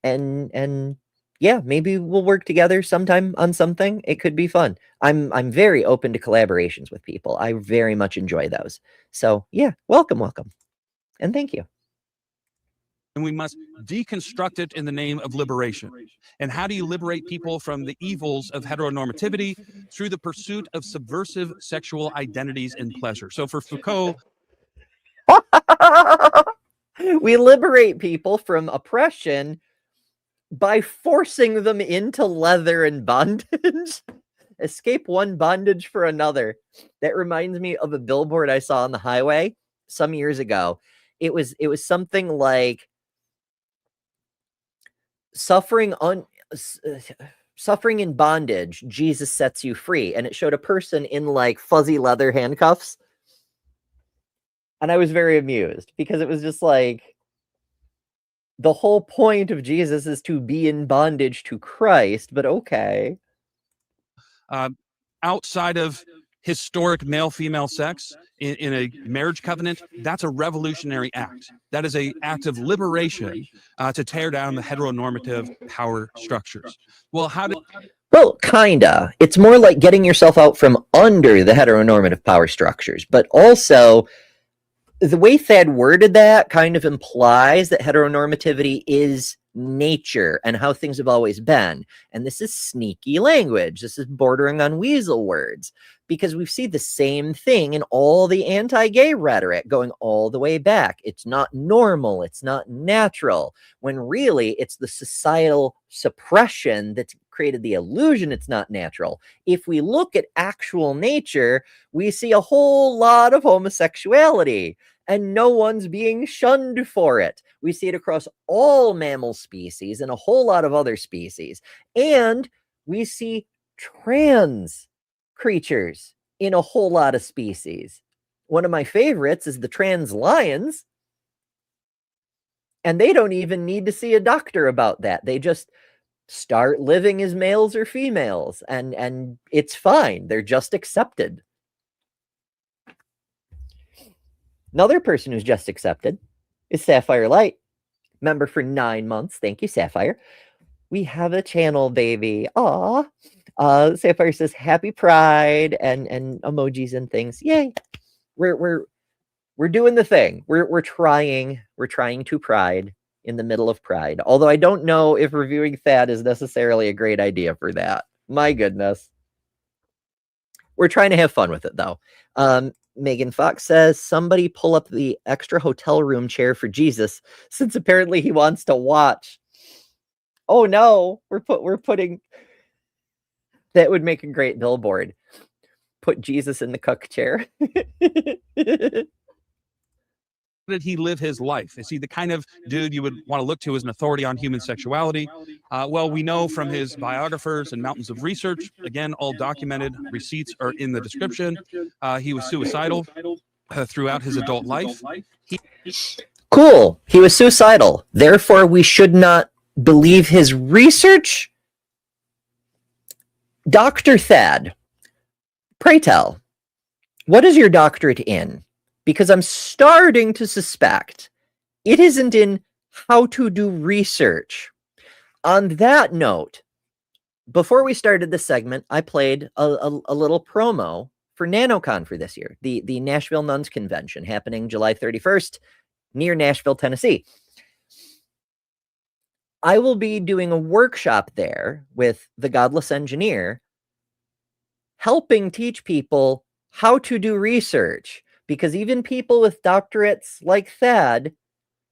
And yeah, maybe we'll work together sometime on something. It could be fun. I'm very open to collaborations with people. I very much enjoy those. So yeah, welcome. And thank you. And we must deconstruct it in the name of liberation. And how do you liberate people from the evils of heteronormativity? Through the pursuit of subversive sexual identities and pleasure. So for Foucault, we liberate people from oppression by forcing them into leather and bondage. Escape one bondage for another. That reminds me of a billboard I saw on the highway some years ago. It was something like suffering in bondage, Jesus sets you free. And it showed a person in like fuzzy leather handcuffs. And I was very amused because it was just like, the whole point of Jesus is to be in bondage to Christ, but okay. Outside of historic male-female sex in a marriage covenant, that's a revolutionary act. That is an act of liberation to tear down the heteronormative power structures. Well, Well, kinda. It's more like getting yourself out from under the heteronormative power structures, but also the way Thad worded that kind of implies that heteronormativity is nature and how things have always been. And this is sneaky language. This is bordering on weasel words, because we see the same thing in all the anti-gay rhetoric going all the way back. It's not normal. It's not natural, when really it's the societal suppression that's created the illusion it's not natural. If we look at actual nature, we see a whole lot of homosexuality, and no one's being shunned for it. We see it across all mammal species and a whole lot of other species. And we see trans creatures in a whole lot of species. One of my favorites is the trans lions. And they don't even need to see a doctor about that. They just start living as males or females, and it's fine. They're just accepted. Another person who's just accepted is Sapphire Light, member for 9 months. Thank you, Sapphire. We have a channel, baby. Aw. Sapphire says happy Pride and emojis and things. Yay. We're doing the thing. We're trying to Pride in the middle of Pride. Although I don't know if reviewing Thad is necessarily a great idea for that. My goodness. We're trying to have fun with it though. Megan Fox says somebody pull up the extra hotel room chair for Jesus, since apparently he wants to watch. Oh no, we're putting, that would make a great billboard. Put Jesus in the cook chair. Did he live his life? Is he the kind of dude you would want to look to as an authority on human sexuality? Well, we know from his biographers and mountains of research, again, all documented, receipts are in the description. He was suicidal throughout his adult life. Cool. He was suicidal. Therefore, we should not believe his research? Dr. Thad, pray tell, what is your doctorate in? Because I'm starting to suspect it isn't in how to do research. On that note, before we started this segment, I played a little promo for NanoCon for this year, the Nashville Nuns Convention happening July 31st near Nashville, Tennessee. I will be doing a workshop there with the Godless Engineer, helping teach people how to do research. Because even people with doctorates like Thad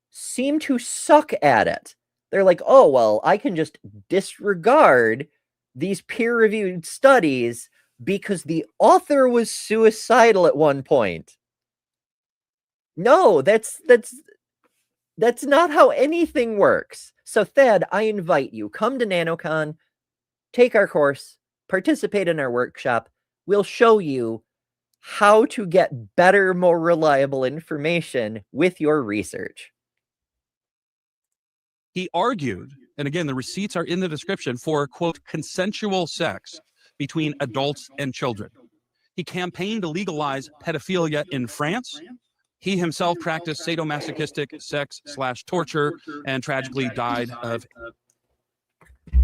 seem to suck at it. They're like, oh, well, I can just disregard these peer-reviewed studies because the author was suicidal at one point. No, that's not how anything works. So Thad, I invite you, come to NanoCon, take our course, participate in our workshop. We'll show you how to get better, more reliable information with your research. He argued, and again, the receipts are in the description, for, quote, consensual sex between adults and children. He campaigned to legalize pedophilia in France. He himself practiced sadomasochistic sex/torture and tragically died of.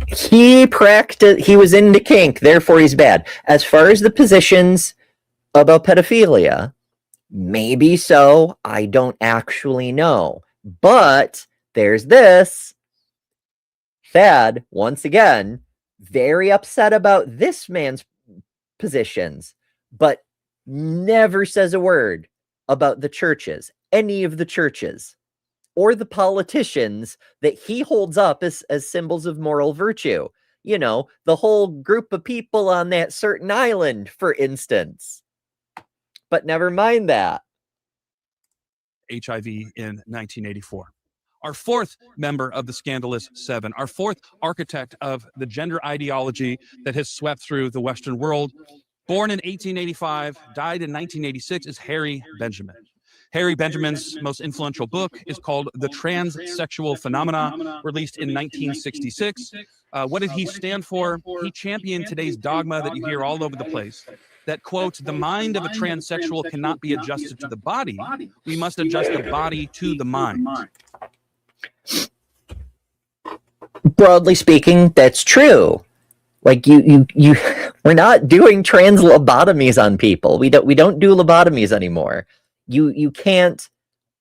He was into kink, therefore he's bad. As far as the positions about pedophilia, maybe so, I don't actually know. But there's this. Thad, once again, very upset about this man's positions, but never says a word about the churches, any of the churches, or the politicians that he holds up as symbols of moral virtue. You know, the whole group of people on that certain island, for instance. But never mind that. HIV in 1984. Our fourth member of the Scandalous Seven, our fourth architect of the gender ideology that has swept through the Western world, born in 1885, died in 1986, is Harry Benjamin. Harry Benjamin's most influential book is called The Transsexual Phenomena, released in 1966. What did he stand for? He championed today's dogma that you hear all over the place, that, quote, the mind of a transsexual cannot be adjusted to the body. We must adjust the body to the mind. Broadly speaking, that's true. Like you we're not doing trans lobotomies on people. We don't do lobotomies anymore. You can't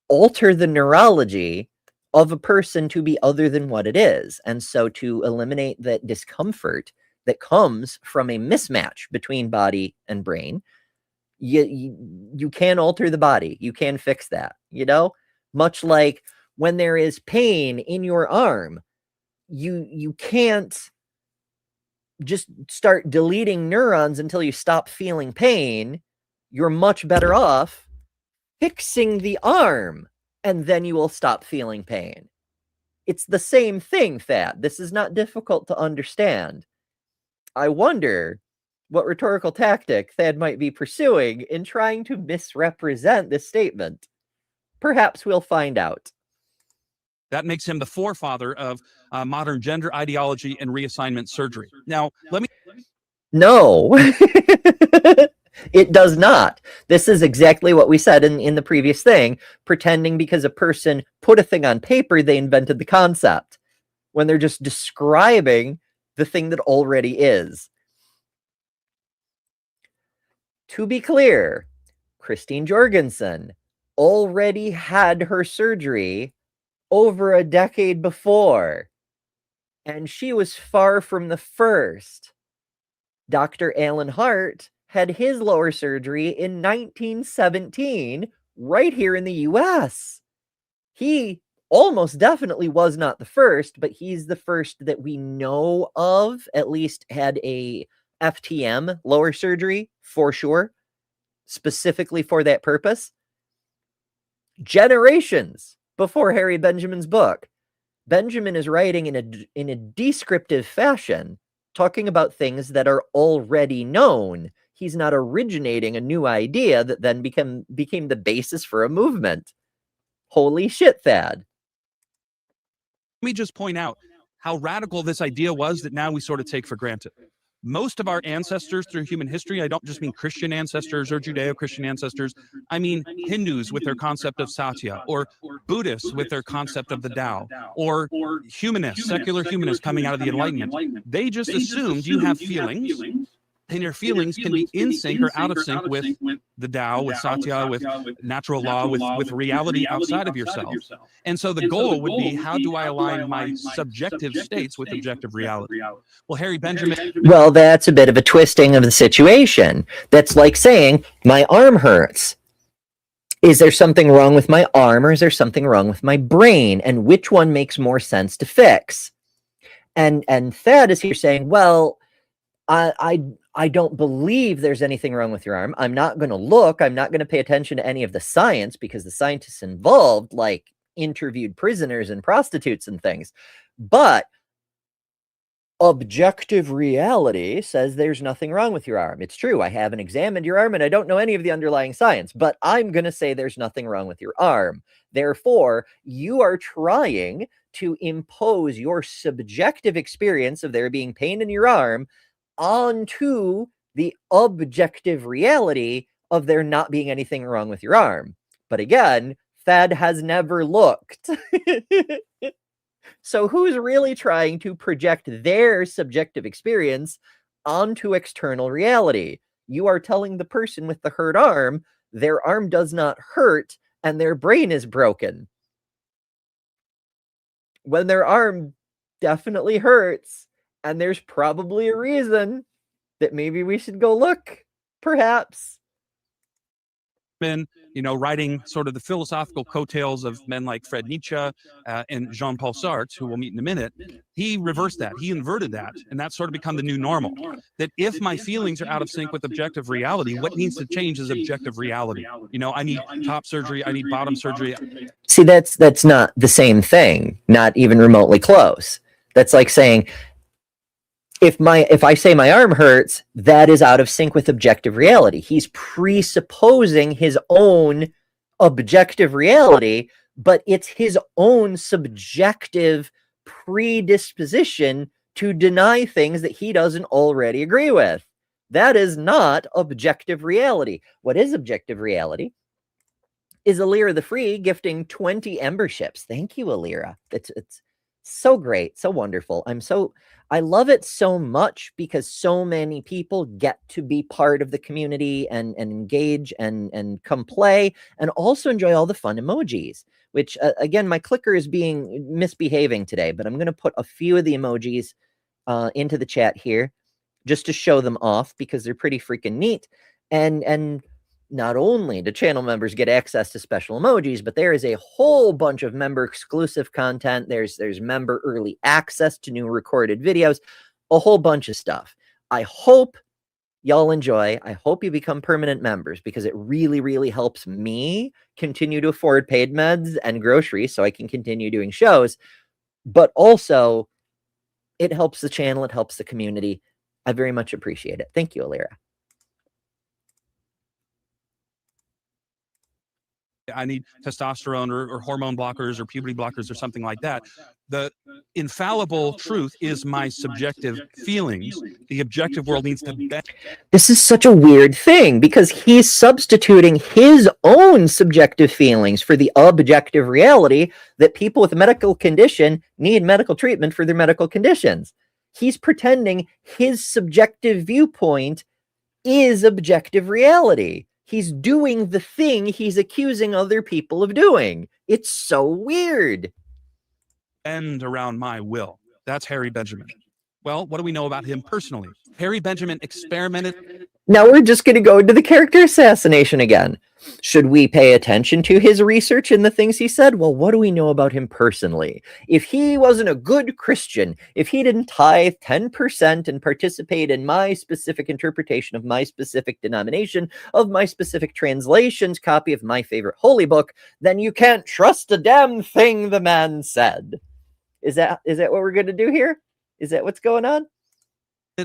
alter the neurology of a person to be other than what it is. And so to eliminate that discomfort that comes from a mismatch between body and brain, you can alter the body. You can fix that, you know? Much like when there is pain in your arm, you can't just start deleting neurons until you stop feeling pain. You're much better off fixing the arm, and then you will stop feeling pain. It's the same thing, Thad. This is not difficult to understand. I wonder what rhetorical tactic Thad might be pursuing in trying to misrepresent this statement. Perhaps we'll find out. That makes him the forefather of modern gender ideology and reassignment surgery. Now, let me... No, it does not. This is exactly what we said in the previous thing, pretending because a person put a thing on paper, they invented the concept, when they're just describing the thing that already is. To be clear, Christine Jorgensen already had her surgery over a decade before, and she was far from the first. Dr. Alan Hart had his lower surgery in 1917 right here in the US. He almost definitely was not the first, but he's the first that we know of, at least had a FTM lower surgery for sure, specifically for that purpose. Generations before Harry Benjamin's book, Benjamin is writing in a descriptive fashion, talking about things that are already known. He's not originating a new idea that then became the basis for a movement. Holy shit, Thad. Let me just point out how radical this idea was that now we sort of take for granted. Most of our ancestors through human history, I don't just mean Christian ancestors or Judeo-Christian ancestors, I mean Hindus with their concept of Satya, or Buddhists with their concept of the Tao, or humanists, secular humanists coming out of the Enlightenment. They just assumed you have feelings, and your feelings can be in sync or out of sync with the Tao, with Satya, with natural law, with reality outside of yourself. And so the goal would be, how do I align my subjective states with objective reality? Well, Harry Benjamin... Well, that's a bit of a twisting of the situation. That's like saying, my arm hurts. Is there something wrong with my arm, or is there something wrong with my brain? And which one makes more sense to fix? And Thad is here saying, well, I don't believe there's anything wrong with your arm. I'm not going to look. I'm not going to pay attention to any of the science, because the scientists involved, like, interviewed prisoners and prostitutes and things. But objective reality says there's nothing wrong with your arm. It's true. I haven't examined your arm and I don't know any of the underlying science, but I'm going to say there's nothing wrong with your arm. Therefore, you are trying to impose your subjective experience of there being pain in your arm onto the objective reality of there not being anything wrong with your arm. But again, Thad has never looked. So who's really trying to project their subjective experience onto external reality? You are telling the person with the hurt arm their arm does not hurt and their brain is broken, when their arm definitely hurts, and there's probably a reason that maybe we should go look, perhaps. Been, writing sort of the philosophical coattails of men like Fred Nietzsche and Jean-Paul Sartre, who we'll meet in a minute. He reversed that. He inverted that. And that's sort of become the new normal. That if my feelings are out of sync with objective reality, what needs to change is objective reality. I need top surgery. I need bottom surgery. See, that's not the same thing. Not even remotely close. That's like saying, if I say my arm hurts, that is out of sync with objective reality. He's presupposing his own objective reality, but it's his own subjective predisposition to deny things that he doesn't already agree with. That is not objective reality. What is objective reality is Alira the Free gifting 20 Ember ships. Thank you, Alira. It's so great, so wonderful. I love it so much because so many people get to be part of the community and engage and come play and also enjoy all the fun emojis, which again, my clicker is misbehaving today, but I'm going to put a few of the emojis into the chat here just to show them off because they're pretty freaking neat. And not only do channel members get access to special emojis, but there is a whole bunch of member exclusive content. There's member early access to new recorded videos, a whole bunch of stuff. I hope y'all enjoy. I hope you become permanent members because it really, really helps me continue to afford paid meds and groceries so I can continue doing shows. But also, it helps the channel. It helps the community. I very much appreciate it. Thank you, Alira. I need testosterone or hormone blockers or puberty blockers or something like that. The infallible truth is my subjective feelings. The objective world needs to be. This is such a weird thing because he's substituting his own subjective feelings for the objective reality that people with a medical condition need medical treatment for their medical conditions. He's pretending his subjective viewpoint is objective reality. He's doing the thing he's accusing other people of doing. It's so weird. Bend around my will. That's Harry Benjamin. Well, what do we know about him personally? Harry Benjamin experimented. Now we're just going to go into the character assassination again. Should we pay attention to his research and the things he said? Well, what do we know about him personally? If he wasn't a good Christian, if he didn't tithe 10% and participate in my specific interpretation of my specific denomination, of my specific translation's copy of my favorite holy book, then you can't trust a damn thing the man said. Is that what we're going to do here? Is that what's going on?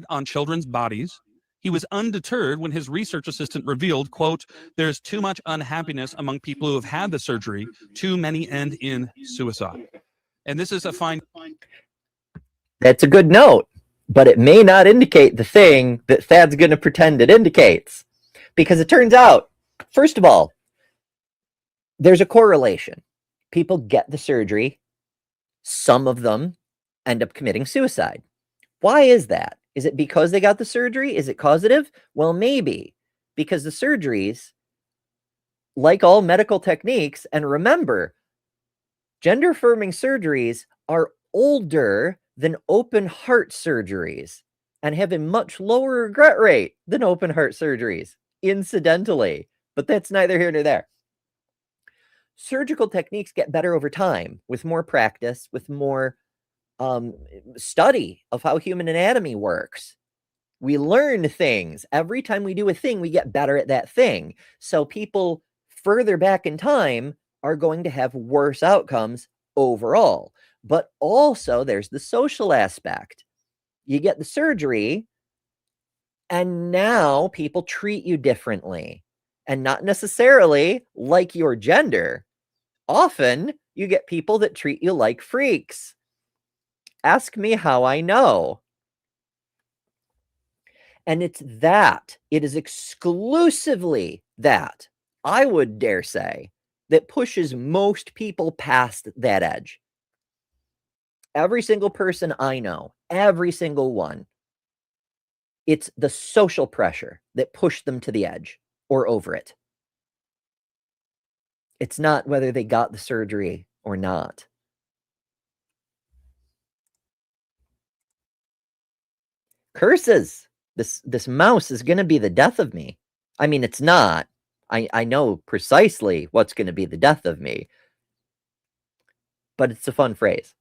On children's bodies. He was undeterred when his research assistant revealed, quote, "There's too much unhappiness among people who have had the surgery. Too many end in suicide." And this is a fine. That's a good note, but it may not indicate the thing that Thad's going to pretend it indicates. Because it turns out, first of all, there's a correlation. People get the surgery. Some of them end up committing suicide. Why is that? Is it because they got the surgery? Is it causative? Well, maybe. Because the surgeries, like all medical techniques, and remember, gender-affirming surgeries are older than open heart surgeries and have a much lower regret rate than open heart surgeries, incidentally. But that's neither here nor there. Surgical techniques get better over time with more practice, with more study of how human anatomy works. We learn things. Every time we do a thing, we get better at that thing. So people further back in time are going to have worse outcomes overall. But also there's the social aspect. You get the surgery, and now people treat you differently, and not necessarily like your gender. Often you get people that treat you like freaks. Ask me how I know. And it's that. It is exclusively that, I would dare say, that pushes most people past that edge. Every single person I know, every single one, it's the social pressure that pushed them to the edge or over it. It's not whether they got the surgery or not. Curses. This mouse is going to be the death of me. I mean, it's not. I know precisely what's going to be the death of me. But it's a fun phrase.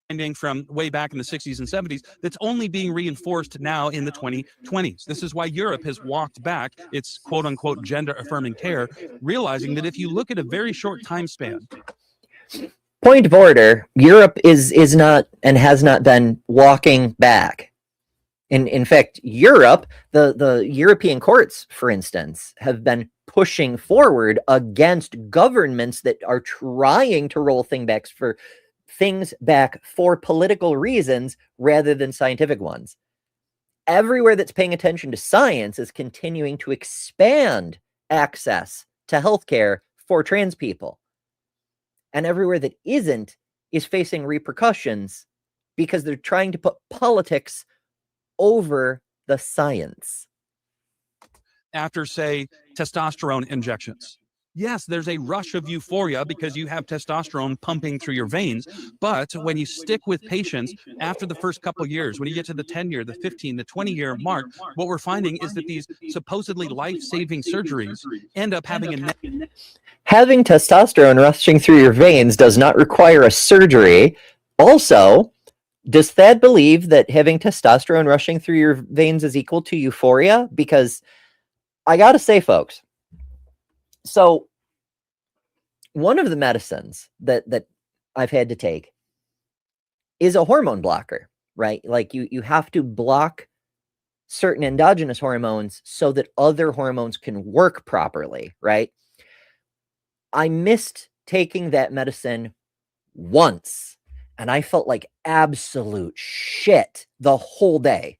Finding from way back in the 60s and 70s that's only being reinforced now in the 2020s. This is why Europe has walked back its quote-unquote gender-affirming care, realizing that if you look at a very short time span. Point of order, Europe is not and has not been walking back. In fact, Europe, the European courts, for instance, have been pushing forward against governments that are trying to roll things back for political reasons rather than scientific ones. Everywhere that's paying attention to science is continuing to expand access to healthcare for trans people. And everywhere that isn't is facing repercussions because they're trying to put politics over the science. After, say, testosterone injections. Yes, there's a rush of euphoria because you have testosterone pumping through your veins. But when you stick with patients after the first couple of years, when you get to the 10-year, the 15, the 20-year mark, what we're finding is that these supposedly life-saving surgeries end up having a having testosterone rushing through your veins does not require a surgery. Also, does Thad believe that having testosterone rushing through your veins is equal to euphoria? Because I gotta say, folks, so one of the medicines that I've had to take is a hormone blocker, right? Like you have to block certain endogenous hormones so that other hormones can work properly, right? I missed taking that medicine once, and I felt like absolute shit the whole day.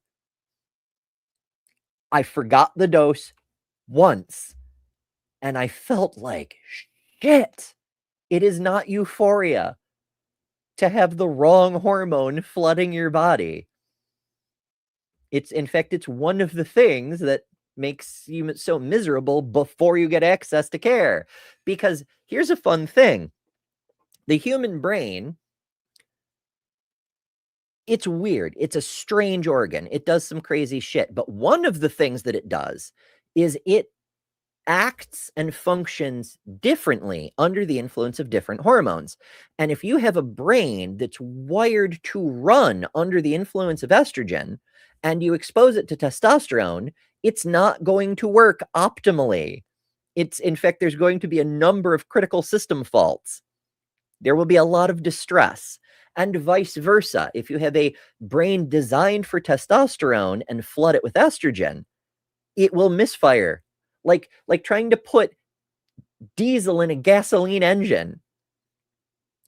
I forgot the dose once, and I felt like shit. It is not euphoria to have the wrong hormone flooding your body. In fact, it's one of the things that makes you so miserable before you get access to care. Because here's a fun thing. The human brain, it's weird. It's a strange organ. It does some crazy shit. But one of the things that it does is it acts and functions differently under the influence of different hormones. And if you have a brain that's wired to run under the influence of estrogen and you expose it to testosterone, it's not going to work optimally. In fact, there's going to be a number of critical system faults. There will be a lot of distress, and vice versa. If you have a brain designed for testosterone and flood it with estrogen, it will misfire. Like trying to put diesel in a gasoline engine.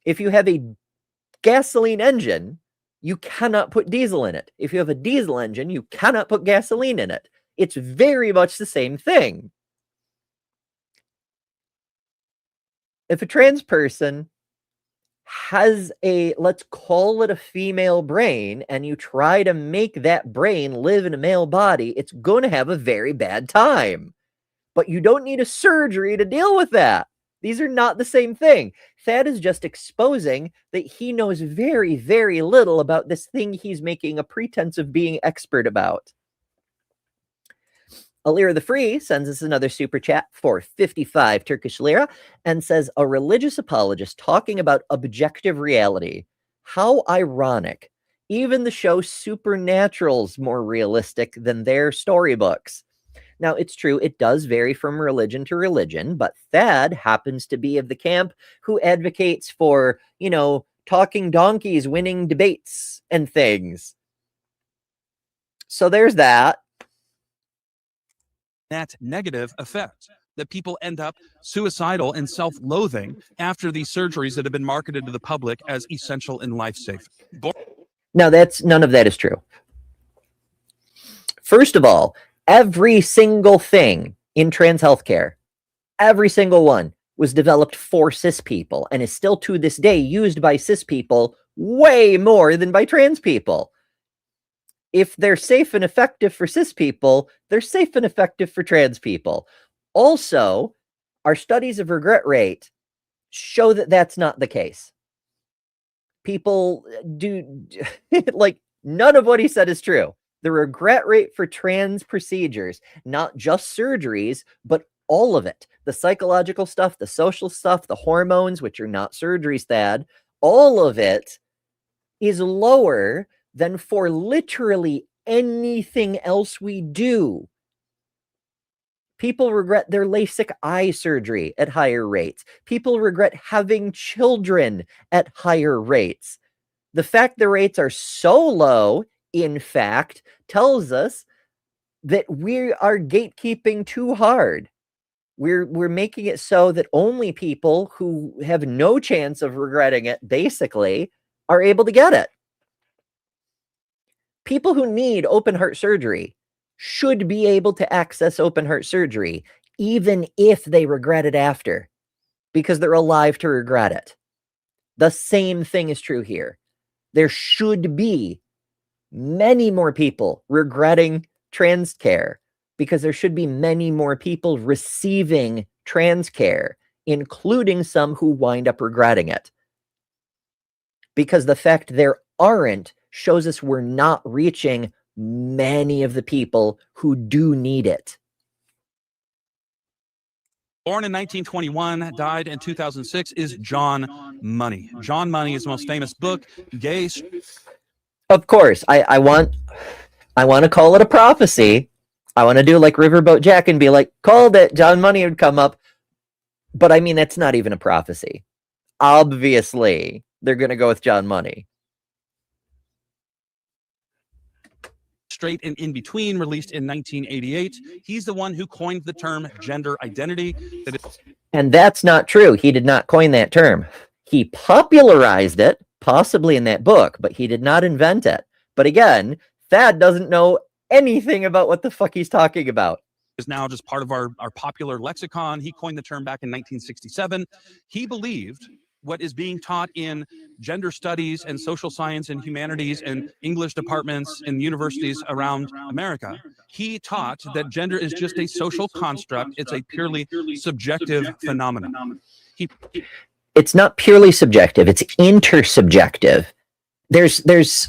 If you have a gasoline engine, you cannot put diesel in it. If you have a diesel engine, you cannot put gasoline in it. It's very much the same thing. If a trans person has a, let's call it a female brain, and you try to make that brain live in a male body, it's going to have a very bad time. But you don't need a surgery to deal with that. These are not the same thing. Thad is just exposing that he knows very, very little about this thing he's making a pretense of being expert about. Alira the Free sends us another super chat for 55 Turkish lira and says, a religious apologist talking about objective reality. How ironic. Even the show Supernatural's more realistic than their storybooks. Now, it's true, it does vary from religion to religion, but Thad happens to be of the camp who advocates for, talking donkeys winning debates and things. So there's that. That negative effect, that people end up suicidal and self-loathing after these surgeries that have been marketed to the public as essential and life-saving. Now, none of that is true. First of all, every single thing in trans healthcare, every single one, was developed for cis people and is still to this day used by cis people way more than by trans people. If they're safe and effective for cis people, they're safe and effective for trans people. Also, our studies of regret rate show that that's not the case. People do, none of what he said is true. The regret rate for trans procedures, not just surgeries, but all of it, the psychological stuff, the social stuff, the hormones, which are not surgeries, Thad, all of it is lower than for literally anything else we do. People regret their LASIK eye surgery at higher rates. People regret having children at higher rates. The fact the rates are so low, in fact, tells us that we are gatekeeping too hard. We're making it so that only people who have no chance of regretting it, basically, are able to get it. People who need open heart surgery should be able to access open heart surgery, even if they regret it after, because they're alive to regret it. The same thing is true here. There should be many more people regretting trans care, because there should be many more people receiving trans care, including some who wind up regretting it. Because the fact there aren't shows us we're not reaching many of the people who do need it. Born in 1921, died in 2006, is John Money. John Money is the most famous book, Gay. Of course, I want to call it a prophecy. I want to do like Riverboat Jack and be like, called it, John Money would come up. But I mean, that's not even a prophecy. Obviously, they're going to go with John Money. Straight and In Between, released in 1988. He's the one who coined the term gender identity. And that's not true. He did not coin that term. He popularized it, possibly in that book, but he did not invent it. But again, Thad doesn't know anything about what the fuck he's talking about. Is now just part of our popular lexicon. He coined the term back in 1967. He believed what is being taught in gender studies and social science and humanities and English departments in universities around America. He taught that gender is just a social construct. It's a purely subjective phenomenon. It's not purely subjective, it's intersubjective. There's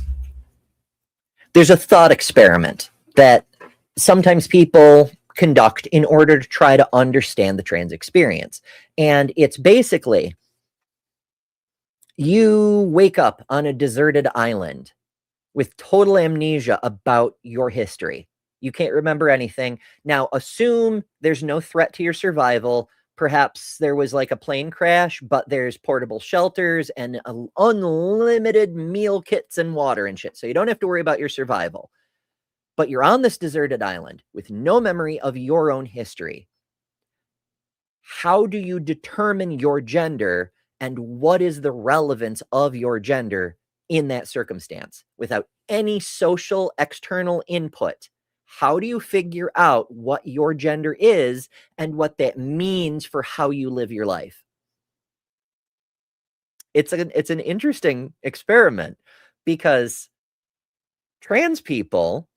a thought experiment that sometimes people conduct in order to try to understand the trans experience. And it's basically, you wake up on a deserted island with total amnesia about your history. You can't remember anything. Now, assume there's no threat to your survival. Perhaps there was like a plane crash, but there's portable shelters and unlimited meal kits and water and shit. So you don't have to worry about your survival. But you're on this deserted island with no memory of your own history. How do you determine your gender, and what is the relevance of your gender in that circumstance without any social external input? How do you figure out what your gender is and what that means for how you live your life? It's an interesting experiment, because trans people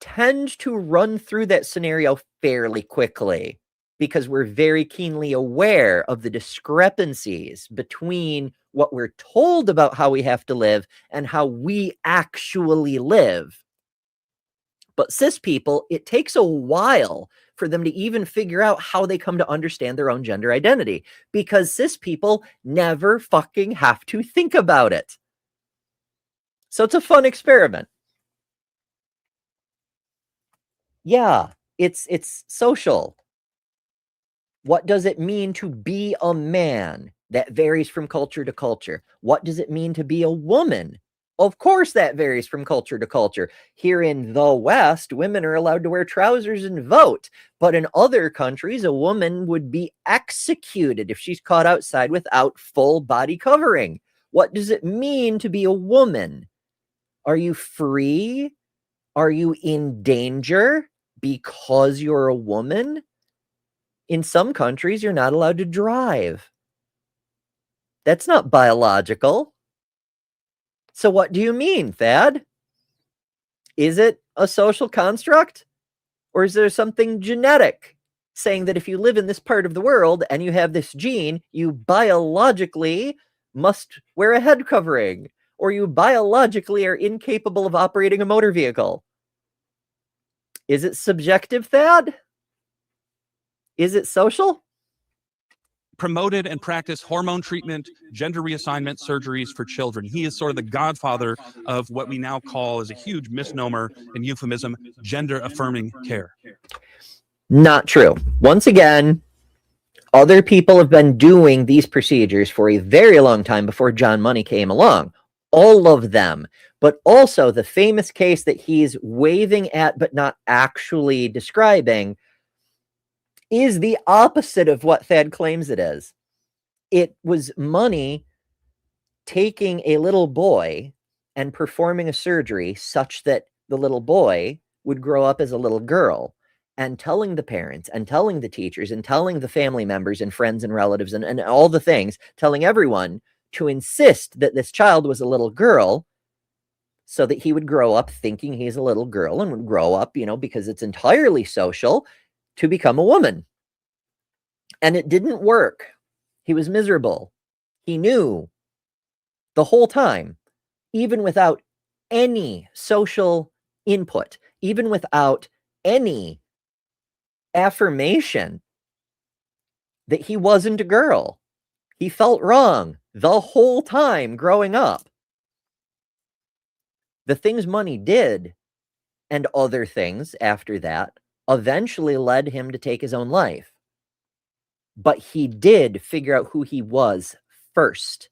tend to run through that scenario fairly quickly, because we're very keenly aware of the discrepancies between what we're told about how we have to live and how we actually live. But cis people, it takes a while for them to even figure out how they come to understand their own gender identity, because cis people never fucking have to think about it. So it's a fun experiment. Yeah, it's social. What does it mean to be a man? That varies from culture to culture. What does it mean to be a woman? Of course, that varies from culture to culture. Here in the West, women are allowed to wear trousers and vote. But in other countries, a woman would be executed if she's caught outside without full body covering. What does it mean to be a woman? Are you free? Are you in danger because you're a woman? In some countries, you're not allowed to drive. That's not biological. So what do you mean, Thad? Is it a social construct? Or is there something genetic saying that if you live in this part of the world and you have this gene, you biologically must wear a head covering, or you biologically are incapable of operating a motor vehicle? Is it subjective, Thad? Is it social? Promoted and practiced hormone treatment, gender reassignment surgeries for children. He is sort of the godfather of what we now call, as a huge misnomer and euphemism, gender affirming care. Not true. Once again, other people have been doing these procedures for a very long time before John Money came along. All of them. But also the famous case that he's waving at but not actually describing is the opposite of what Thad claims it is. It was Money taking a little boy and performing a surgery such that the little boy would grow up as a little girl, and telling the parents and telling the teachers and telling the family members and friends and relatives and all the things, telling everyone to insist that this child was a little girl, so that he would grow up thinking he's a little girl and would grow up, because it's entirely social, to become a woman. And it didn't work. He was miserable. He knew the whole time, even without any social input, even without any affirmation, that he wasn't a girl. He felt wrong the whole time growing up. The things Money did, and other things after that, eventually led him to take his own life. But he did figure out who he was first.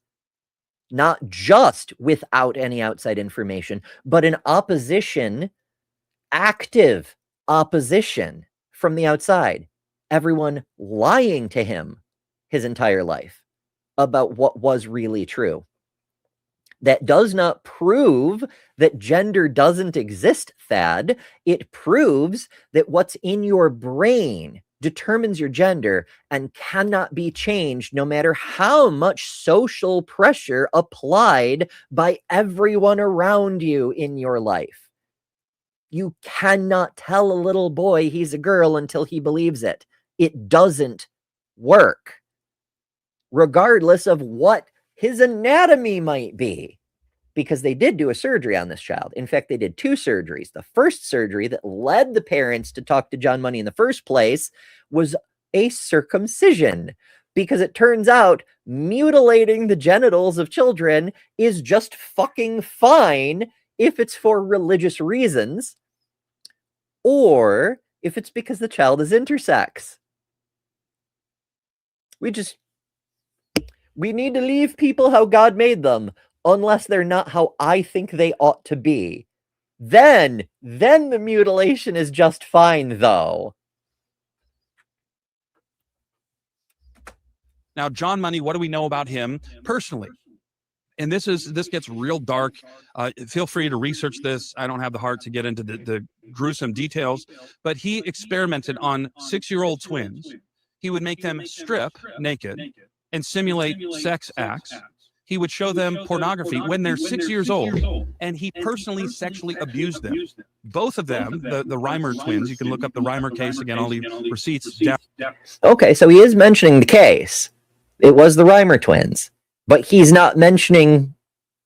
Not just without any outside information, but in opposition, active opposition from the outside. Everyone lying to him his entire life about what was really true. That does not prove that gender doesn't exist, Thad. It proves that what's in your brain determines your gender and cannot be changed no matter how much social pressure applied by everyone around you in your life. You cannot tell a little boy he's a girl until he believes it. It doesn't work, regardless of what his anatomy might be, because they did do a surgery on this child. In fact, they did 2 surgeries. The first surgery that led the parents to talk to John Money in the first place was a circumcision, because it turns out mutilating the genitals of children is just fucking fine if it's for religious reasons, or if it's because the child is intersex. We need to leave people how God made them, unless they're not how I think they ought to be. Then the mutilation is just fine, though. Now, John Money, what do we know about him personally? And this gets real dark. Feel free to research this. I don't have the heart to get into the gruesome details, but he experimented on 6-year-old twins. He would make them strip naked and simulate sex acts. He would show them pornography when they're 6 years old, and he personally sexually abused them. Both of them, the Reimer twins, you can look up the Reimer case again, all the receipts down. Okay, so he is mentioning the case. It was the Reimer twins, but he's not mentioning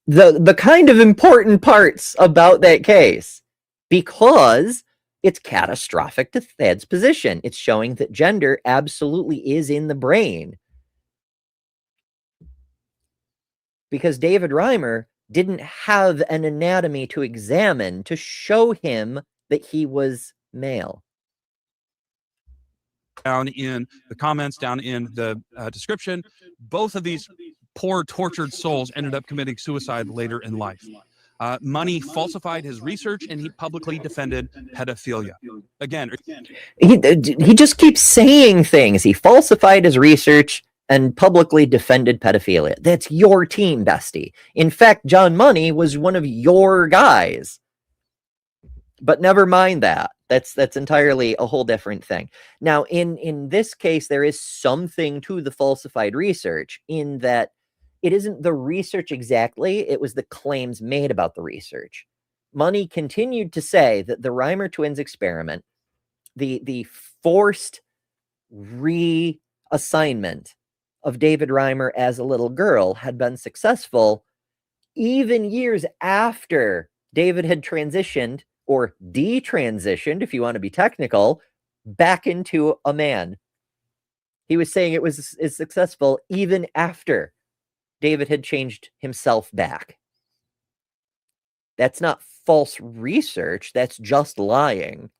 the kind of important parts about that case, because it's catastrophic to Thad's position. It's showing that gender absolutely is in the brain. Because David Reimer didn't have an anatomy to examine to show him that he was male. Down in the comments, down in the description, both of these poor tortured souls ended up committing suicide later in life. Money falsified his research, and he publicly defended pedophilia. Again, he just keeps saying things. He falsified his research and publicly defended pedophilia. That's your team, bestie. In fact, John Money was one of your guys. But never mind that. That's entirely a whole different thing. Now, in this case, there is something to the falsified research, in that it isn't the research exactly, it was the claims made about the research. Money continued to say that the Reimer twins experiment, the forced reassignment of David Reimer as a little girl, had been successful even years after David had transitioned, or detransitioned, if you want to be technical, back into a man. He was saying it was successful even after David had changed himself back. That's not false research, that's just lying.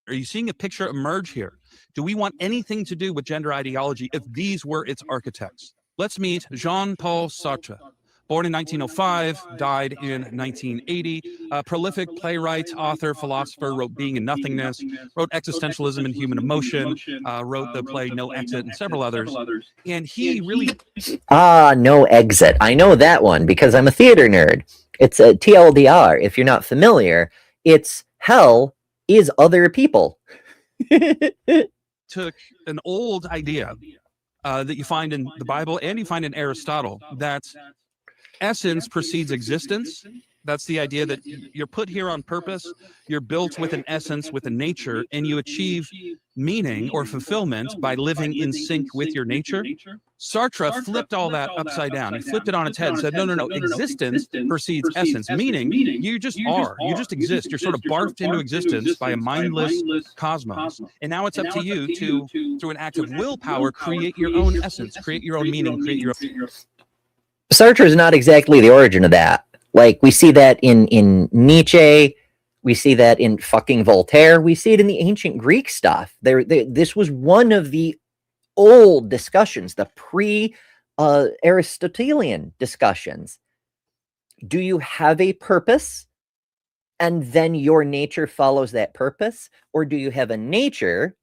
Are you seeing a picture emerge here? Do we want anything to do with gender ideology if these were its architects? Let's meet Jean-Paul Sartre. Born in 1905, died in 1980. A prolific playwright, author, philosopher, wrote Being and Nothingness, wrote Existentialism and Human Emotion, wrote the play No Exit, and several others. And he really... No Exit. I know that one because I'm a theater nerd. It's a TLDR. If you're not familiar, it's hell is other people. Took an old idea that you find in the Bible and you find in Aristotle, that essence precedes existence. That's the idea that you're put here on purpose. You're built with an essence, with a nature, and you achieve meaning or fulfillment by living in sync with your nature. Sartre flipped all that upside down. He flipped it on its head and said, no. Existence precedes essence, meaning you just are. You just exist. You're sort of barfed into existence by a mindless cosmos. And now it's up to you to, through an act of willpower, create your own essence, create your own meaning, create your own... Sartre is not exactly the origin of that. Like, we see that in Nietzsche, we see that in fucking Voltaire, we see it in the ancient Greek stuff. This was one of the old discussions, the pre-Aristotelian discussions. Do you have a purpose, and then your nature follows that purpose? Or do you have a nature,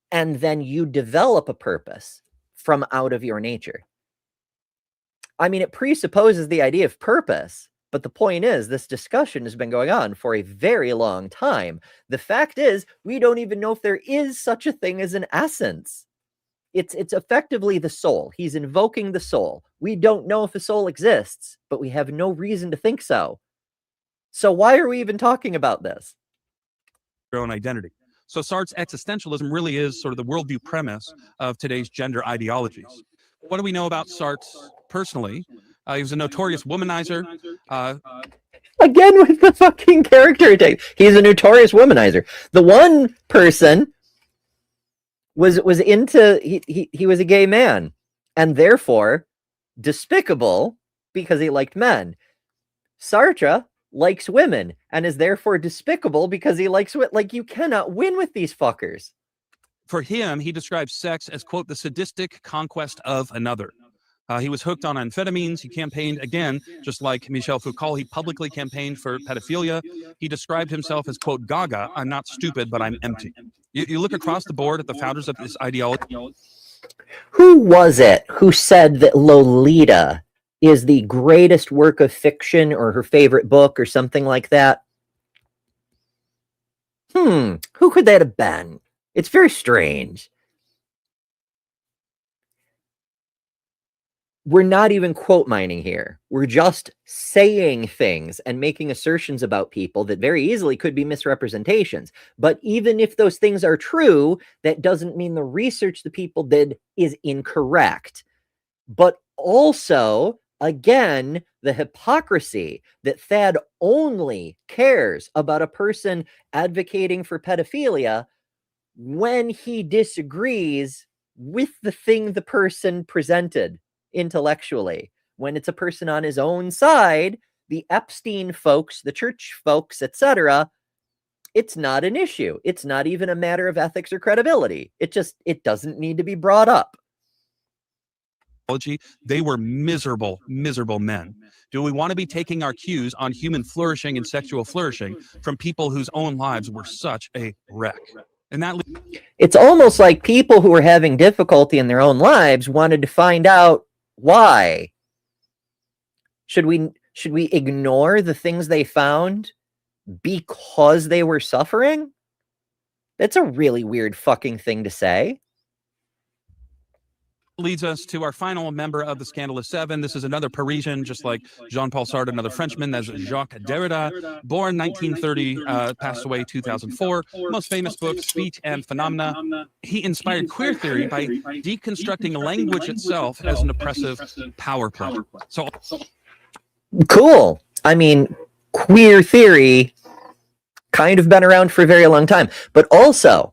and then you develop a purpose from out of your nature? I mean, it presupposes the idea of purpose, But the point is, this discussion has been going on for a very long time. The fact is, we don't even know if there is such a thing as an essence. It's effectively the soul. He's invoking the soul. We don't know if a soul exists, but we have no reason to think so. So why are we even talking about this? Your own identity. So Sartre's existentialism really is sort of the worldview premise of today's gender ideologies. What do we know about Sartre personally? He was a notorious womanizer. Again with the fucking character attack. He's a notorious womanizer. The one person was into, he was a gay man, and therefore despicable because he liked men. Sartre likes women and is therefore despicable because he likes women. Like, you cannot win with these fuckers. For him, he describes sex as, quote, the sadistic conquest of another. He was hooked on amphetamines. He campaigned, again, just like Michel Foucault, he publicly campaigned for pedophilia. He described himself as, quote, gaga, I'm not stupid, but I'm empty. You look across the board at the founders of this ideology. Who was it who said that Lolita is the greatest work of fiction or her favorite book or something like that? Who could that have been? It's very strange. We're not even quote mining here. We're just saying things and making assertions about people that very easily could be misrepresentations. But even if those things are true, that doesn't mean the research the people did is incorrect. But also, again, the hypocrisy that Thad only cares about a person advocating for pedophilia when he disagrees with the thing the person presented intellectually. When it's a person on his own side, the Epstein folks, the church folks, etc., it's not an issue. It's not even a matter of ethics or credibility. It doesn't need to be brought up. They were miserable men. Do we want to be taking our cues on human flourishing and sexual flourishing from people whose own lives were such a wreck? And that it's almost like people who were having difficulty in their own lives wanted to find out why. Should we ignore the things they found because they were suffering? That's a really weird fucking thing to say. Leads us to our final member of the Scandalous Seven. This is another Parisian, just like Jean-Paul Sartre, another Frenchman. That's Jacques Derrida, born 1930, passed away 2004. Most famous book, Speech and Phenomena. He inspired queer theory by deconstructing language itself as an oppressive power play. So cool. I mean, queer theory kind of been around for a very long time. But also,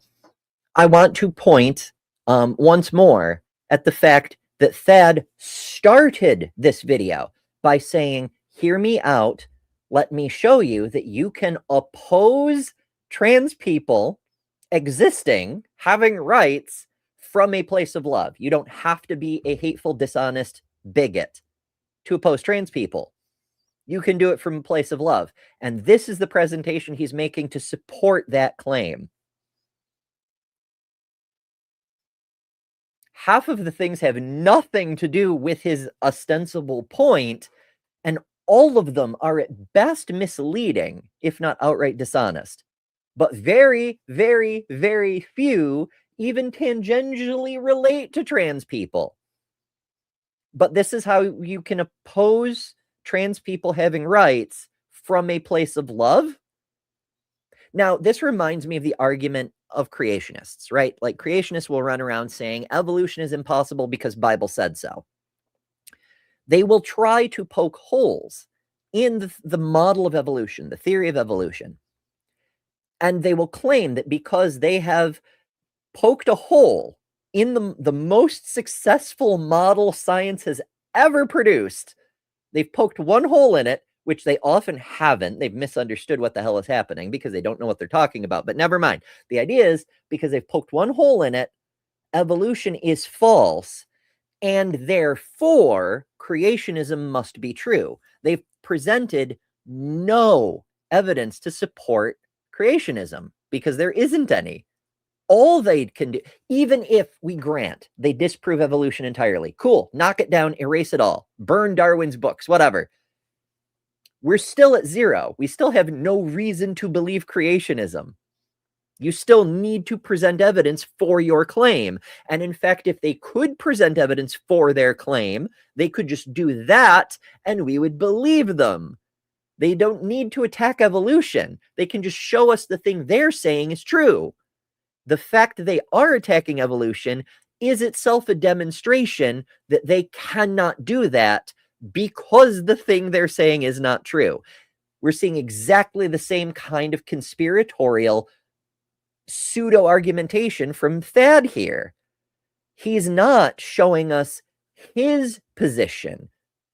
I want to point once more at the fact that Thad started this video by saying, hear me out, let me show you that you can oppose trans people existing, having rights from a place of love. You don't have to be a hateful, dishonest bigot to oppose trans people. You can do it from a place of love. And this is the presentation he's making to support that claim. Half of the things have nothing to do with his ostensible point, and all of them are at best misleading, if not outright dishonest. But very, very, very few even tangentially relate to trans people. But this is how you can oppose trans people having rights from a place of love. Now, this reminds me of the argument of creationists, right? Like, creationists will run around saying evolution is impossible because Bible said so. They will try to poke holes in the model of evolution, the theory of evolution. And they will claim that because they have poked a hole in the most successful model science has ever produced, they've poked one hole in it, which they often haven't. They've misunderstood what the hell is happening because they don't know what they're talking about. But never mind. The idea is because they've poked one hole in it, evolution is false, and therefore creationism must be true. They've presented no evidence to support creationism because there isn't any. All they can do, even if we grant they disprove evolution entirely, cool, knock it down, erase it all, burn Darwin's books, whatever. we're still at zero. We still have no reason to believe creationism. You still need to present evidence for your claim. And in fact, if they could present evidence for their claim, they could just do that and we would believe them. They don't need to attack evolution. They can just show us the thing they're saying is true. The fact that they are attacking evolution is itself a demonstration that they cannot do that because the thing they're saying is not true. We're seeing exactly the same kind of conspiratorial pseudo-argumentation from Thad here. He's not showing us his position,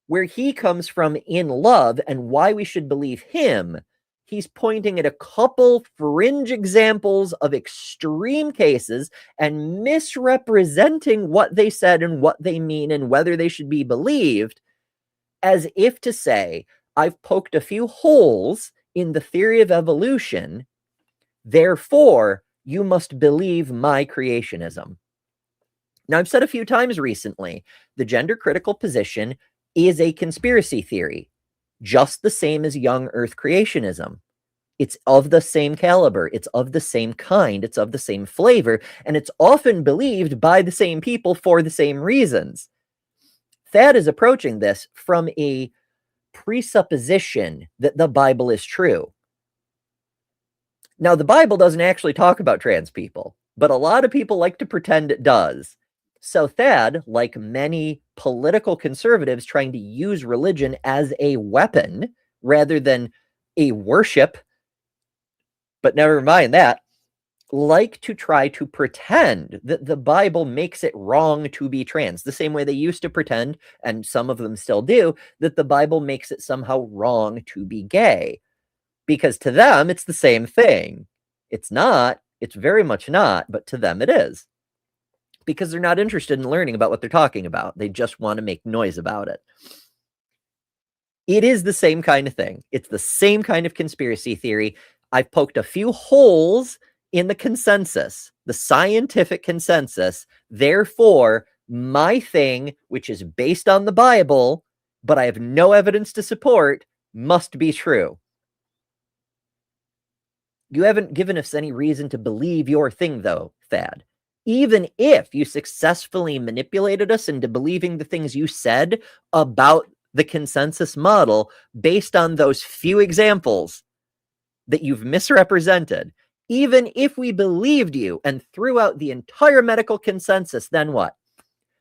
where he comes from in love and why we should believe him. He's pointing at a couple fringe examples of extreme cases and misrepresenting what they said and what they mean and whether they should be believed, as if to say, I've poked a few holes in the theory of evolution, therefore you must believe my creationism. Now, I've said a few times recently, the gender critical position is a conspiracy theory, just the same as young earth creationism. It's of the same caliber, it's of the same kind, it's of the same flavor, and it's often believed by the same people for the same reasons. Thad is approaching this from a presupposition that the Bible is true. Now, the Bible doesn't actually talk about trans people, but a lot of people like to pretend it does. So Thad, like many political conservatives trying to use religion as a weapon rather than a worship, but never mind that, like to try to pretend that the Bible makes it wrong to be trans, the same way they used to pretend, and some of them still do, that the Bible makes it somehow wrong to be gay. Because to them, it's the same thing. It's not, it's very much not, but to them it is. Because they're not interested in learning about what they're talking about. They just want to make noise about it. It is the same kind of thing. It's the same kind of conspiracy theory. I've poked a few holes in the consensus, the scientific consensus. Therefore, my thing, which is based on the Bible, but I have no evidence to support, must be true. You haven't given us any reason to believe your thing, though, Thad. Even if you successfully manipulated us into believing the things you said about the consensus model based on those few examples that you've misrepresented, even if we believed you and threw out the entire medical consensus, then what?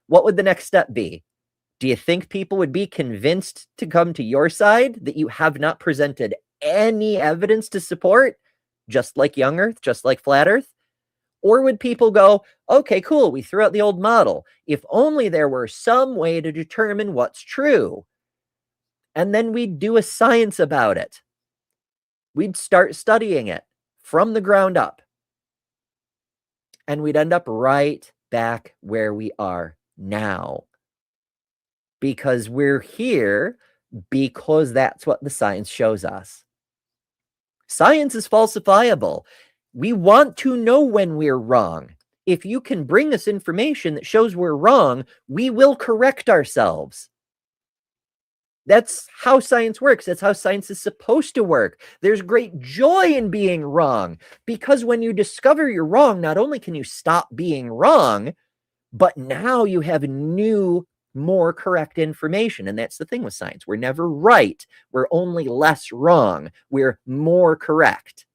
What would the next step be? Do you think people would be convinced to come to your side that you have not presented any evidence to support? Just like young earth, just like flat earth? Or would people go, okay, cool, we threw out the old model. If only there were some way to determine what's true. And then we'd do a science about it. We'd start studying it from the ground up. And we'd end up right back where we are now. Because we're here because that's what the science shows us. Science is falsifiable. We want to know when we're wrong. If you can bring us information that shows we're wrong, we will correct ourselves. That's how science works. That's how science is supposed to work. There's great joy in being wrong, because when you discover you're wrong, not only can you stop being wrong, but now you have new, more correct information. And that's the thing with science. We're never right. We're only less wrong. We're more correct.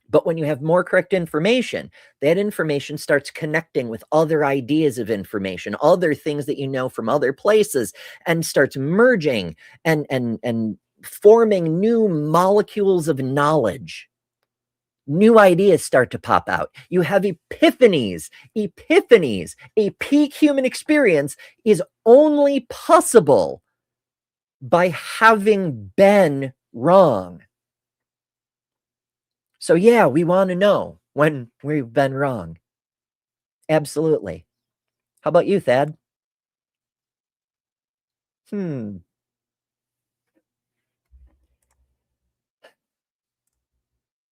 But when you have more correct information, that information starts connecting with other ideas of information, other things that you know from other places, and starts merging and forming new molecules of knowledge. New ideas start to pop out. You have epiphanies. Epiphanies. A peak human experience is only possible by having been wrong. So yeah, we want to know when we've been wrong. Absolutely. How about you, Thad?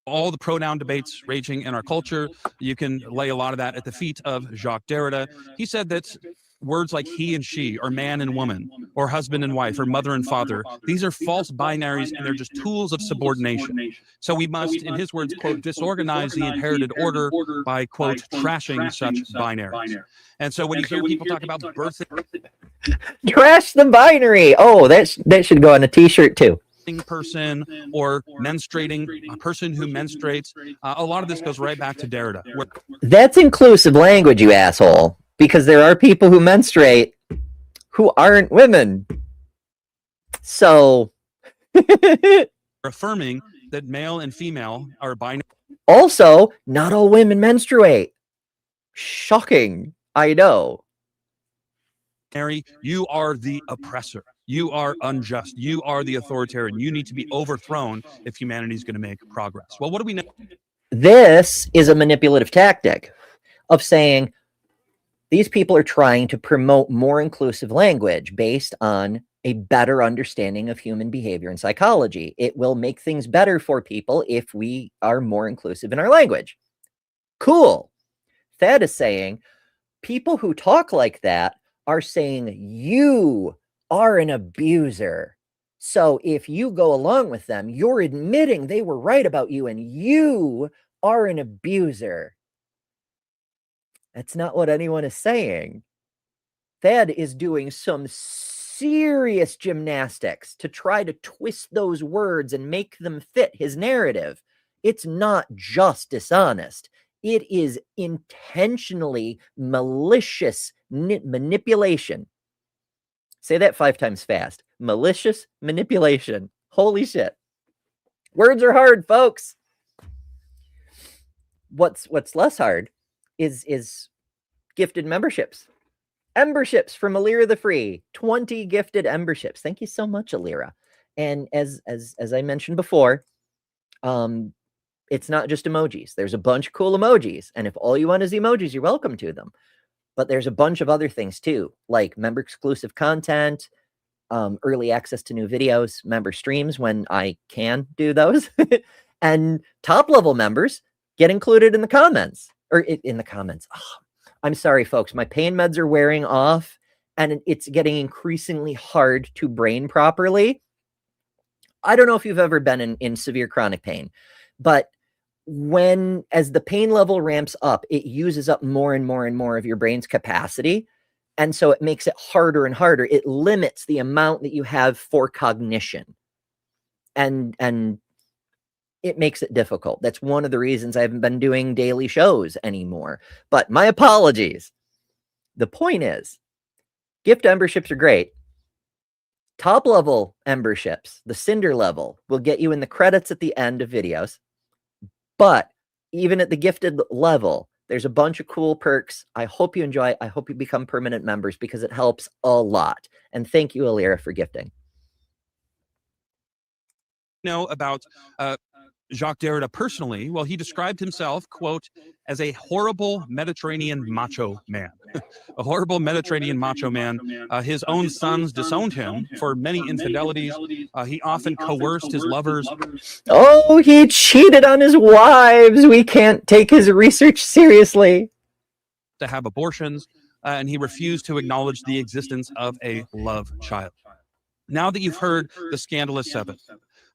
All the pronoun debates raging in our culture, you can lay a lot of that at the feet of Jacques Derrida. He said that words like he and she, or man and woman, or husband and wife, or mother and father, these are false binaries, and they're just tools of subordination. So we must, in his words, quote, disorganize the inherited order by, quote, trashing such binaries. And so when you hear people talk about birth, Trash the binary. Oh, that should go on a t-shirt too. person or menstruating, a person who menstruates, a lot of this goes right back to Derrida. That's inclusive language, you asshole, because there are people who menstruate who aren't women. So affirming that male and female are binary. Also, not all women menstruate. Shocking. I know. You are the oppressor. You are unjust. You are the authoritarian. You need to be overthrown if humanity is going to make progress. Well, what do we know? This is a manipulative tactic of saying these people are trying to promote more inclusive language based on a better understanding of human behavior and psychology. It will make things better for people if we are more inclusive in our language. Cool. Thad is saying people who talk like that are saying you are an abuser. So if you go along with them, you're admitting they were right about you and you are an abuser. That's not what anyone is saying. Thad is doing some serious gymnastics to try to twist those words and make them fit his narrative. It's not just dishonest. It is intentionally malicious manipulation. Say that 5 times fast. Malicious manipulation. Holy shit. Words are hard, folks. What's less hard is gifted memberships. Emberships from Alira the Free. 20 gifted emberships. Thank you so much, Alira. And as I mentioned before, it's not just emojis. There's a bunch of cool emojis. And if all you want is emojis, you're welcome to them. But there's a bunch of other things too, like member exclusive content, early access to new videos, member streams when I can do those, and top level members get included in the comments or in the comments. Oh, I'm sorry, folks. My pain meds are wearing off and it's getting increasingly hard to brain properly. I don't know if you've ever been in severe chronic pain, but as the pain level ramps up, it uses up more and more and more of your brain's capacity. And so it makes it harder and harder. It limits the amount that you have for cognition. And it makes it difficult. That's one of the reasons I haven't been doing daily shows anymore. But my apologies. The point is, gift memberships are great. Top level memberships, the Cinder level, will get you in the credits at the end of videos. But even at the gifted level, there's a bunch of cool perks. I hope you enjoy it. I hope you become permanent members because it helps a lot. And thank you, Alira, for gifting. About Jacques Derrida personally, well, he described himself, quote, as a horrible Mediterranean macho man. A horrible Mediterranean macho man. His own sons disowned him for many infidelities. He often coerced his lovers. Oh, he cheated on his wives. We can't take his research seriously. To have abortions, and he refused to acknowledge the existence of a love child. Now that you've heard the scandalous 7,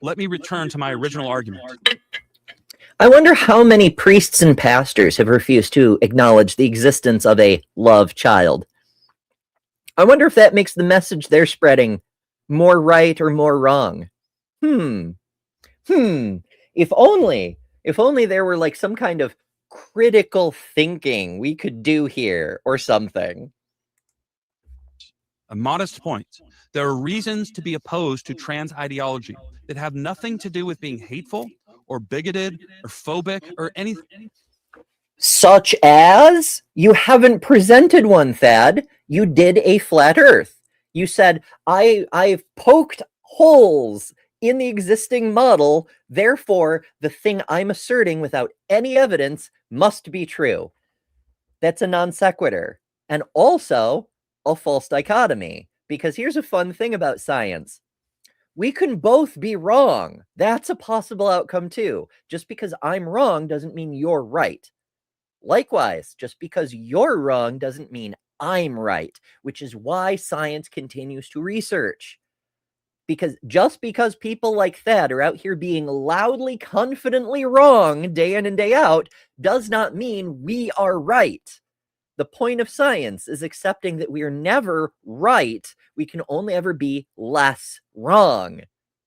let me return to my original argument. I wonder how many priests and pastors have refused to acknowledge the existence of a love child. I wonder if that makes the message they're spreading more right or more wrong. If only there were like some kind of critical thinking we could do here or something. A modest point. There are reasons to be opposed to trans ideology that have nothing to do with being hateful or bigoted or phobic or anything. Such as? You haven't presented one, Thad. You did a flat earth. You said, I've poked holes in the existing model, therefore the thing I'm asserting without any evidence must be true. That's a non sequitur. And also a false dichotomy. Because here's a fun thing about science. We can both be wrong. That's a possible outcome too. Just because I'm wrong doesn't mean you're right. Likewise, just because you're wrong doesn't mean I'm right, which is why science continues to research. Because just because people like Thad are out here being loudly, confidently wrong day in and day out does not mean we are right. The point of science is accepting that we are never right. We can only ever be less wrong.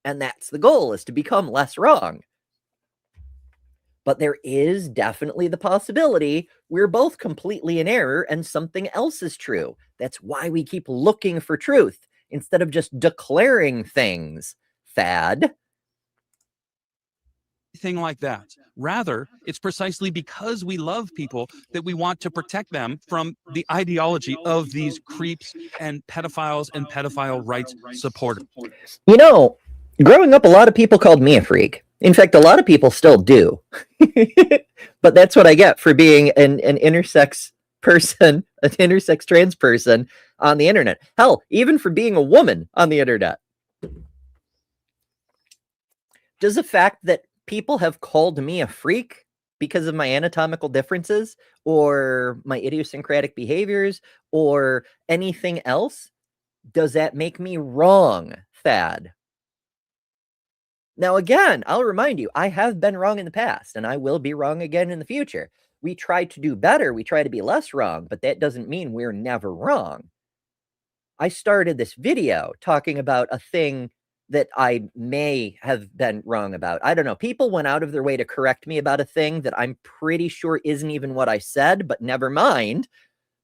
And that's the goal, is to become less wrong. But there is definitely the possibility we're both completely in error and something else is true. That's why we keep looking for truth instead of just declaring things. Thad? Thing like that. Rather, it's precisely because we love people that we want to protect them from the ideology of these creeps and pedophiles and pedophile rights supporters. You know, growing up, a lot of people called me a freak. In fact, a lot of people still do. But that's what I get for being an intersex person, an intersex trans person on the internet. Hell, even for being a woman on the internet. Does the fact that people have called me a freak because of my anatomical differences or my idiosyncratic behaviors or anything else, does that make me wrong, Thad? Now, again, I'll remind you, I have been wrong in the past, and I will be wrong again in the future. We try to do better. We try to be less wrong, but that doesn't mean we're never wrong. I started this video talking about a thing that I may have been wrong about. I don't know. People went out of their way to correct me about a thing that I'm pretty sure isn't even what I said, but never mind.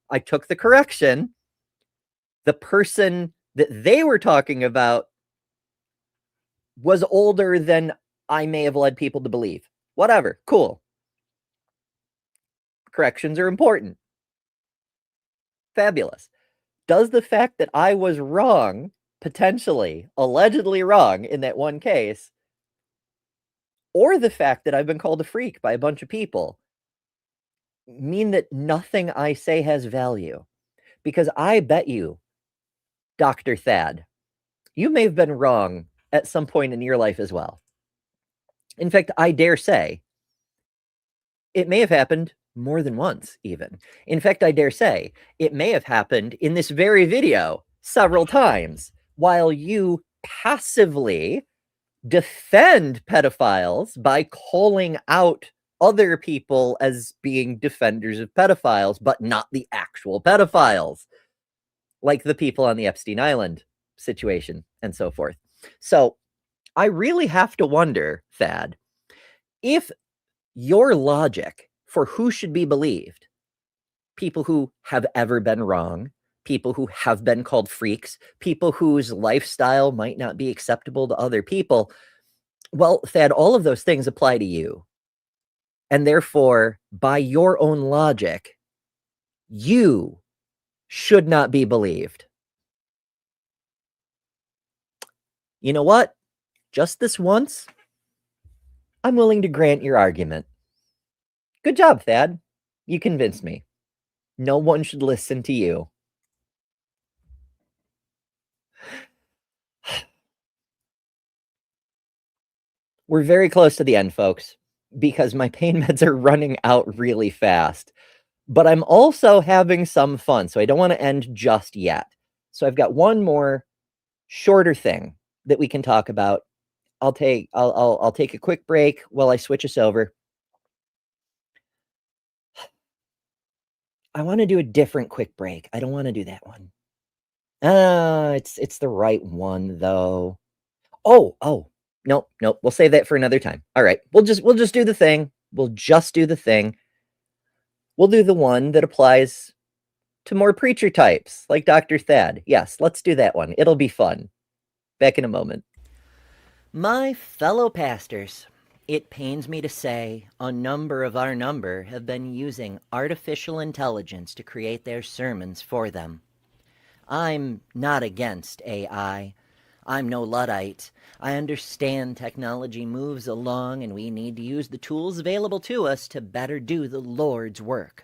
I took the correction. The person that they were talking about was older than I may have led people to believe. Whatever. Cool. Corrections are important. Fabulous. Does the fact that I was wrong, potentially, allegedly wrong in that one case, or the fact that I've been called a freak by a bunch of people, mean that nothing I say has value? Because I bet you, Dr. Thad, you may have been wrong at some point in your life as well. In fact, I dare say it may have happened more than once, even. In fact, I dare say it may have happened in this very video several times while you passively defend pedophiles by calling out other people as being defenders of pedophiles, but not the actual pedophiles, like the people on the Epstein Island situation and so forth. So I really have to wonder, Thad, if your logic for who should be believed, people who have ever been wrong, people who have been called freaks, people whose lifestyle might not be acceptable to other people, well, Thad, all of those things apply to you. And therefore, by your own logic, you should not be believed. You know what? Just this once, I'm willing to grant your argument. Good job, Thad. You convinced me. No one should listen to you. We're very close to the end, folks, because my pain meds are running out really fast. But I'm also having some fun, so I don't want to end just yet. So I've got one more shorter thing that we can talk about. I'll take a quick break while I switch us over. I want to do a different quick break. I don't want to do that one. It's the right one though. Oh, nope. We'll save that for another time. All right, we'll just do the thing. We'll just do the thing. We'll do the one that applies to more preacher types, like Dr. Thad. Yes, let's do that one. It'll be fun. Back in a moment. My fellow pastors, it pains me to say a number of our number have been using artificial intelligence to create their sermons for them. I'm not against AI. I'm no Luddite. I understand technology moves along and we need to use the tools available to us to better do the Lord's work.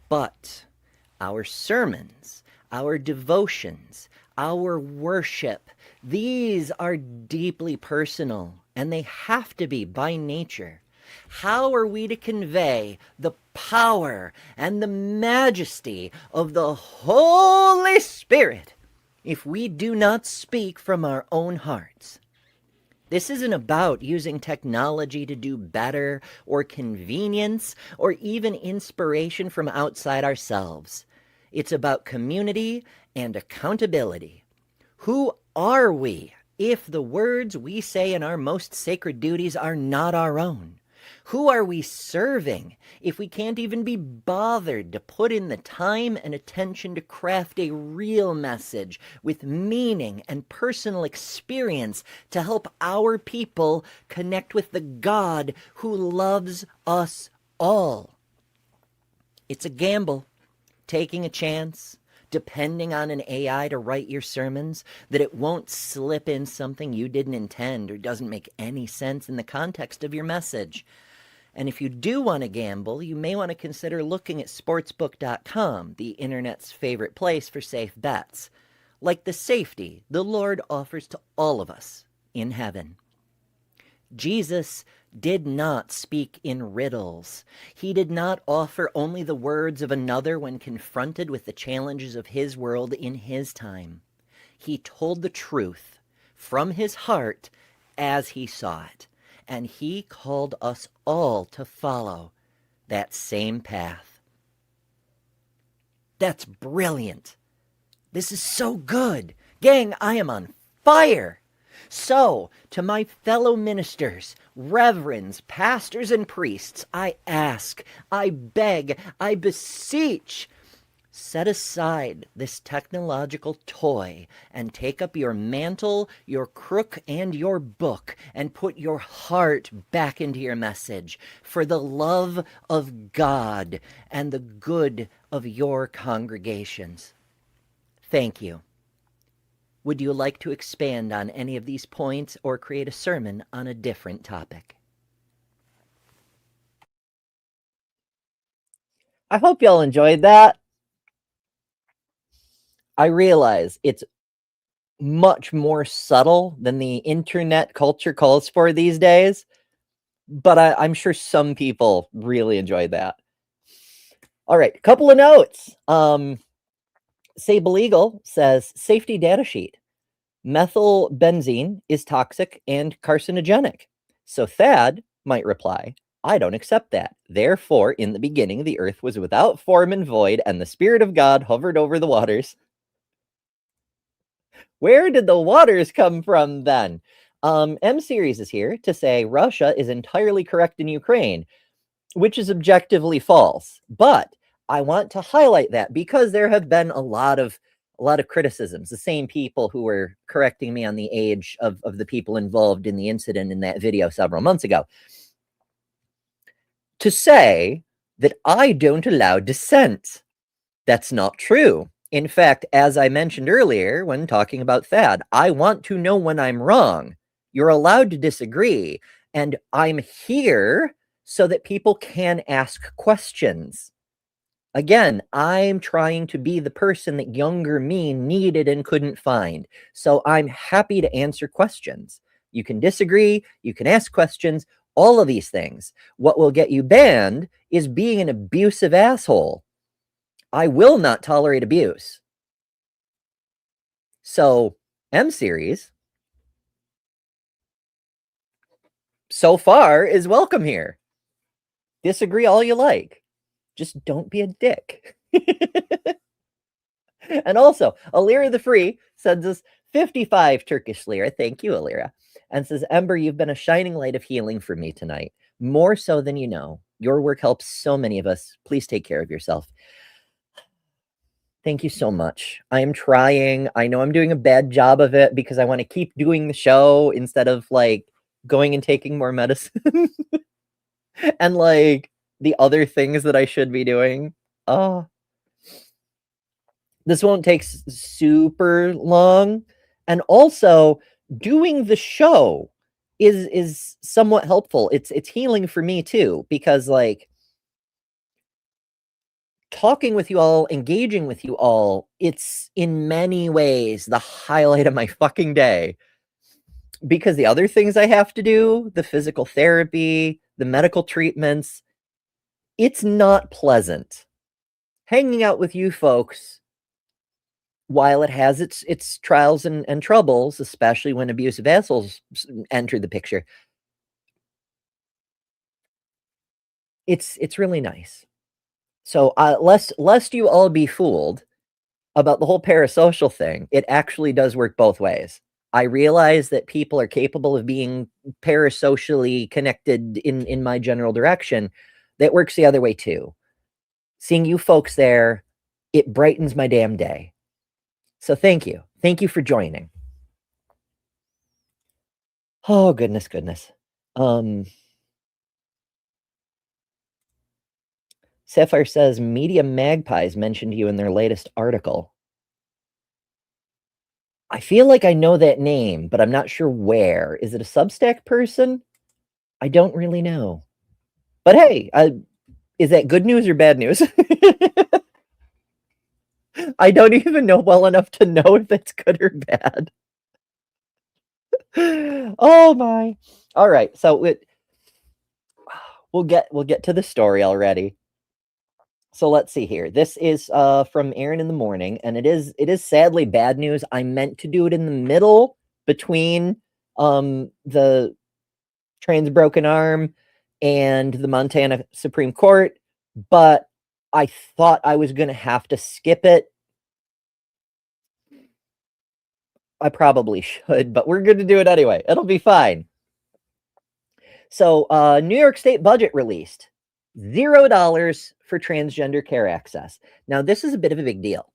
But our sermons, our devotions, our worship, these are deeply personal, and they have to be by nature. How are we to convey the power and the majesty of the Holy Spirit if we do not speak from our own hearts? This isn't about using technology to do better or convenience or even inspiration from outside ourselves. It's about community and accountability. Who are we if the words we say in our most sacred duties are not our own? Who are we serving if we can't even be bothered to put in the time and attention to craft a real message with meaning and personal experience to help our people connect with the God who loves us all? It's a gamble, taking a chance, depending on an AI to write your sermons, that it won't slip in something you didn't intend or doesn't make any sense in the context of your message. And if you do want to gamble, you may want to consider looking at sportsbook.com, the internet's favorite place for safe bets, like the safety the Lord offers to all of us in heaven. Jesus did not speak in riddles. He did not offer only the words of another when confronted with the challenges of his world in his time. He told the truth from his heart as he saw it. And he called us all to follow that same path. That's brilliant. This is so good. Gang, I am on fire. So, to my fellow ministers, reverends, pastors, and priests, I ask, I beg, I beseech, set aside this technological toy and take up your mantle, your crook, and your book and put your heart back into your message for the love of God and the good of your congregations. Thank you. Would you like to expand on any of these points or create a sermon on a different topic? I hope y'all enjoyed that. I realize it's much more subtle than the internet culture calls for these days, but I'm sure some people really enjoyed that. All right, couple of notes. Sable Eagle says, safety data sheet. Methylbenzene is toxic and carcinogenic. So Thad might reply, I don't accept that. Therefore, in the beginning, the earth was without form and void, and the Spirit of God hovered over the waters. Where did the waters come from then? M-Series is here to say Russia is entirely correct in Ukraine, which is objectively false. But I want to highlight that because there have been a lot of criticisms. The same people who were correcting me on the age of the people involved in the incident in that video several months ago. To say that I don't allow dissent. That's not true. In fact, as I mentioned earlier when talking about Thad, I want to know when I'm wrong. You're allowed to disagree, and I'm here so that people can ask questions. Again, I'm trying to be the person that younger me needed and couldn't find. So I'm happy to answer questions. You can disagree, you can ask questions, all of these things. What will get you banned is being an abusive asshole. I will not tolerate abuse. So, M-Series, so far, is welcome here. Disagree all you like. Just don't be a dick. And also, Alira the Free sends us 55 Turkish lira. Thank you, Alira. And says, Ember, you've been a shining light of healing for me tonight. More so than you know. Your work helps so many of us. Please take care of yourself. Thank you so much. I am trying. I know I'm doing a bad job of it because I want to keep doing the show instead of like going and taking more medicine and like the other things that I should be doing. Oh, this won't take super long. And also doing the show is somewhat helpful. It's healing for me too, because like talking with you all, engaging with you all, it's in many ways the highlight of my fucking day. because the other things I have to do, the physical therapy, the medical treatments, it's not pleasant. Hanging out with you folks, while it has its trials and troubles, especially when abusive assholes enter the picture, it's really nice. So, lest you all be fooled about the whole parasocial thing, it actually does work both ways. I realize that people are capable of being parasocially connected in my general direction. That works the other way too. Seeing you folks there, it brightens my damn day. So thank you. Thank you for joining. Oh, goodness. Sapphire says, Media Magpies mentioned you in their latest article. I feel like I know that name, but I'm not sure where. Is it a Substack person? I don't really know. But hey, is that good news or bad news? I don't even know well enough to know if that's good or bad. Oh my. All right, so we'll get to the story already. So let's see here. This is from Aaron in the morning, and it is sadly bad news. I meant to do it in the middle between the trans broken arm and the Montana Supreme Court, but I thought I was going to have to skip it. I probably should, but we're going to do it anyway. It'll be fine. So, New York State budget released $0 for transgender care access. Now, this is a bit of a big deal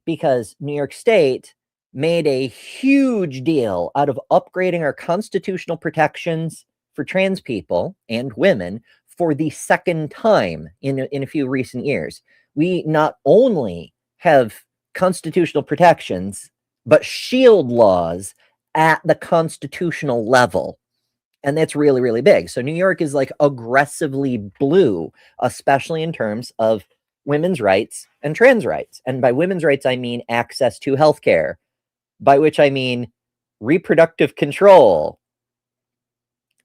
because New York State made a huge deal out of upgrading our constitutional protections for trans people and women for the second time in a few recent years. We not only have constitutional protections, but shield laws at the constitutional level. And that's really, really big. So New York is like aggressively blue, especially in terms of women's rights and trans rights. And by women's rights, I mean access to healthcare, by which I mean reproductive control.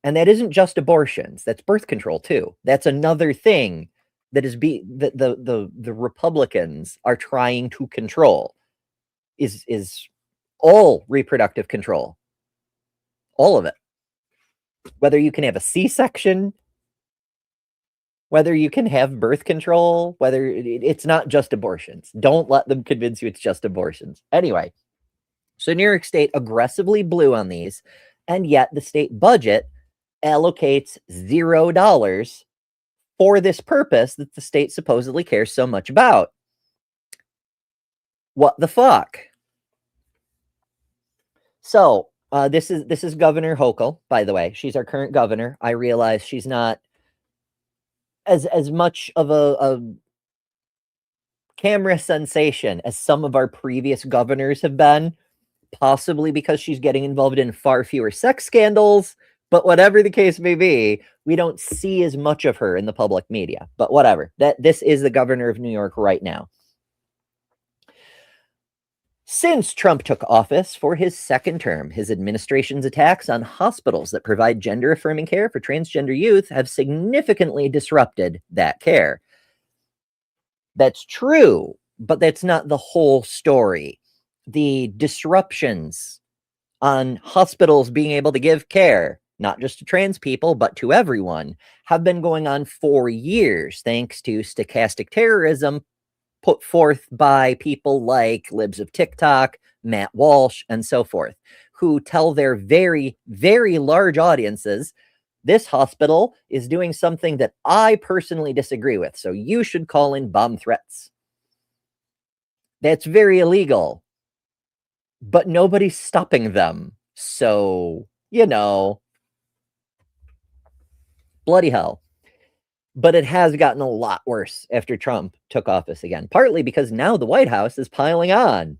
And that isn't just abortions, that's birth control too. That's another thing that is the Republicans are trying to control is all reproductive control. All of it. Whether you can have a C-section, whether you can have birth control, whether it's not just abortions. Don't let them convince you it's just abortions. Anyway, so New York State aggressively blew on these, and yet the state budget allocates $0 for this purpose that the state supposedly cares so much about. What the fuck? So, this is Governor Hochul, by the way. She's our current governor. I realize she's not as much of a camera sensation as some of our previous governors have been, possibly because she's getting involved in far fewer sex scandals. But whatever the case may be, we don't see as much of her in the public media. But whatever. This is the governor of New York right now. Since Trump took office for his second term, his administration's attacks on hospitals that provide gender-affirming care for transgender youth have significantly disrupted that care. That's true, but that's not the whole story. The disruptions on hospitals being able to give care, not just to trans people, but to everyone, have been going on for years, thanks to stochastic terrorism put forth by people like Libs of TikTok, Matt Walsh, and so forth, who tell their very, very large audiences, this hospital is doing something that I personally disagree with, so you should call in bomb threats. That's very illegal, but nobody's stopping them. So, bloody hell. But it has gotten a lot worse after Trump took office again, partly because now the White House is piling on.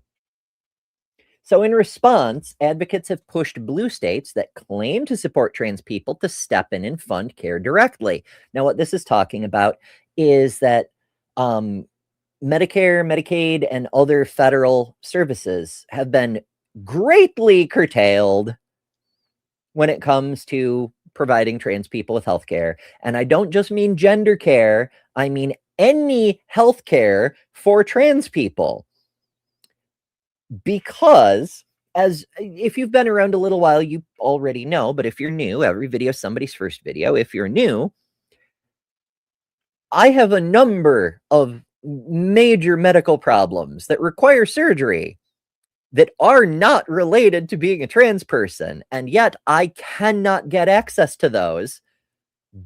So in response, advocates have pushed blue states that claim to support trans people to step in and fund care directly. Now, what this is talking about is that Medicare, Medicaid, and other federal services have been greatly curtailed when it comes to providing trans people with healthcare. And I don't just mean gender care, I mean any healthcare for trans people. Because as if you've been around a little while, you already know, but if you're new, every video is somebody's first video. If you're new, I have a number of major medical problems that require surgery that are not related to being a trans person, and yet I cannot get access to those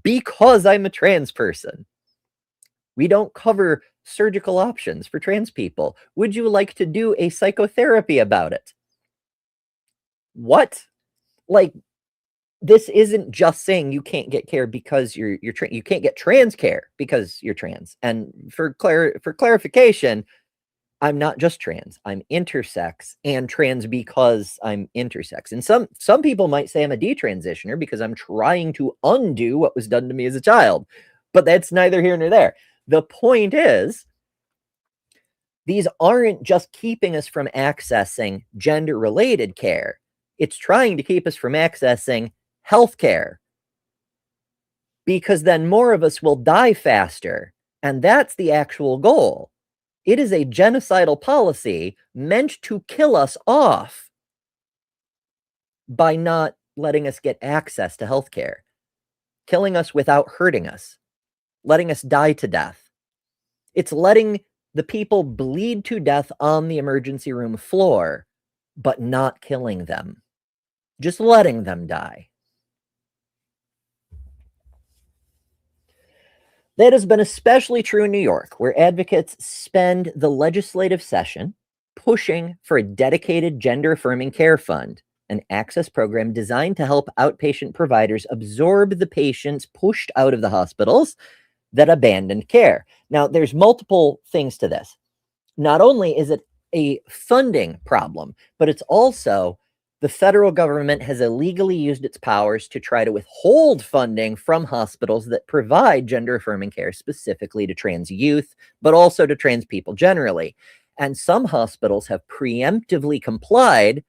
because I'm a trans person. We don't cover surgical options for trans people. Would you like to do a psychotherapy about it? What? Like, this isn't just saying you can't get care because you can't get trans care because you're trans. And for clarification, I'm not just trans. I'm intersex and trans because I'm intersex. And some people might say I'm a detransitioner because I'm trying to undo what was done to me as a child. But that's neither here nor there. The point is, these aren't just keeping us from accessing gender-related care. It's trying to keep us from accessing healthcare. Because then more of us will die faster. And that's the actual goal. It is a genocidal policy meant to kill us off by not letting us get access to healthcare, killing us without hurting us, letting us die to death. It's letting the people bleed to death on the emergency room floor, but not killing them, just letting them die. That has been especially true in New York, where advocates spend the legislative session pushing for a dedicated gender-affirming care fund, an access program designed to help outpatient providers absorb the patients pushed out of the hospitals that abandoned care. Now, there's multiple things to this. Not only is it a funding problem, but it's also the federal government has illegally used its powers to try to withhold funding from hospitals that provide gender-affirming care specifically to trans youth, but also to trans people generally. And some hospitals have preemptively complied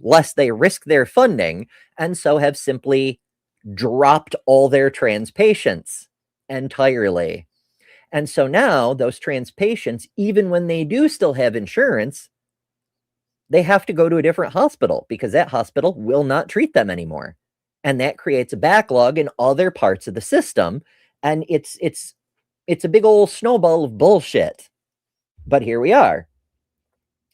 lest they risk their funding, and so have simply dropped all their trans patients entirely. And so now those trans patients, even when they do still have insurance, they have to go to a different hospital because that hospital will not treat them anymore. And that creates a backlog in other parts of the system. And it's a big old snowball of bullshit. But here we are.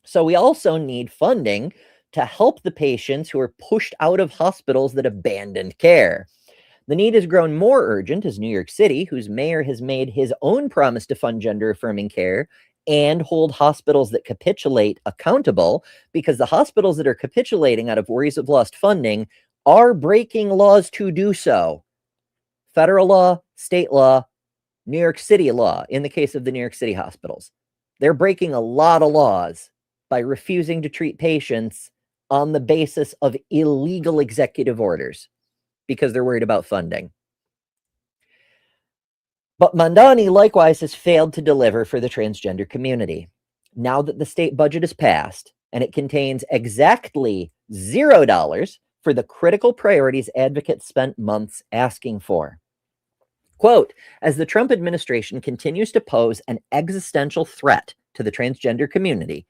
So we also need funding to help the patients who are pushed out of hospitals that abandoned care. The need has grown more urgent as New York City, whose mayor has made his own promise to fund gender-affirming care and hold hospitals that capitulate accountable, because the hospitals that are capitulating out of worries of lost funding are breaking laws to do so. Federal law, state law, New York City law, in the case of the New York City hospitals. They're breaking a lot of laws by refusing to treat patients on the basis of illegal executive orders because they're worried about funding. But Mandani likewise has failed to deliver for the transgender community. Now that the state budget is passed, and it contains exactly $0 for the critical priorities advocates spent months asking for. Quote, as the Trump administration continues to pose an existential threat to the transgender community,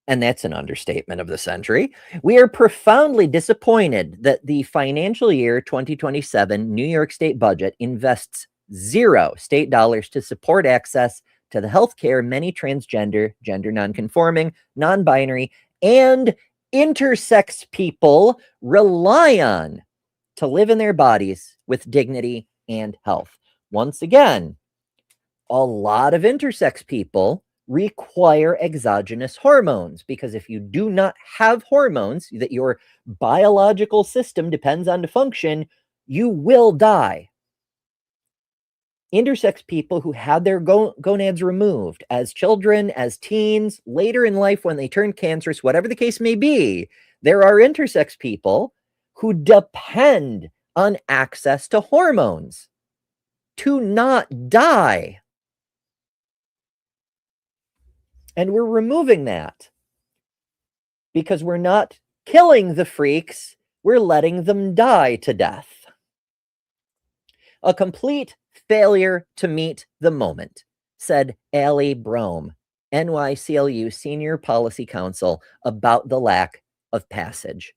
and that's an understatement of the century, we are profoundly disappointed that the financial year 2027 New York State budget invests $0 state dollars to support access to the health care many transgender, gender nonconforming, non-binary, and intersex people rely on to live in their bodies with dignity and health. Once again, a lot of intersex people require exogenous hormones, because if you do not have hormones that your biological system depends on to function, you will die. Intersex people who had their gonads removed as children, as teens, later in life when they turn cancerous, whatever the case may be, there are intersex people who depend on access to hormones to not die. And we're removing that because we're not killing the freaks we're letting them die to death. A complete failure to meet the moment, said Allie Brome, NYCLU Senior Policy Counsel, about the lack of passage.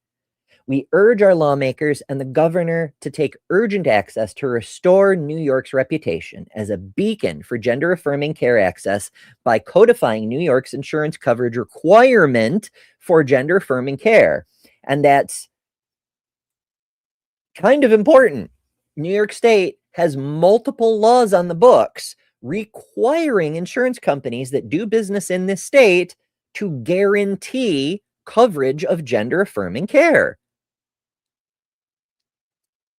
We urge our lawmakers and the governor to take urgent access to restore New York's reputation as a beacon for gender-affirming care access by codifying New York's insurance coverage requirement for gender-affirming care. And that's kind of important. New York State has multiple laws on the books requiring insurance companies that do business in this state to guarantee coverage of gender-affirming care,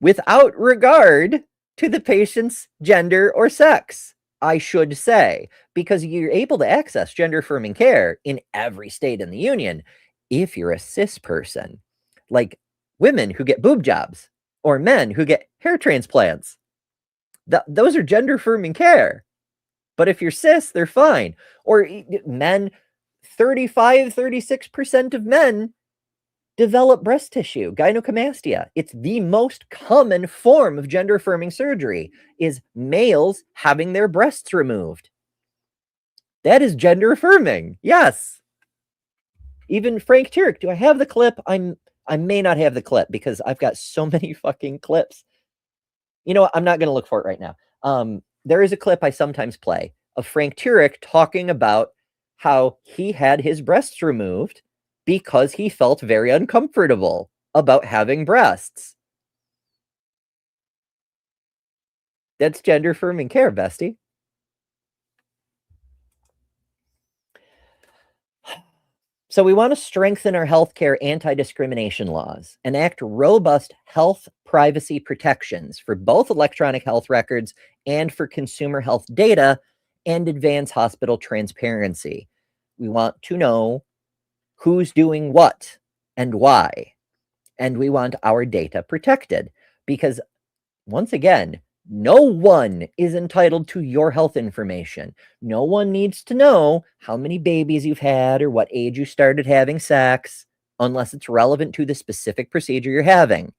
without regard to the patient's gender or sex, I should say, because you're able to access gender-affirming care in every state in the union if you're a cis person, like women who get boob jobs or men who get hair transplants. Those are gender-affirming care. But if you're cis, they're fine. Or men, 36% of men develop breast tissue, gynecomastia. It's the most common form of gender-affirming surgery, is males having their breasts removed. That is gender-affirming. Yes. Even Frank Turek, do I have the clip? I may not have the clip because I've got so many fucking clips. You know what? I'm not going to look for it right now. There is a clip I sometimes play of Frank Turek talking about how he had his breasts removed because he felt very uncomfortable about having breasts. That's gender-affirming care, bestie. So we want to strengthen our healthcare anti-discrimination laws, enact robust health privacy protections for both electronic health records and for consumer health data, and advance hospital transparency. We want to know who's doing what and why. And we want our data protected because, once again, no one is entitled to your health information. No one needs to know how many babies you've had or what age you started having sex, unless it's relevant to the specific procedure you're having.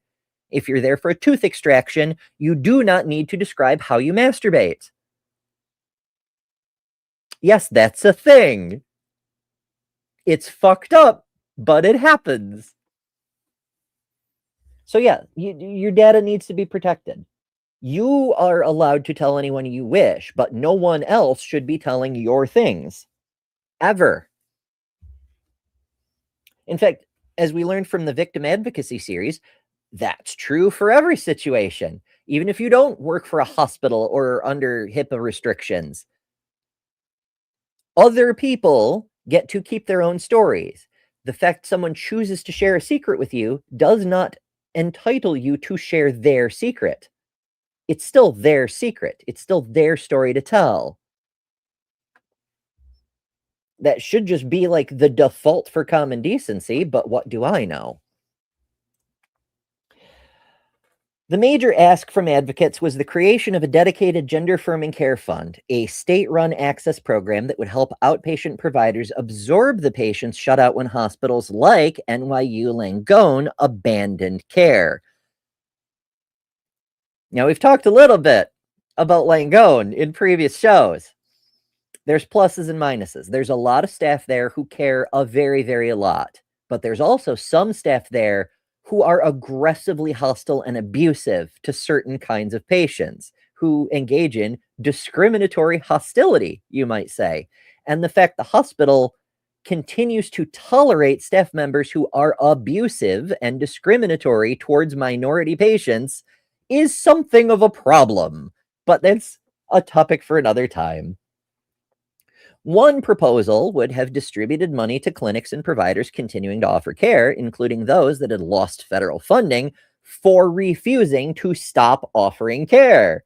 If you're there for a tooth extraction, you do not need to describe how you masturbate. Yes, that's a thing. It's fucked up, but it happens. So yeah, your data needs to be protected. You are allowed to tell anyone you wish, but no one else should be telling your things. Ever. In fact, as we learned from the victim advocacy series, that's true for every situation. Even if you don't work for a hospital or are under HIPAA restrictions, other people get to keep their own stories. The fact someone chooses to share a secret with you does not entitle you to share their secret. It's still their secret. It's still their story to tell. That should just be like the default for common decency, but what do I know? The major ask from advocates was the creation of a dedicated gender-affirming care fund, a state-run access program that would help outpatient providers absorb the patients shut out when hospitals like NYU Langone abandoned care. Now, we've talked a little bit about Langone in previous shows. There's pluses and minuses. There's a lot of staff there who care a very, very lot. But there's also some staff there who are aggressively hostile and abusive to certain kinds of patients, who engage in discriminatory hostility, you might say. And the fact the hospital continues to tolerate staff members who are abusive and discriminatory towards minority patients is something of a problem. But that's a topic for another time. One proposal would have distributed money to clinics and providers continuing to offer care, including those that had lost federal funding for refusing to stop offering care.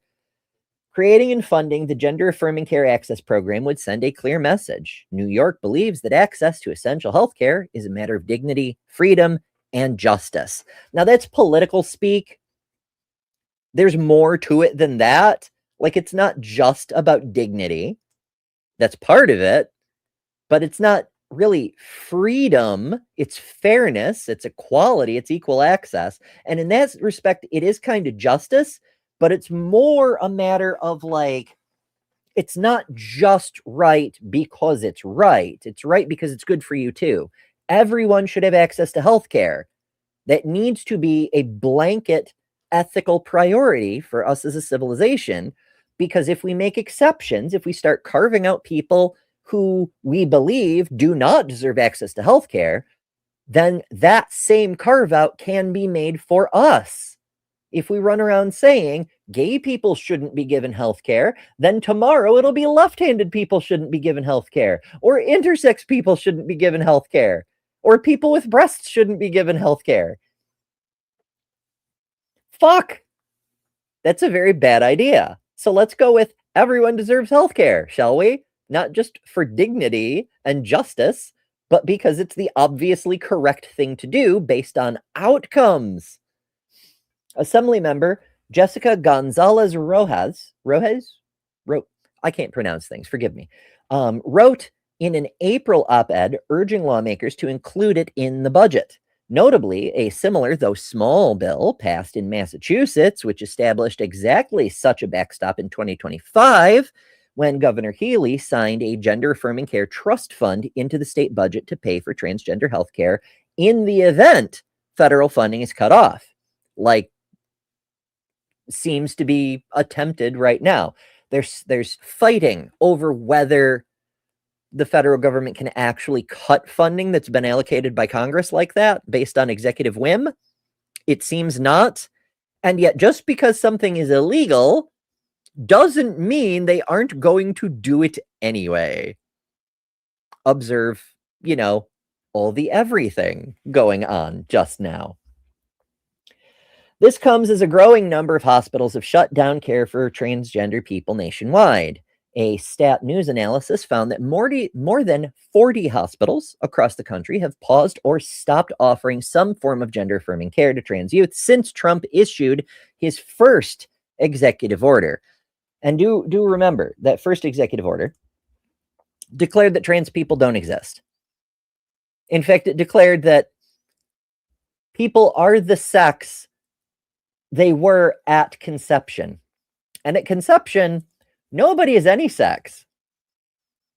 Creating and funding the gender-affirming care access program would send a clear message. New York believes that access to essential health care is a matter of dignity, freedom, and justice. Now, that's political speak. There's more to it than that. Like, it's not just about dignity. That's part of it, but it's not really freedom, it's fairness, it's equality, it's equal access. And in that respect, it is kind of justice, but it's more a matter of like, it's not just right because it's right. It's right because it's good for you too. Everyone should have access to healthcare. That needs to be a blanket ethical priority for us as a civilization, because if we make exceptions, if we start carving out people who we believe do not deserve access to healthcare, then that same carve out can be made for us. If we run around saying gay people shouldn't be given health care, then tomorrow it'll be left-handed people shouldn't be given health care, or intersex people shouldn't be given health care, or people with breasts shouldn't be given health care. Fuck. That's a very bad idea. So let's go with everyone deserves health care, shall we? Not just for dignity and justice, but because it's the obviously correct thing to do based on outcomes. Assembly member Jessica Gonzalez Rojas, I can't pronounce things, forgive me, wrote in an April op-ed urging lawmakers to include it in the budget. Notably, a similar, though small, bill passed in Massachusetts, which established exactly such a backstop in 2025, when Governor Healy signed a gender-affirming care trust fund into the state budget to pay for transgender health care in the event federal funding is cut off, like seems to be attempted right now. There's fighting over whether the federal government can actually cut funding that's been allocated by Congress like that based on executive whim. It seems not. And yet, just because something is illegal doesn't mean they aren't going to do it anyway. Observe, all the everything going on just now. This comes as a growing number of hospitals have shut down care for transgender people nationwide. A Stat News analysis found that more than 40 hospitals across the country have paused or stopped offering some form of gender-affirming care to trans youth since Trump issued his first executive order. And do remember that first executive order declared that trans people don't exist. In fact, it declared that people are the sex they were at conception. And at conception, nobody is any sex.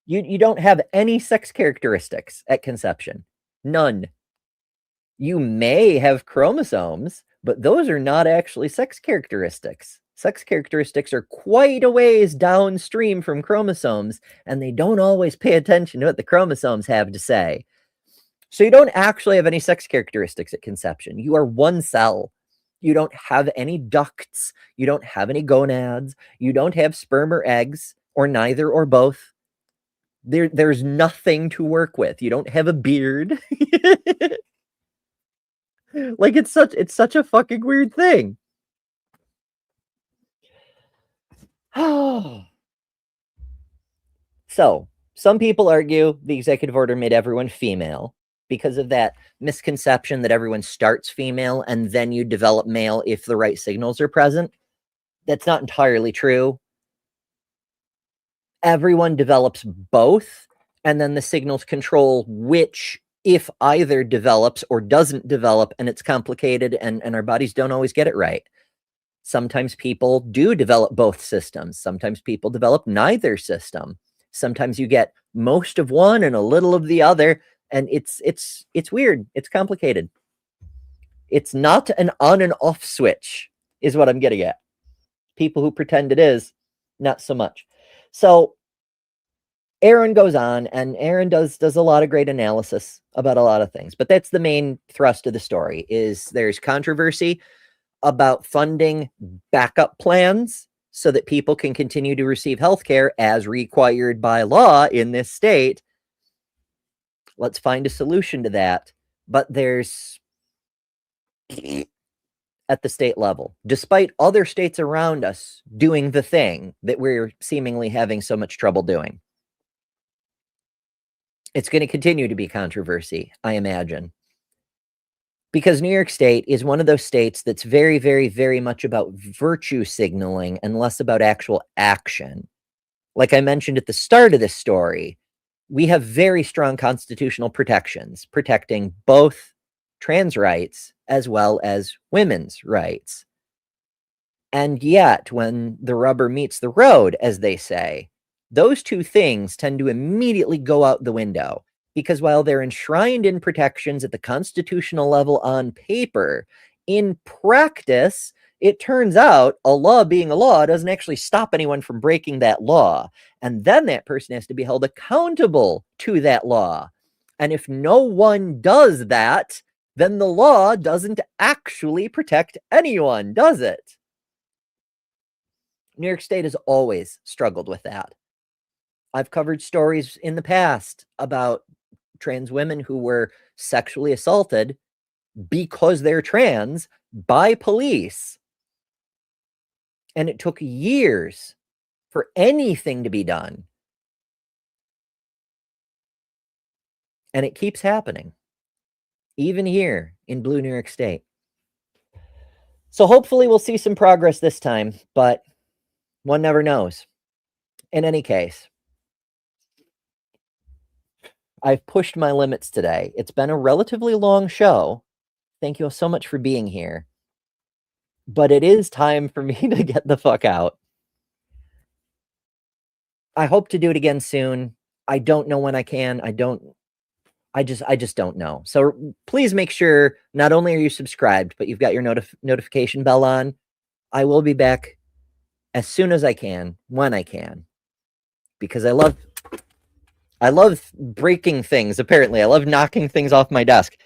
You don't have any sex characteristics at conception. None. You may have chromosomes, but those are not actually sex characteristics. Sex characteristics are quite a ways downstream from chromosomes, and they don't always pay attention to what the chromosomes have to say. So you don't actually have any sex characteristics at conception. You are one cell. You don't have any ducts. You don't have any gonads. You don't have sperm or eggs, or neither or both. There's nothing to work with. You don't have a beard. Like it's such a fucking weird thing. So, some people argue the executive order made everyone female because of that misconception that everyone starts female and then you develop male if the right signals are present. That's not entirely true. Everyone develops both, and then the signals control which, if either develops or doesn't develop, and it's complicated, and our bodies don't always get it right. Sometimes people do develop both systems. Sometimes people develop neither system. Sometimes you get most of one and a little of the other, and it's weird. It's complicated. It's not an on and off switch, is what I'm getting at. People who pretend it is, not so much. So Aaron goes on, and Aaron does a lot of great analysis about a lot of things, but that's the main thrust of the story. Is there's controversy about funding backup plans so that people can continue to receive health care as required by law in this state. Let's find a solution to that. But there's, at the state level, despite other states around us doing the thing that we're seemingly having so much trouble doing, it's going to continue to be controversy, I imagine. Because New York State is one of those states that's very, very, very much about virtue signaling and less about actual action. Like I mentioned at the start of this story, we have very strong constitutional protections protecting both trans rights as well as women's rights. And yet, when the rubber meets the road, as they say, those two things tend to immediately go out the window, because while they're enshrined in protections at the constitutional level on paper, in practice, it turns out a law being a law doesn't actually stop anyone from breaking that law. And then that person has to be held accountable to that law. And if no one does that, then the law doesn't actually protect anyone, does it? New York State has always struggled with that. I've covered stories in the past about trans women who were sexually assaulted because they're trans by police. And it took years for anything to be done. And it keeps happening, even here in blue New York State. So hopefully we'll see some progress this time, but one never knows. In any case, I've pushed my limits today. It's been a relatively long show. Thank you all so much for being here. But it is time for me to get the fuck out. I hope to do it again soon. I don't know when I can. I just don't know. So please make sure not only are you subscribed, but you've got your notification bell on. I will be back as soon as I can, when I can, because I love breaking things. Apparently, I love knocking things off my desk.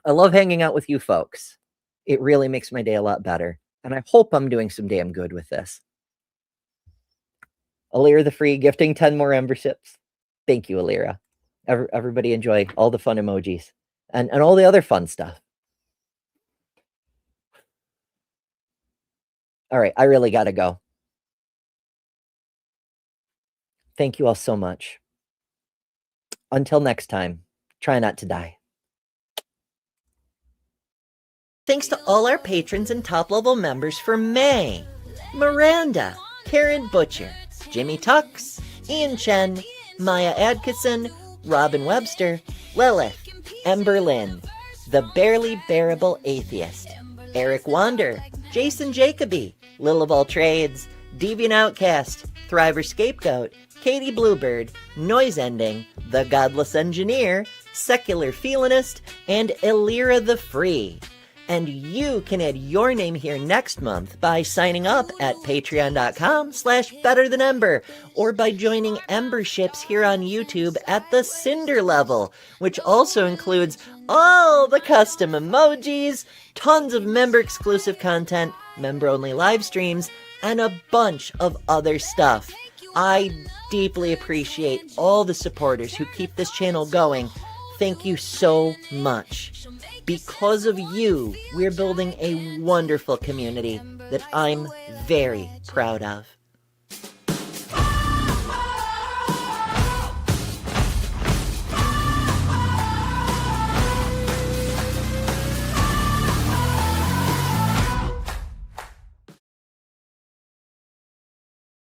I love hanging out with you folks. It really makes my day a lot better, and I hope I'm doing some damn good with this. Alira the Free gifting 10 more memberships. Thank you, Alira. Everybody enjoy all the fun emojis and all the other fun stuff. All right, I really gotta go. Thank you all so much. Until next time, try not to die. Thanks to all our patrons and top-level members for May, Miranda, Karen Butcher, Jimmy Tux, Ian Chen, Maya Adkisson, Robin Webster, Lilith, Ember Lynn, The Barely Bearable Atheist, Eric Wander, Jason Jacoby, Lil of All Trades, Deviant Outcast, Thriver Scapegoat, Katie Bluebird, Noise Ending, The Godless Engineer, Secular Feelinist, and Elira the Free. And you can add your name here next month by signing up at patreon.com/betterthanember or by joining Emberships here on YouTube at the Cinder level, which also includes all the custom emojis, tons of member-exclusive content, member-only live streams, and a bunch of other stuff. I deeply appreciate all the supporters who keep this channel going. Thank you so much. Because of you, we're building a wonderful community that I'm very proud of.